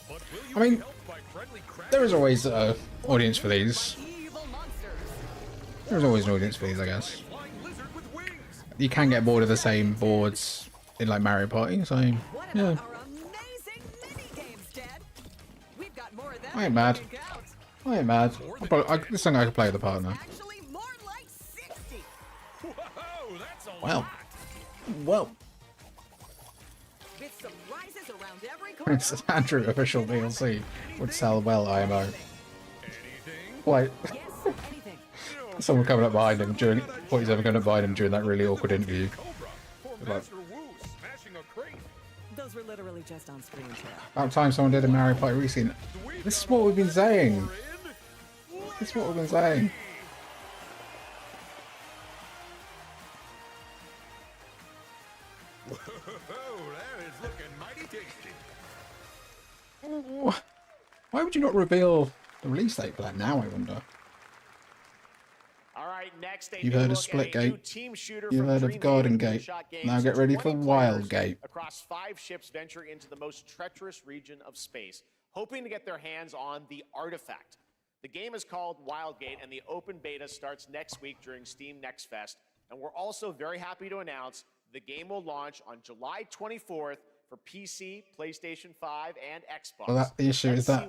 But will you I mean, be helped by friendly crabs? there is always an audience for these. Evil monsters. There's always an audience for these, I guess. Flying lizard with wings. You can get bored of the same boards in like Mario Party, so What yeah. about our amazing mini-games, Dad? We've got more of them I ain't than mad. you can count. I ain't mad. This thing I could play with a partner. Actually, more like 60. Whoa, that's a Well. lot. Well. With surprises around every corner. Princess Andrew official DLC would sell well, IMO. Anything? Wait. Yes, anything. No Someone coming up behind him during what he's ever going to behind him during that really awkward interview. Like, Those were literally just on screen, Chad. about time someone did a Mario Party recently. This is what we've been saying. This is what we've been saying. That is looking mighty tasty. Why would you not reveal the release date for that now, I wonder? All right, next You've heard of Splitgate. You've heard of Garden Gate. Now get ready for Wild Gate. Across 5 ships venture into the most treacherous region of space, hoping to get their hands on the artifact. The game is called Wild Gate, and the open beta starts next week during Steam Next Fest. And we're also very happy to announce the game will launch on July 24th for PC, PlayStation 5, and Xbox. Well, the issue is that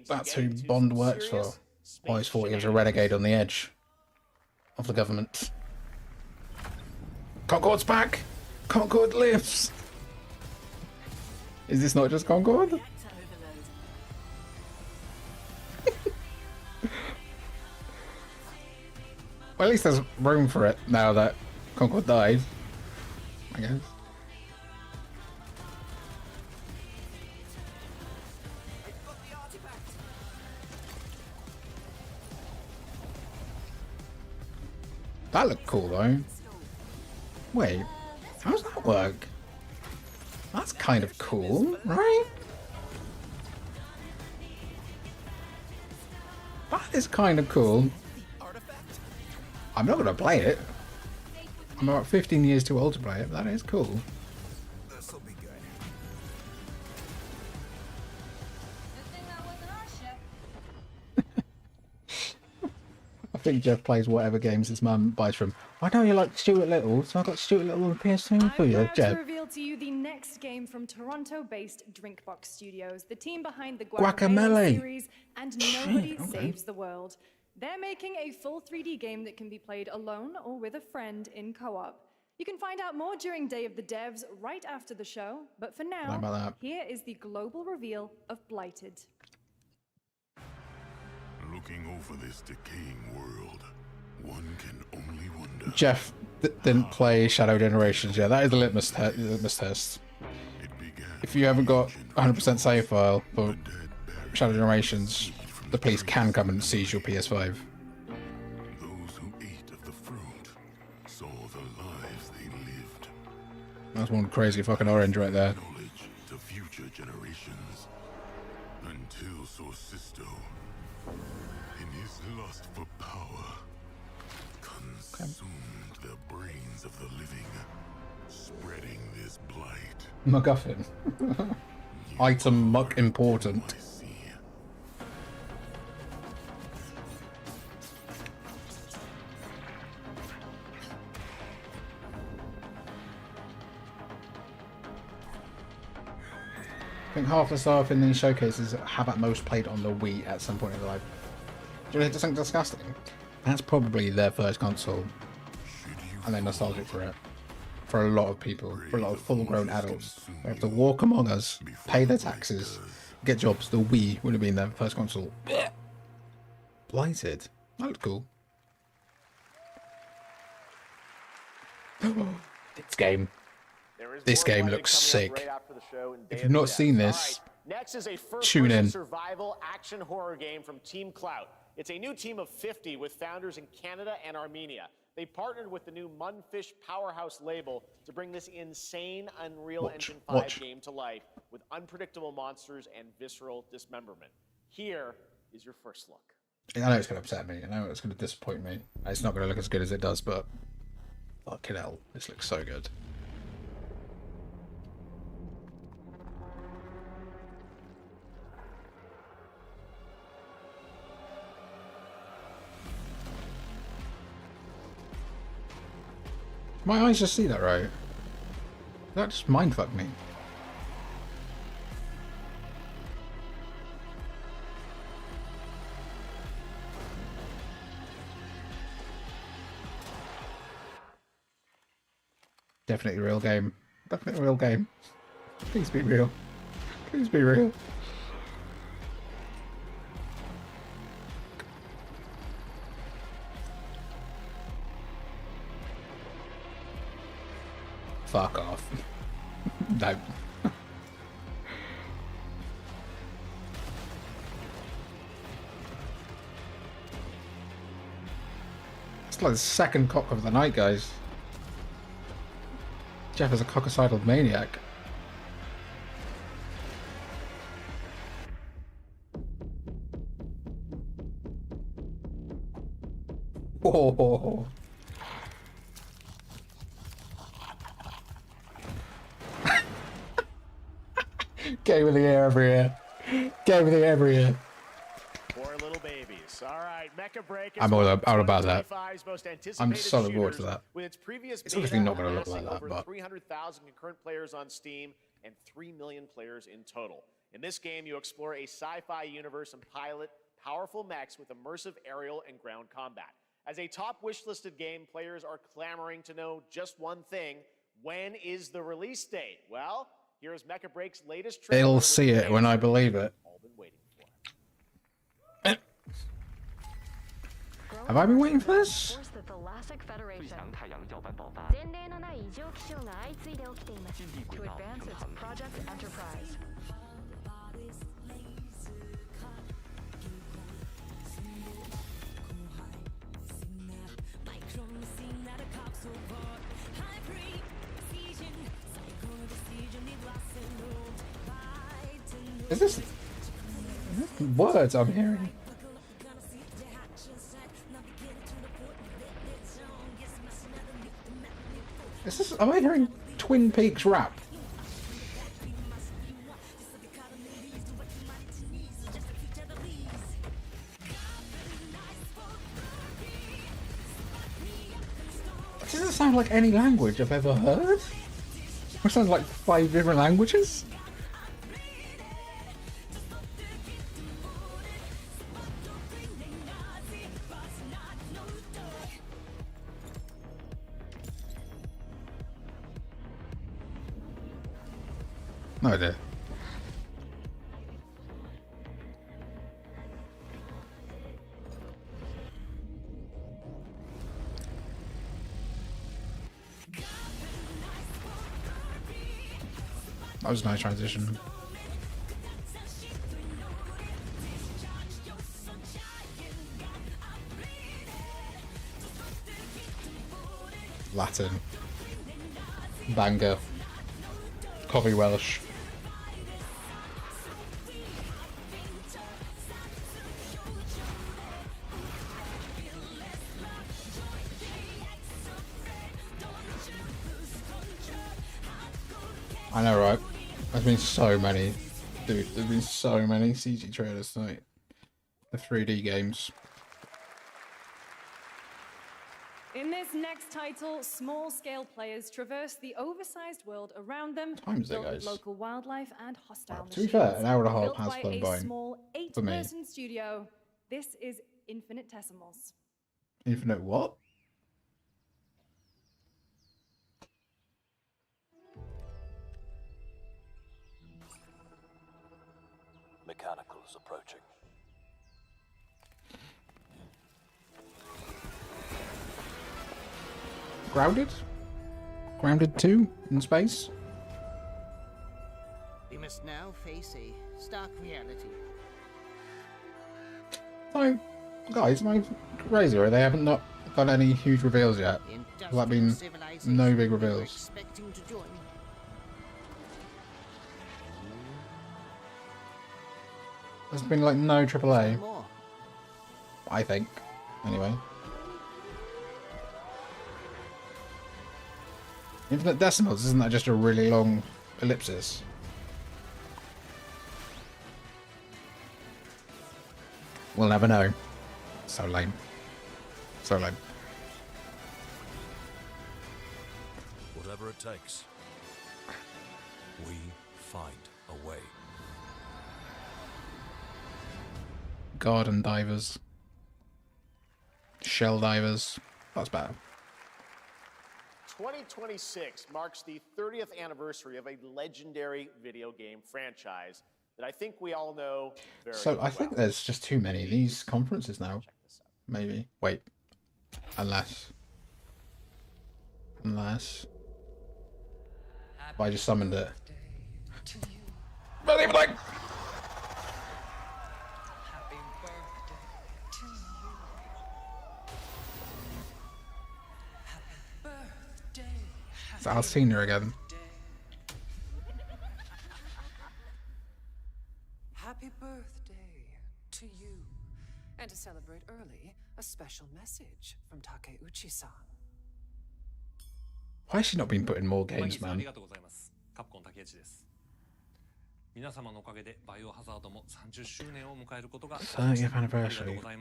that's who Bond works for. I always thought he was a renegade on the edge of the government. Concorde's back! Concorde lives! Is this not just Concorde? Well, at least there's room for it now that Concorde died, I guess. That looked cool though. Wait, how does that work? That's kind of cool, right? That is kind of cool. I'm not going to play it. I'm about 15 years too old to play it, but that is cool. This'll be good. I think Geoff plays whatever games his mum buys from. I know you like Stuart Little, so I got Stuart Little on the PS2 for you, I'm Geoff. to reveal to you the next game from Toronto-based Drinkbox Studios, the team behind the Guacamelee series, and Nobody Saves the World. They're making a full 3D game that can be played alone or with a friend in co-op. You can find out more during Day of the Devs right after the show, but for now, here is the global reveal of Blighted. Looking over this decaying world, one can only wonder. Geoff didn't play Shadow Generations yet. That is the litmus test. If you haven't got 100% save file for Shadow Generations, the police can come and seize your PS5. Those who ate of the fruit saw the lives they lived. That's one crazy fucking orange right there. Knowledge to future generations. Until Sorcisto, in his lust for power, consumed the brains of the living, spreading this blight. MacGuffin. Item muck important. I think half the stuff in these showcases have at most played on the Wii at some point in their life. Do you know something disgusting? That's probably their first console, and they're nostalgic for it. For a lot of people, for a lot of full-grown adults, they have to walk among us, pay their taxes, get jobs. The Wii would have been their first console. Blighted. That looked cool. This game. This game looks sick. If you've not seen this, Next is a tune in. first-person survival action horror game from Team Clout. It's a new team of 50 with founders in Canada and Armenia. They partnered with the new Munfish Powerhouse label to bring this insane Unreal Engine 5 game to life with unpredictable monsters and visceral dismemberment. Here is your first look. I know it's going to upset me. I know it's going to disappoint me. It's not going to look as good as it does, but fucking hell, this looks so good. My eyes just see that, right? That just mindfucked me. Definitely a real game. Definitely a real game. Please be real. Please be real. Fuck off. No. It's like the second cock of the night, guys. Geoff is a coccicidal maniac. Oh. Game of the year every year. Game of the year every year. Poor little babies. All right, Mecha Break is I'm all about that. 2025's most anticipated I'm so looking forward to shooters, that. With its previous It's obviously not beta going to look like amassing that, over but 300,000 concurrent players on Steam and 3 million players in total. In this game, you explore a sci-fi universe and pilot powerful mechs with immersive aerial and ground combat. As a top wish-listed game, players are clamoring to know just one thing: when is the release date? Well, here's Mecha Break's latest trailer. they'll see it when I believe it. All been waiting for. Have I been waiting for this? The Thalassic Federation. To advance its Project Enterprise. Is this words I'm hearing? Is this, am I hearing Twin Peaks rap? It doesn't sound like any language I've ever heard. It sounds like 5 different languages. No idea. That was a nice transition. Latin. Banger. Coffee Welsh. I know, right? There's been so many. Dude, there's been so many CG trailers tonight. The 3D games. In this next title, small-scale players traverse the oversized world around them, Time is it, built with guys? local wildlife and hostile To be fair, an hour and a half Built has by flown a by small for me. 8-person studio, this is Infinitesimals. Infinite what? Mechanicals approaching. Grounded? Grounded 2 in space? We must now face a stark reality. So, guys, am I crazy or they haven't not got any huge reveals yet? Has that been no big reveals? Expecting to join. There's been like no AAA. I think. Anyway. Infinite Decimals, isn't that just a really long ellipsis? We'll never know. So lame. So lame. Whatever it takes, we find a way. Garden divers. Shell divers. That's better. 2026 marks the 30th anniversary of a legendary video game franchise that I think we all know very So well. I think there's just too many of these conferences now. Maybe. Wait. Unless. But I just summoned it. But even like. It's Al Senior again. Happy birthday to you. And to celebrate early, a special message from Takeuchi-san. Why has she not been put in more games, man? 30th anniversary. I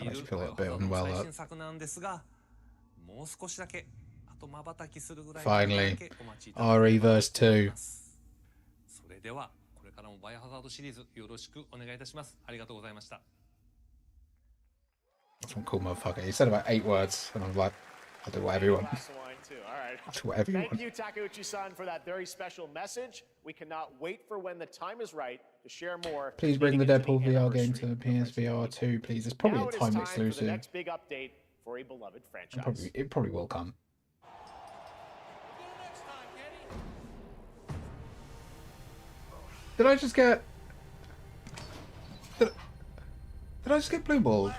just feel a bit unwell up. Finally, RE verse 2. それではこれからもバイオハザードシリーズよろしくお願いいたします。ありがとうございました。 That's one cool motherfucker. He said about 8 words, and I'm like, I'll do whatever you want. I'll do whatever you want. Thank you, Takeuchi-san, for that very special message. We cannot wait for when the time is right to share more. Please bring the Deadpool VR game to PSVR 2, please. It's probably a time exclusive. For the next big update for a beloved franchise. It probably will come. Did I just get... Did I just get blue balled?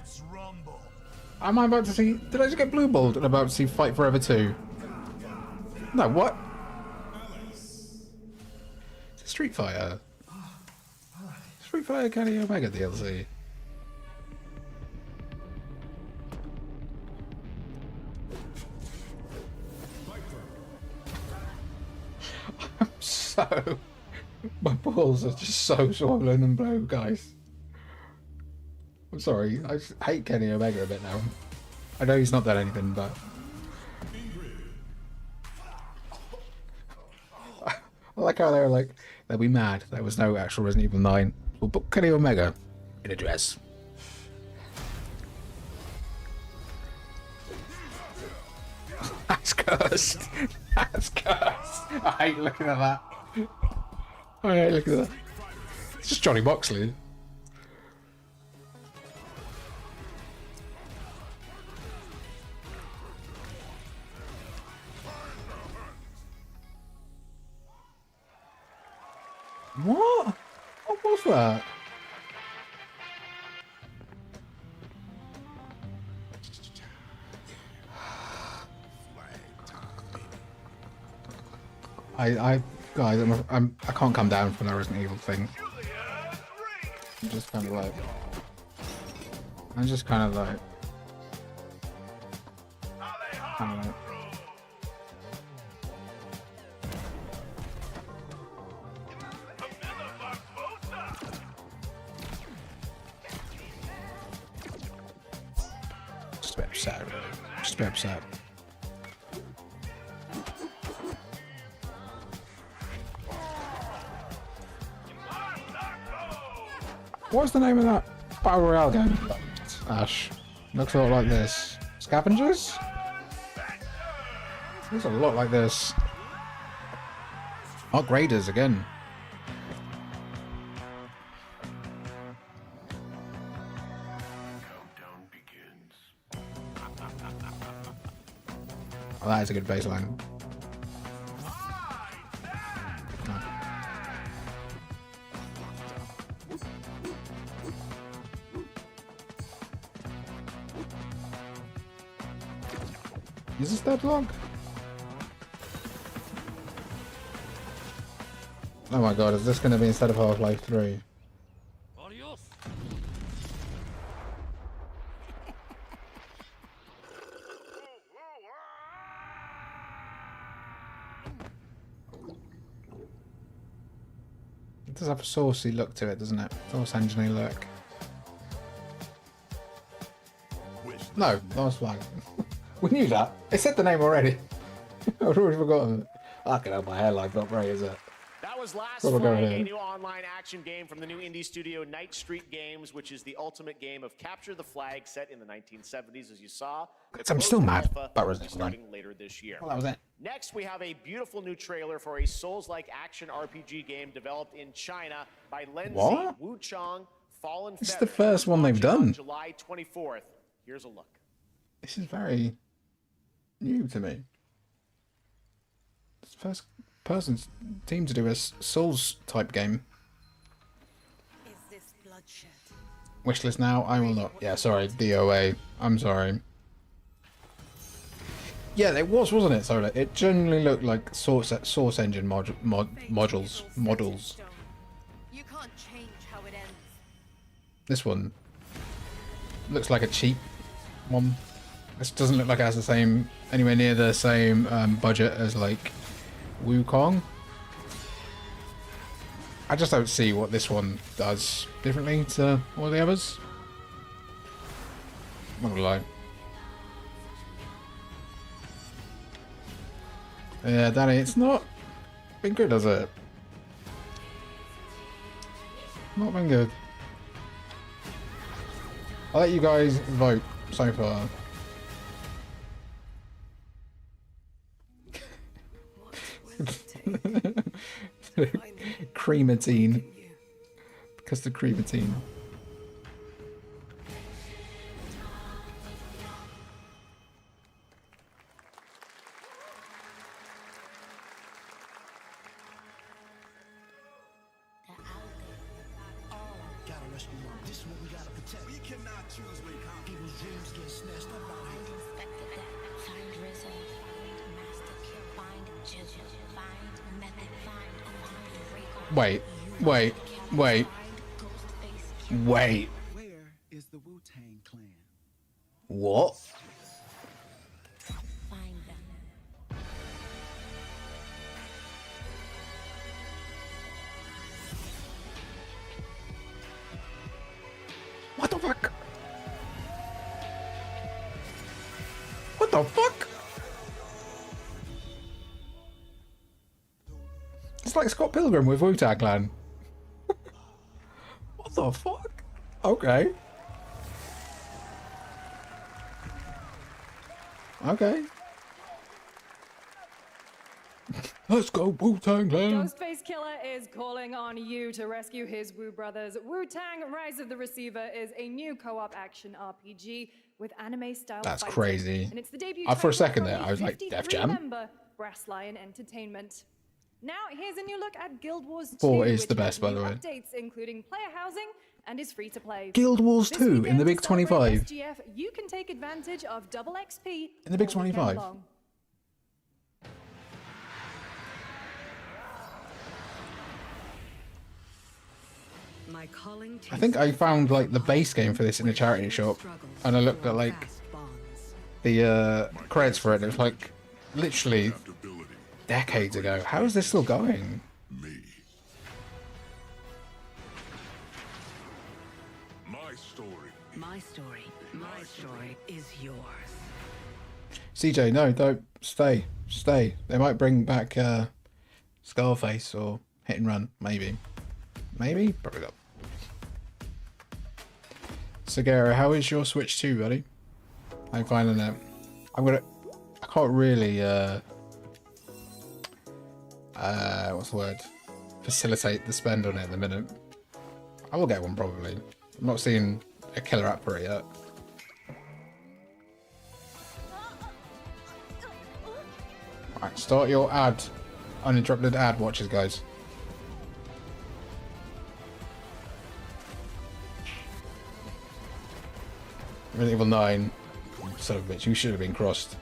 Am I about to see... Did I just get blue balled and about to see Fight Forever 2? No, what? It's a Street Fighter. Street Fighter Kenny Omega DLC. I'm so... My balls are just so swollen and blue, guys. I'm sorry, I just hate Kenny Omega a bit now. I know he's not done anything, but... I like how they were like, they'll be mad there was no actual Resident Evil 9. We'll put Kenny Omega in a dress. That's cursed. That's cursed. I hate looking at that. I hate looking at that. It's just Johnny Moxley. What? What was that? Guys, I can't come down from that Resident Evil thing. I'm just kind of like, just a bit upset, really. Just a bit upset. What's the name of that Battle Royale game? Ash. Looks a lot like this. Scavengers? Looks a lot like this. Arc Raiders again. Oh, that is a good baseline. Is this that long? Oh my god, is this going to be instead of Half-Life 3? It does have a saucy look to it, doesn't it? Sauce engineer look. No, last one. We knew that. It said the name already. I'd already forgotten it. I can have my hairline not great, is it? That was Last Flight, a new online action game from the new indie studio Night Street Games, which is the ultimate game of capture the flag set in the 1970s, as you saw. I'm still mad about Resident Evil 9. Starting later this year. Well, that was it. Next, we have a beautiful new trailer for a Souls-like action RPG game developed in China by Lenzi Wuchang. Fallen This is the first one they've done. July 24th. Here's a look. This is very new to me. First person's team to do a Souls type game. Is this bloodshed? Wishlist now. I will not. Yeah, sorry. DOA. I'm sorry. Yeah, it was, wasn't it? Sorry, it generally looked like Source Engine models. You can't change how it ends. This one looks like a cheap one. This doesn't look like it has the same, anywhere near the same budget as like Wukong. I just don't see what this one does differently to all the others. I'm not gonna lie. Yeah, Danny, it's not been good, has it? Not been good. I'll let you guys vote so far. Creamatine. Because the creamatine. Wait. Where is the Wu-Tang Clan? What? What the fuck? What the fuck? It's like Scott Pilgrim with Wu-Tang Clan. What the fuck? Okay. Okay. Let's go, Wu-Tang Clan. Ghostface Killer is calling on you to rescue his Wu brothers. Wu-Tang Rise of the Receiver is a new co-op action RPG with anime-style That's fighting. crazy. And it's the debut For a title second from there, the I was like, Def Jam? 53-member Brass Lion Entertainment. Now, here's a new look at Guild Wars 2, 4 is which the has best, by new the way. updates, including player housing, and is free to play. Guild Wars This 2 in weekend the Big to celebrate 25. SGF, you can take advantage of double XP In the Big all weekend 25. long. My calling I think I found like the base game for this in a charity shop, and I looked at like the credits for it. And it was like literally decades ago. How is this still going? My story is yours. CJ, no, don't stay. They might bring back Scarface or Hit and Run, maybe. Maybe? Probably not. Sagara, how is your Switch 2, buddy? How you finding it? I can't really what's the word? Facilitate the spend on it at the minute. I will get one probably. I'm not seeing a killer app for it yet. Alright, start your ad. Uninterrupted ad watches, guys. Resident Evil 9. Son of a bitch, you should have been crossed.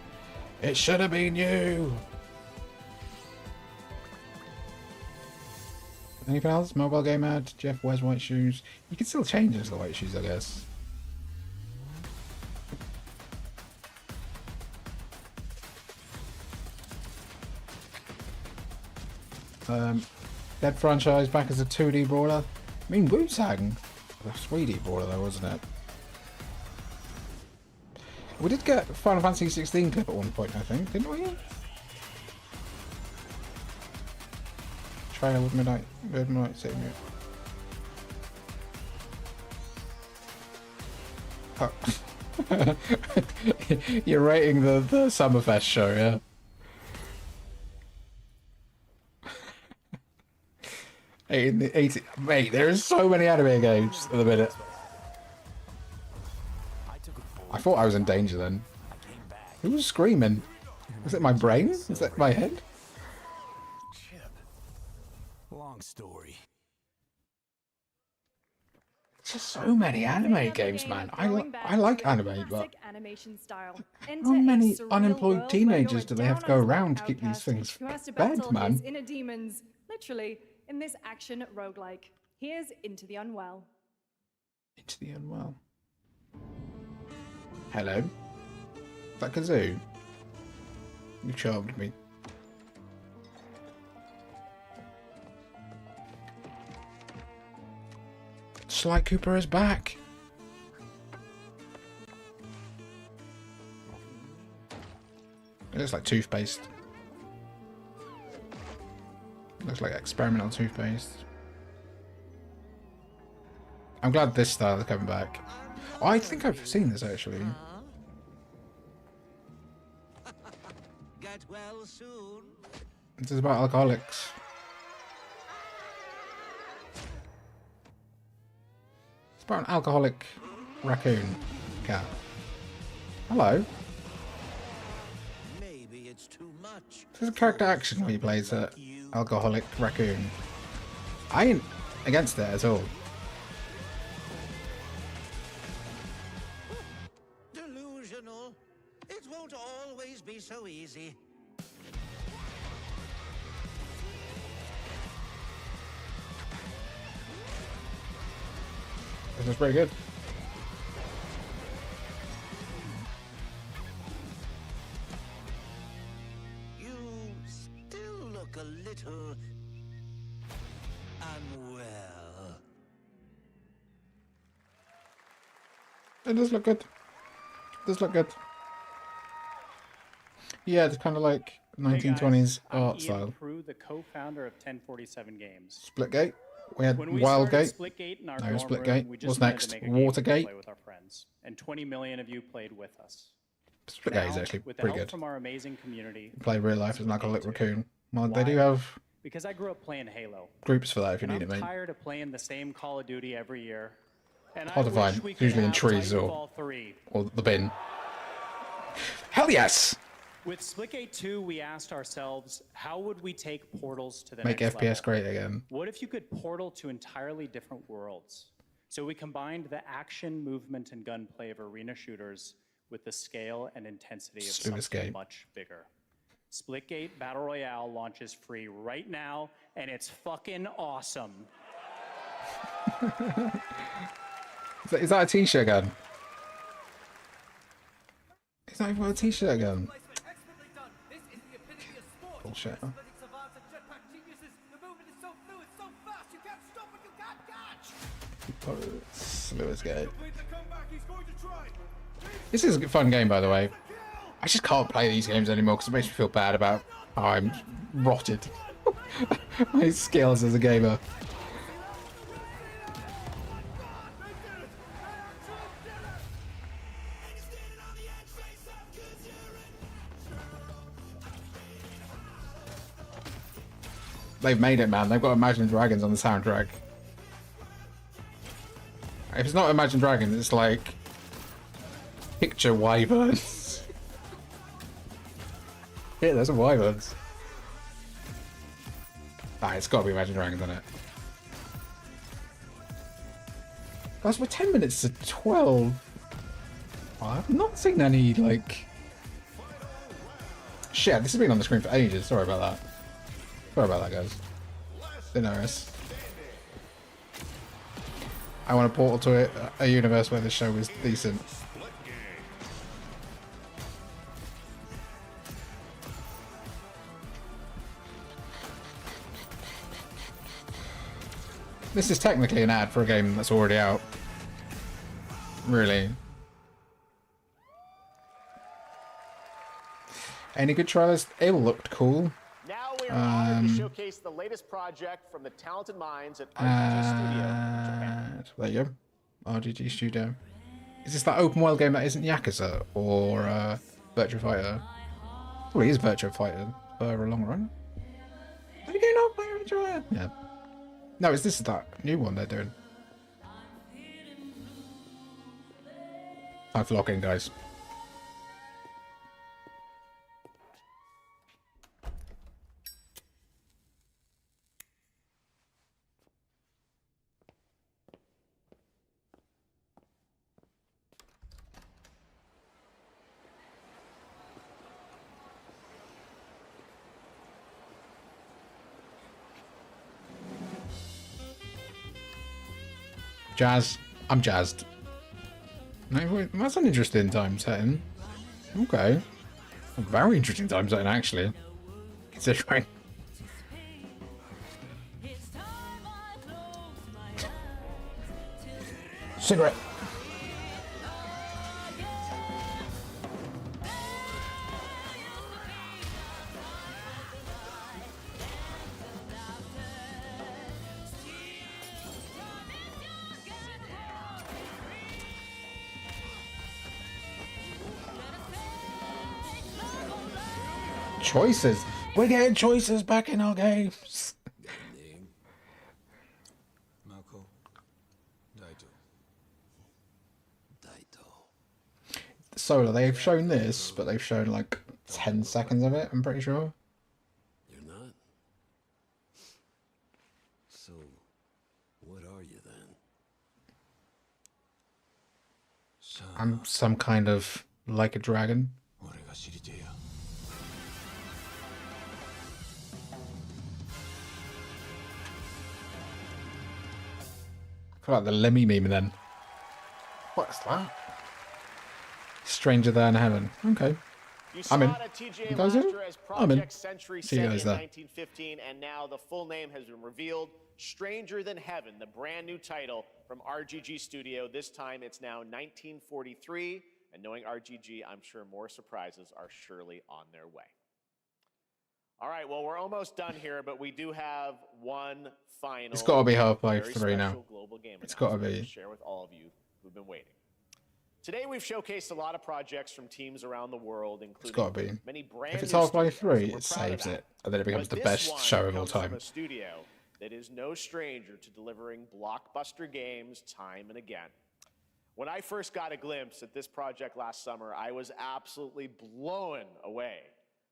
It should have been you! Anything else? Mobile game ad? Geoff wears white shoes. You can still change into the white shoes, I guess. Dead franchise back as a 2D brawler. I mean, Wu-Tang. A 3D brawler though, wasn't it? We did get Final Fantasy 16 clip at one point, I think, didn't we? Trailer with Midnight City. Oh. You're rating the Summerfest show, yeah? Mate, there are so many anime games at the minute. I thought I was in danger then. Who was screaming? Was it my brain? Is that my head? long story. Just so many anime games, man. I like anime, but animation style. how many unemployed teenagers do they have to go around to keep these things fed, man? Inner demons, literally, in this action roguelike. Here's Into the Unwell. Into the Unwell. Hello. Is that Kazoo? You charmed me. Sly Cooper is back. It looks like toothpaste. Looks like experimental toothpaste. I'm glad this style is coming back. Oh, I think I've seen this actually. Get well soon. This is about alcoholics. It's about an alcoholic raccoon cat. Hello. Maybe it's too much. There's a character action where he plays an alcoholic raccoon. I ain't against it at all. Delusional. It won't always be so easy. This is pretty good. You still look a little unwell. It does look good. It does look good. Yeah, it's kind of like 1920s art style. Prue, the co-founder of 1047 Games. Splitgate. We had When we Wildgate. started Splitgate in our No, dorm Splitgate. room, we What's just wanted next? to make a game to Watergate. play with our friends, and 20 million of you played with us. Splitgate is Now, actually with the pretty help good. from our amazing community, Play real life as an alcoholic raccoon. Well, they do Why? have because I grew up playing Halo. groups for that if you And need I'm it, mate. tired of playing the same Call of Duty every year. And Hard I to wish find. we It's could usually in have trees Titanfall 3. or the bin. Hell yes! With Splitgate 2, we asked ourselves, how would we take portals to the Make next FPS level? great again. What if you could portal to entirely different worlds? So we combined the action, movement, and gunplay of arena shooters with the scale and intensity of Slew something Escape. much bigger. Splitgate Battle Royale launches free right now, and it's fucking awesome. Is that a t-shirt gun? Is that even a t-shirt gun? Bullshit. Slew Escape. This is a fun game, by the way. I just can't play these games anymore because it makes me feel bad about how I'm rotted. My skills as a gamer. They've made it, man. They've got Imagine Dragons on the soundtrack. If it's not Imagine Dragons, it's like Picture Wyverns. Yeah, there's some Wyverns. Ah, it's got to be Imagine Dragons, isn't it? Guys, we're 10 minutes to 12. Oh, I've not seen any, like... Shit, this has been on the screen for ages. Sorry about that. Sorry about that, guys. Didn't notice. I want to portal to a universe where this show is decent. This is technically an ad for a game that's already out. Really. Any good trailers? It looked cool. Now we are honored to showcase the latest project from the talented minds at RGG Studio in Japan. There you go. RGG Studio. Is this that open world game that isn't Yakuza or Virtua Fighter? Well, it is Virtua Fighter for a long run. Are you going on Virtua Fighter? Yeah. No, this is that new one they're doing. Time for lock-in, guys. Jazz. I'm jazzed. No, that's an interesting time setting. Okay. A very interesting time setting, actually. Considering. Cigarette. Choices. We're getting choices back in our games. Name? Mako. Daito. Solar, they've shown this, but they've shown like 10 seconds of it, I'm pretty sure. You're not? So, what are you then? I'm some kind of like a dragon. I feel like the Lemmy meme then. What's that? Stranger Than Heaven. Okay. I'm in. You guys in? I'm in. See you guys there. 1915, and now the full name has been revealed. Stranger Than Heaven, the brand new title from RGG Studio. This time it's now 1943, and knowing RGG, I'm sure more surprises are surely on their way. All right, well, we're almost done here, but we do have one final. It's got to be Half-Life very 3 now. special global game It's got to announcement be. share with all of you who've been waiting. Today we've showcased a lot of projects from teams around the world, including It's got to be. many brand If it's new Half-Life studios, 3, and we're it proud of saves that. it, and then it becomes But the this best one show of all comes from time. a studio that is no stranger to delivering blockbuster games time and again. When I first got a glimpse at this project last summer, I was absolutely blown away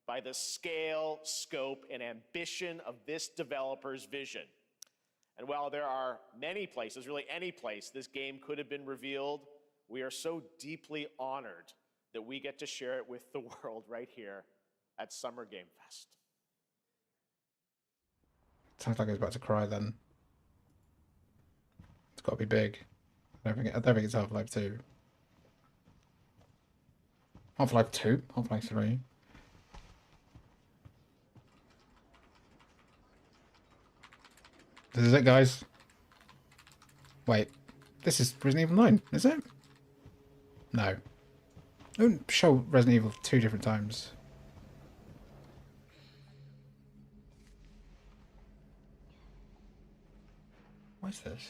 by the scale, scope, and ambition of this developer's vision. And while there are many places, really any place, this game could have been revealed, we are so deeply honored that we get to share it with the world right here at Summer Game Fest. Sounds like I was about to cry then. It's got to be big. I don't think it's Half-Life 2. Half-Life 2? Half-Life 3? This is it, guys. Wait. This is Resident Evil 9, is it? No. Don't show Resident Evil 2 different times. What is this?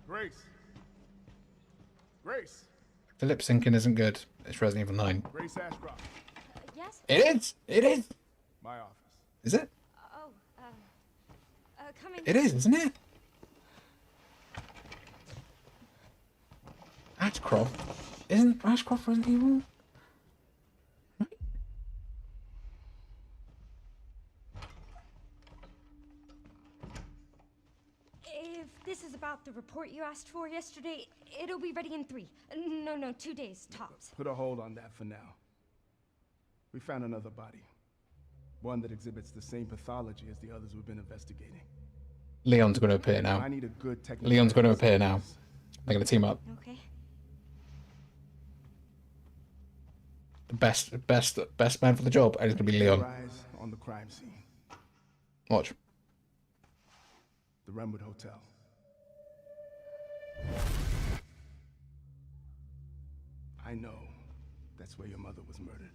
Grace. Grace. The lip syncing isn't good. It's Resident Evil 9. Grace Ashcroft. Yes? It is! It is! My office. Is it? Oh, coming. It is, isn't it? Ashcroft. Isn't Ashcroft Resident Evil? If this is about the report you asked for yesterday, it'll be ready in 3. No, 2 days, tops. Put a hold on that for now. We found another body. One that exhibits the same pathology as the others we've been investigating. Leon's going to appear now. I need a good technical. Leon's going to appear now. They're going to team up. Okay. The best man for the job, and it's going to be Leon. Eyes on the crime scene. Watch. The Renwood Hotel. I know that's where your mother was murdered.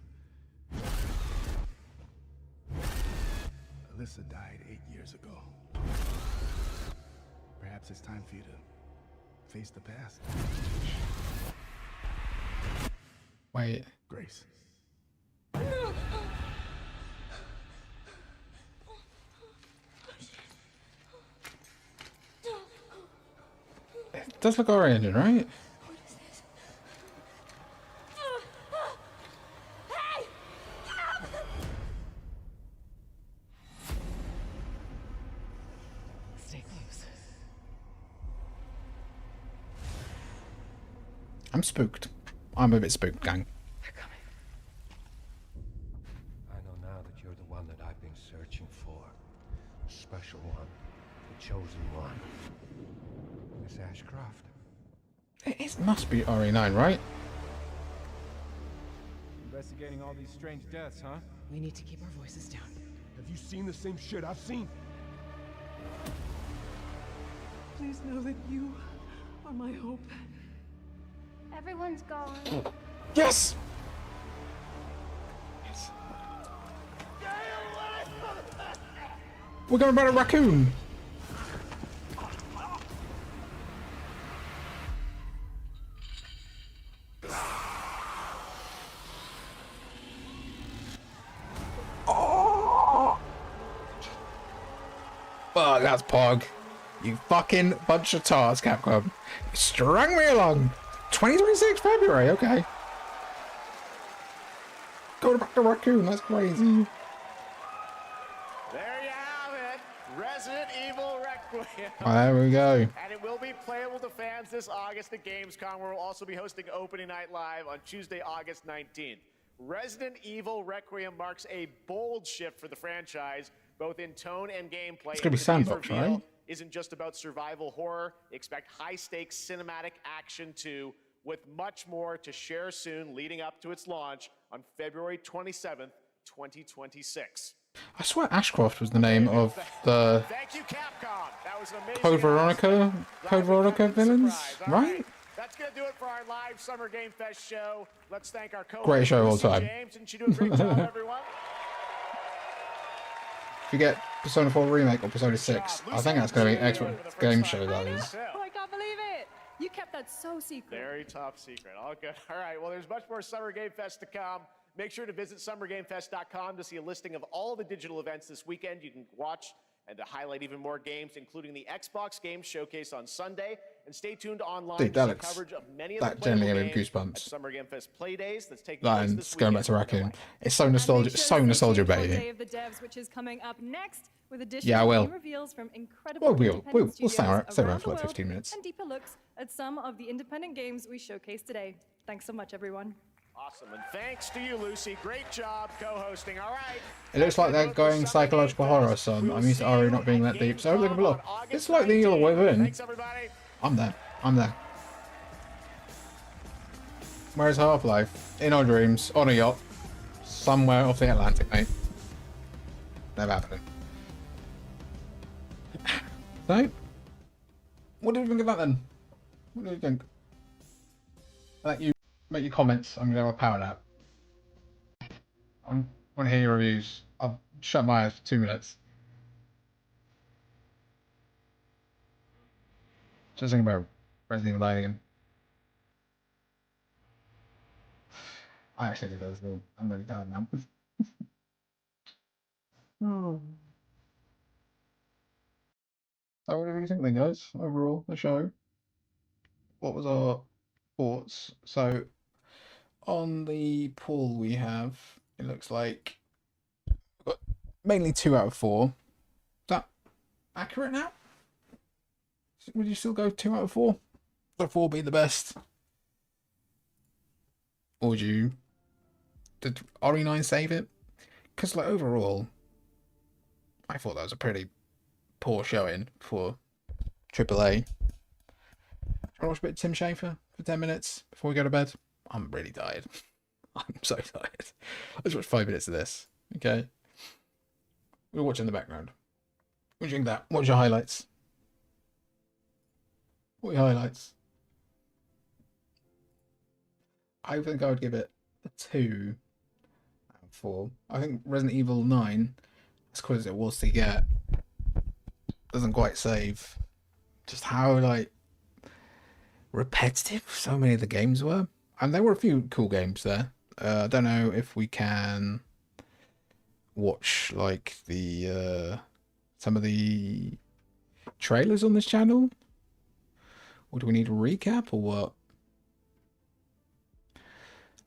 Alyssa died 8 years ago. Perhaps it's time for you to face the past. Wait. Grace. It does look oriented, right? Stay close. I'm spooked. I'm a bit spooked, gang. I know now special one. The chosen one. Miss Ashcroft. It must be RE9, right? Investigating all these strange deaths, huh? We need to keep our voices down. Have you seen the same shit I've seen? Please know that you are my hope. Everyone's gone. Yes! We're going about a raccoon. Fuck, that's Pog. You fucking bunch of tards, Capcom. You strung me along. 2026 February, okay. Going back to raccoon, that's crazy. There you have it. Resident Evil Requiem. Oh, there we go. And it will be playable to fans this August at Gamescom, where we'll also be hosting Opening Night Live on Tuesday, August 19th. Resident Evil Requiem marks a bold shift for the franchise, both in tone and gameplay. It's gonna be sandbox, right? Isn't just about survival horror. Expect high-stakes cinematic action too, with much more to share soon leading up to its launch on February 27th, 2026. I swear Ashcroft was the name of the Thank you, Capcom. That was an amazing Code Veronica villains, right? That's going to do it for our live Summer Game Fest show. Let's thank our co-host, Great show all Lucy time. James. Didn't she do a great job, everyone? If you get Persona 4 Remake or Persona 6, I think that's going to be an excellent game show, that is. Oh, I can't believe it! You kept that so secret. Very top secret. All good. All right. Well, there's much more Summer Game Fest to come. Make sure to visit summergamefest.com to see a listing of all the digital events this weekend you can watch, and to highlight even more games, including the Xbox Games Showcase on Sunday. And stay tuned online Dude, to see that coverage of many of that the generally playable gave me games goosebumps. at Summer Game Fest Play Days that's taking That place and this going back to weekend. Raccoon. It's so nostalgic, so nostalgia Day baby. of the Devs, which is coming up next with additional Yeah, I will. game reveals from incredible Well, independent we'll stay studios around around for like the world, 15 minutes. and deeper looks at some of the independent games we showcased today. Thanks so much, everyone. Awesome. And thanks to you, Lucy. Great job co-hosting. All right. It looks like they're going psychological horror, son. I'm used to RE not being that deep, so look below. It's like the Evil Within. Thanks, everybody. I'm there. I'm there. Where's Half-Life? In our dreams, on a yacht, somewhere off the Atlantic, mate. Never happening. So, what did you think of that then? What do you think? I'll let you make your comments. I'm gonna have a power nap. I want to hear your reviews. I'll shut my eyes for 2 minutes. Just think about Resident Evil 9 again. I actually did those. I'm really tired now. So what do you think then, guys? Overall, the show. What was our thoughts? So, on the poll we have, it looks like we've got mainly 2 out of 4. Is that accurate now? Would you still go 2 out of 4? Would 4 be the best? Or would you... Did RE9 save it? Because, like, overall, I thought that was a pretty poor showing for AAA. Do you want to watch a bit of Tim Schafer for 10 minutes before we go to bed? I'm really tired. I'm so tired. Let's watch 5 minutes of this, okay? We'll watch in the background. What do you think of that? What's your highlights? What are your highlights? I think I would give it a 2 out of 4. I think Resident Evil 9, as close as it was to get, doesn't quite save just how, like, repetitive so many of the games were. And there were a few cool games there. I don't know if we can watch, like, the some of the trailers on this channel, or do we need a recap, or what?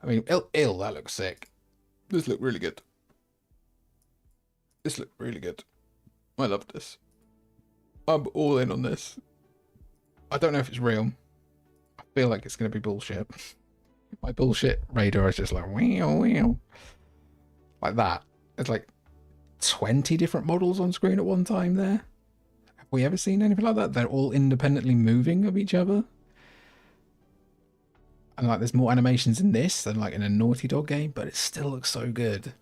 I mean, ill, that looks sick. This looked really good. This looked really good. I love this. I'm all in on this. I don't know if it's real. I feel like it's going to be bullshit. My bullshit radar is just like, wow. Like that. It's like 20 different models on screen at one time there. we ever seen anything like that? They're all independently moving of each other. And like, there's more animations in this than like in a Naughty Dog game, but it still looks so good.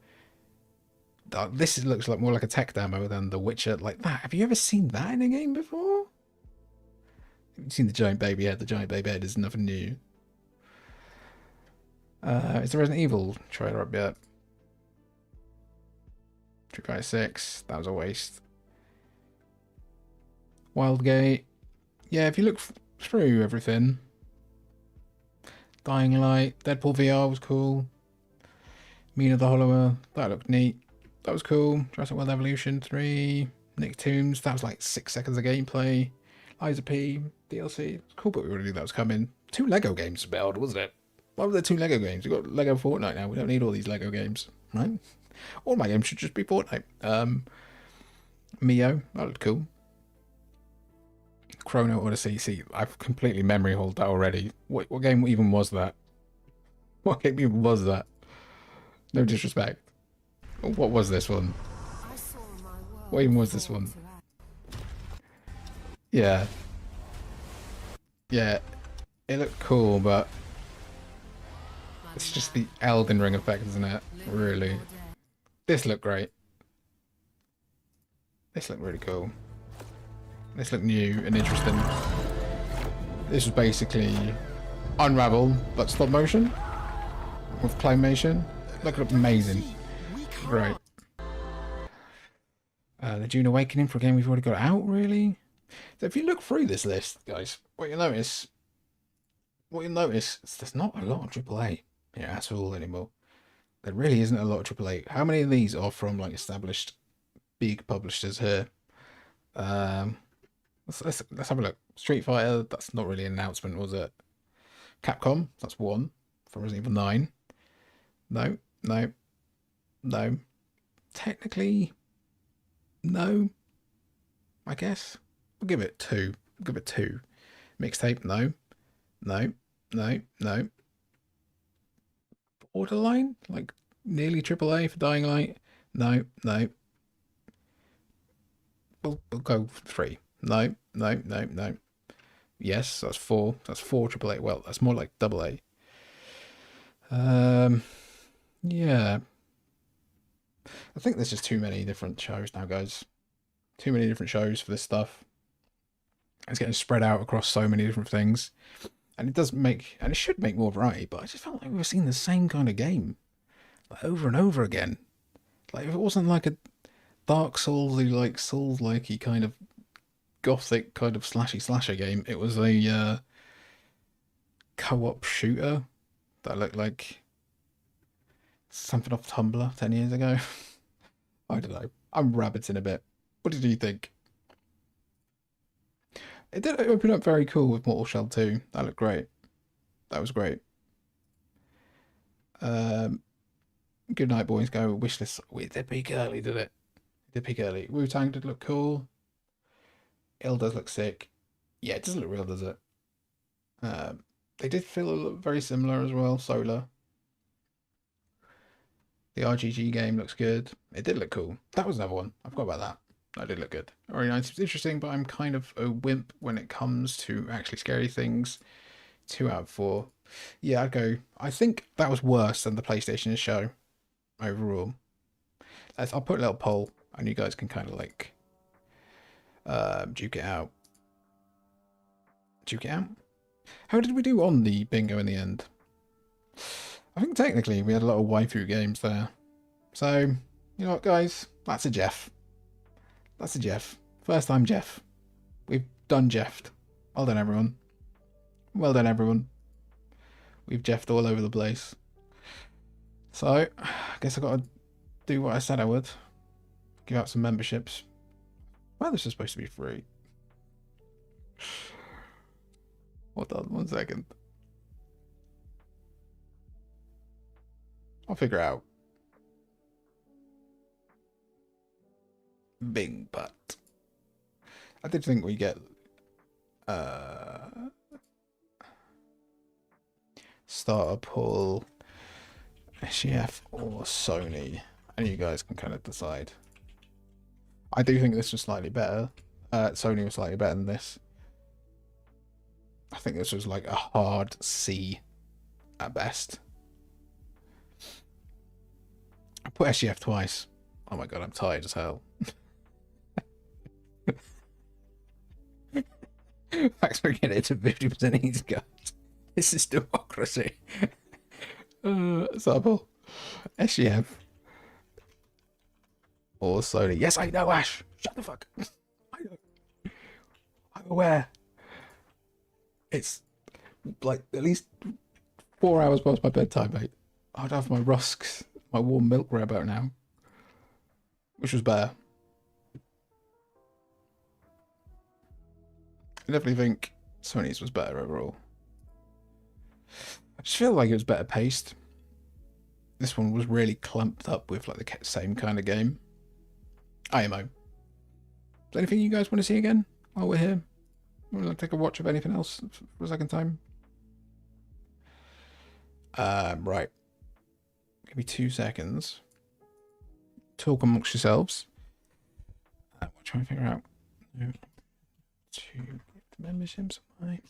This looks like more like a tech demo than The Witcher like that. Have you ever seen that in a game before? You've seen the giant baby head. The giant baby head is nothing new. Is the Resident Evil trailer up yet? Street Fighter 6. That was a waste. Wildgate. Yeah, if you look through everything. Dying Light. Deadpool VR was cool. Mina the Hollower. That looked neat. That was cool. Jurassic World Evolution 3. Nicktoons. That was like 6 seconds of gameplay. Liza P. DLC. It's cool, but we already knew that was coming. 2 Lego games to build, wasn't it? Why were there 2 Lego games? We've got Lego Fortnite now. We don't need all these Lego games, right? All my games should just be Fortnite. Mio. That looked cool. Chrono Odyssey. See, I've completely memory holed that already. What game even was that? What game even was that? No disrespect. What was this one? What even was this one? Yeah. Yeah. It looked cool, but it's just the Elden Ring effect, isn't it? Really. This looked great. This looked really cool. This looked new and interesting. This was basically Unravel, but stop motion with claymation. Looked amazing. Great. The Dune Awakening for a game we've already got out, really? So if you look through this list, guys, what you'll notice is there's not a lot of AAA here at all anymore. There really isn't a lot of AAA. How many of these are from like established big publishers here? Let's have a look. Street Fighter, that's not really an announcement, was it? Capcom, that's 1 for Resident Evil 9. No. Technically, no. I guess. We'll give it 2. We'll give it 2. Mixtape, no. Borderline? Like, nearly AAA for Dying Light? No. We'll go 3. No. Yes, that's 4. That's 4 AAA. Well, that's more like AA. Yeah. I think there's just too many different shows now, guys. Too many different shows for this stuff. It's getting spread out across so many different things. And it does make, and it should make more variety, but I just felt like we were seeing the same kind of game. Like, over and over again. Like, if it wasn't like a Dark Souls-y, like, Souls-likey kind of gothic kind of slasher game, it was a co-op shooter that looked like something off Tumblr 10 years ago. I don't know. I'm rabbiting a bit. What did you think? It did open up very cool with Mortal Shell 2. That looked great. That was great. Good night, boys. Go wishlist. It did peak early, did it? It did peak early. Wu-Tang did look cool. Ill does look sick. Yeah, it doesn't look real, does it? They did feel very similar as well. Solar. The RGG game looks good. It did look cool. That was another one. I forgot about that. That did look good. Very nice. It's interesting, but I'm kind of a wimp when it comes to actually scary things. 2 out of 4. Yeah, I'd go. I think that was worse than the PlayStation show overall. I'll put a little poll and you guys can kind of like duke it out. Duke it out? How did we do on the bingo in the end? I think technically we had a lot of waifu games there. So, you know what, guys? That's a Geoff. That's a Geoff. First time Geoff. We've done Geoffed. Well done, everyone. Well done, everyone. We've Geoffed all over the place. So, I guess I've got to do what I said I would. Give out some memberships. Well, this is supposed to be free. Hold on, 1 second. I'll figure out. Bing butt. I did think we get starter pull Geoff or Sony, and you guys can kind of decide. I do think this was slightly better Sony was slightly better than this. I think this was like a hard C at best. I put SGF twice. Oh my god, I'm tired as hell. Thanks for getting it to 50% easy, guys. This is democracy. Sample. SGF. Or Sony. Yes, I know, Ash. Shut the fuck. I know. I'm aware. It's like at least 4 hours past my bedtime, mate. I'd have my rusks, my warm milk right about now. Which was better. I definitely think Sony's was better overall. I just feel like it was better paced. This one was really clumped up with like the same kind of game. IMO. Is there anything you guys want to see again while we're here? Want to take a watch of anything else for a second time? Right. Give me 2 seconds. Talk amongst yourselves. We'll try and figure out to give the memberships away.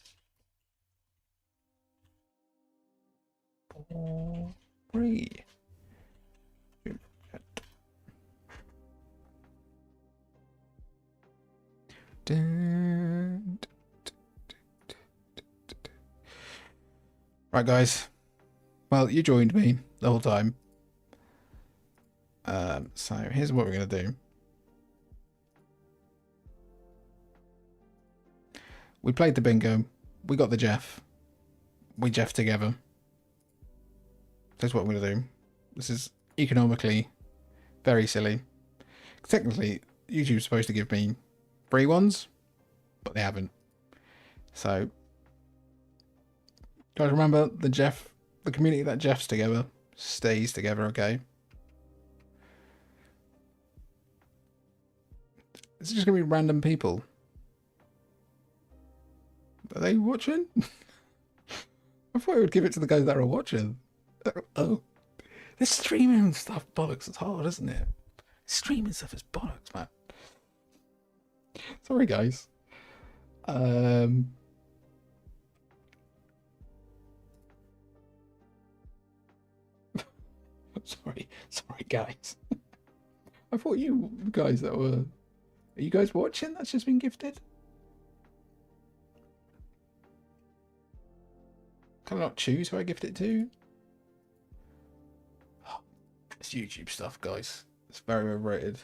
Free. Right, guys. Well, you joined me the whole time. So here's what we're gonna do. We played the bingo. We got the Geoff. We Geoff together. That's what I'm gonna do. This is economically very silly. Technically, YouTube's supposed to give me free ones, but they haven't. So, guys, remember the Geoff, the community that Geoff's together stays together, okay? It's just gonna be random people. Are they watching? I thought I would give it to the guys that are watching. Oh, this streaming stuff bollocks. It's hard, isn't it? Streaming stuff is bollocks, man. Sorry, guys. Sorry, guys. I thought you guys that were. Are you guys watching? That's just been gifted. Can I not choose who I gift it to? It's YouTube stuff, guys. It's very overrated.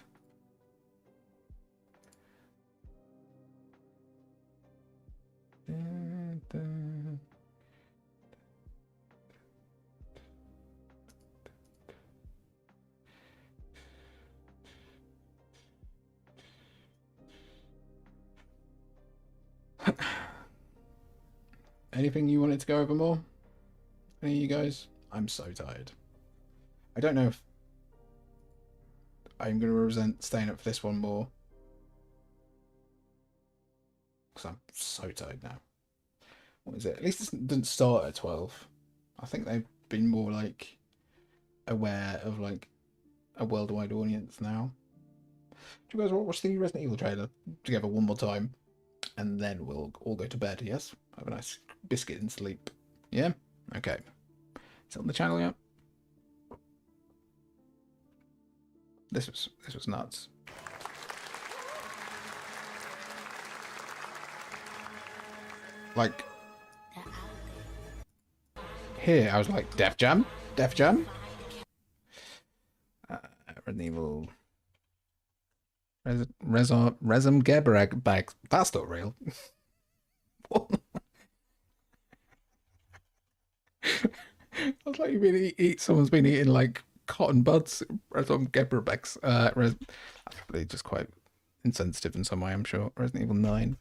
Anything you wanted to go over more? Any of you guys? I'm so tired. I don't know if I'm going to resent staying up for this one more. Because I'm so tired now. What is it? At least it didn't start at 12. I think they've been more like aware of like a worldwide audience now. Do you guys want to watch the Resident Evil trailer together one more time? And then we'll all go to bed, yes? Have a nice biscuit and sleep. Yeah? Okay. Is it on the channel yet? This was nuts. Like here I was like Def Jam? Def Jam? Resident Evil Resum Geberag bag. That's not real. I was like, someone's been eating like cotton buds. Resum Geberbags. That's probably just quite insensitive in some way, I'm sure. Resident Evil 9.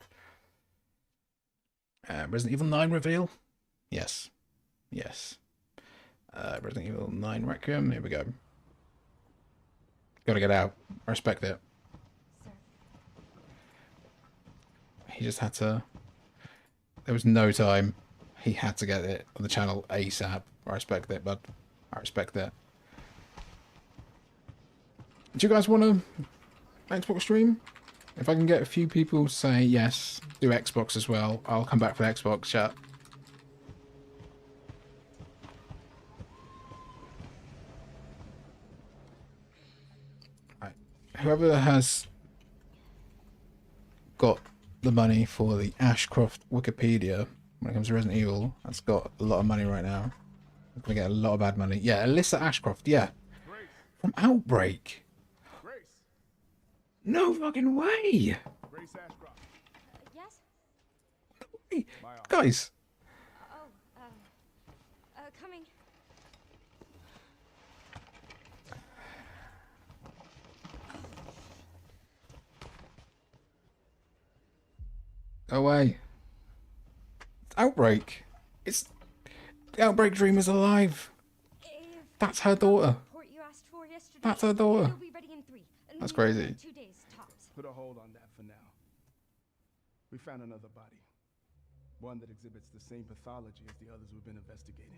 Resident Evil 9 reveal? Yes. Yes. Resident Evil 9 Requiem. Here we go. Gotta get out. I respect it. He just had to. There was no time. He had to get it on the channel ASAP. I respect it, bud. I respect that. Do you guys want to Xbox stream? If I can get a few people to say yes, do Xbox as well, I'll come back for the Xbox chat. Right. Whoever has got the money for the Ashcroft Wikipedia when it comes to Resident Evil, that's got a lot of money right now. We're gonna get a lot of bad money. Yeah, Alyssa Ashcroft, yeah. From Outbreak. No fucking way! Yes? Hey, guys! Oh, coming. Go away. It's Outbreak. It's... The Outbreak dream is alive. That's her daughter. That's her daughter. That's crazy. 2 days tops. Put a hold on that for now. We found another body. One that exhibits the same pathology as the others we've been investigating.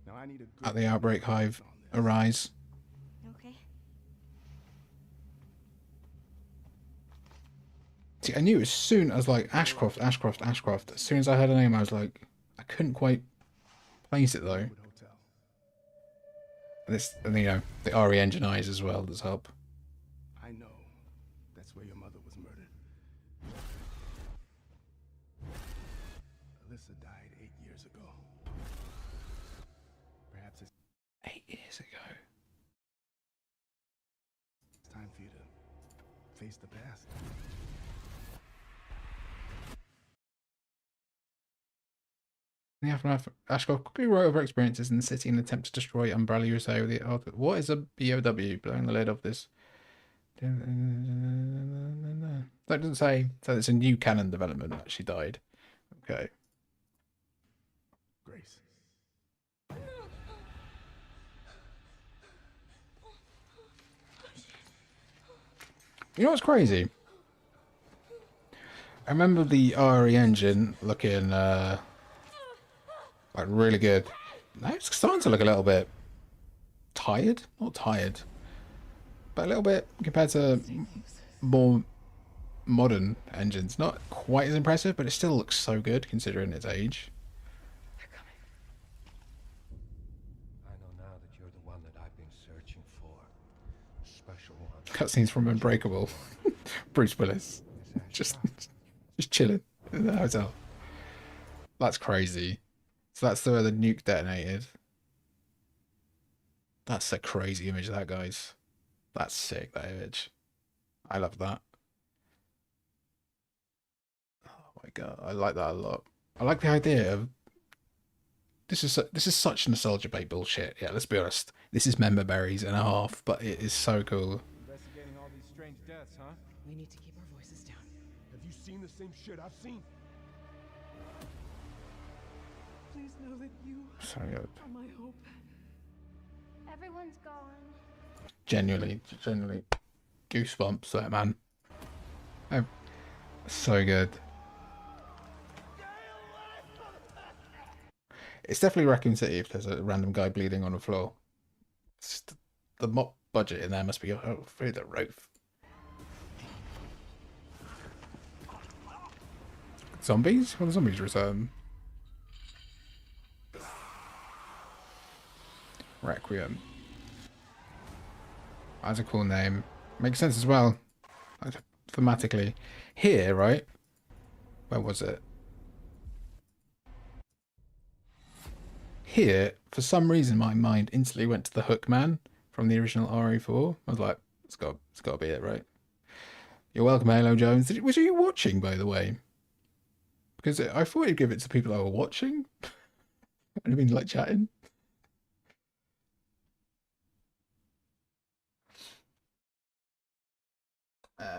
Now I need a good... At the Outbreak Hive, arise. Okay. See, I knew as soon as like Ashcroft. As soon as I heard her name, I was like, I couldn't quite place it though. This, and you know, the RE engine eyes as well does help. I know. That's where your mother was murdered. Alyssa died 8 years ago. Perhaps it's 8 years ago. It's time for you to face the past. In the aftermath, Ashcroft quickly wrote of her experiences in the city and attempt to destroy Umbrella USA with the what is a BOW? Blowing the lid off this. That doesn't say. So it's a new canon development that she died. Okay. Grace. You know what's crazy? I remember the RE engine looking like really good. Now it's starting to look a little bit tired. Not tired, but a little bit compared to more modern engines. Not quite as impressive, but it still looks so good considering its age. I know now that you're the one that I've been searching for. Special one. Cutscenes from Unbreakable. Bruce Willis. Just chilling in the hotel. That's crazy. So that's where the nuke detonated. That's a crazy image, that, guys. That's sick, that image. I love that. Oh my god, I like that a lot. I like the idea of this is such nostalgia bait bullshit. Yeah, let's be honest. This is member berries and a half, but it is so cool. Investigating all these strange deaths, huh? We need to keep our voices down. Have you seen the same shit I've seen? Please know that you So good. are my hope. Everyone's gone. Genuinely goosebumps there, man. Oh, so good. It's definitely Raccoon City if there's a random guy bleeding on the floor. It's just, the mop budget in there must be through the roof. Zombies? When the zombies return. Requiem. That's a cool name. Makes sense as well. Thematically. Here, right? Where was it? Here, for some reason, my mind instantly went to the Hook Man from the original RE4. I was like, it's got to be it, right? You're welcome, Halo Jones. Was you watching, by the way? Because I thought you'd give it to people that were watching. I mean, like chatting.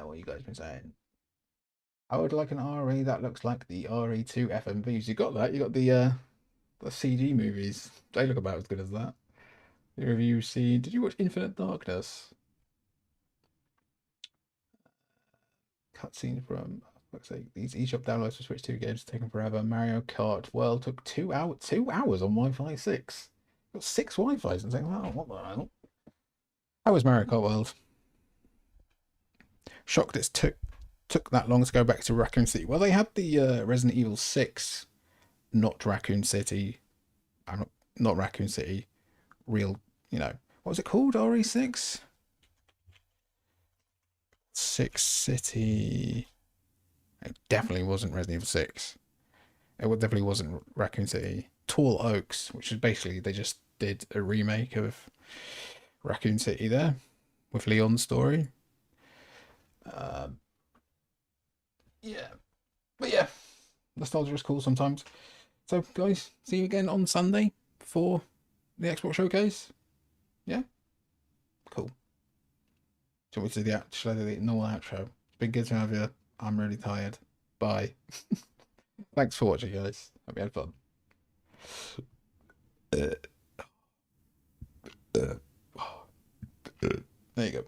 What you guys been saying? I would like an RE that looks like the RE2 FMVs. You got that? You got the CG movies. They look about as good as that. The review scene. Did you watch Infinite Darkness? Cutscene from. Looks like these eShop downloads for Switch 2 games taken forever. Mario Kart World took 2 hours. 2 hours on Wi-Fi 6. Got 6 Wi-Fi's and saying, wow, what the hell? How was Mario Kart World? shocked it's took that long to go back to Raccoon City. Well, they had the Resident Evil 6, not Raccoon City. Not Raccoon City. Real, what was it called? RE6? Six City. It definitely wasn't Resident Evil 6. It definitely wasn't Raccoon City. Tall Oaks, which is basically they just did a remake of Raccoon City there with Leon's story. Yeah, but yeah, nostalgia is cool sometimes. So guys, see you again on Sunday for the Xbox showcase. Yeah, cool. Do you want me to do should I do the normal outro? It's been good to have you. I'm really tired. Bye. Thanks for watching, guys. Hope you had fun. There you go.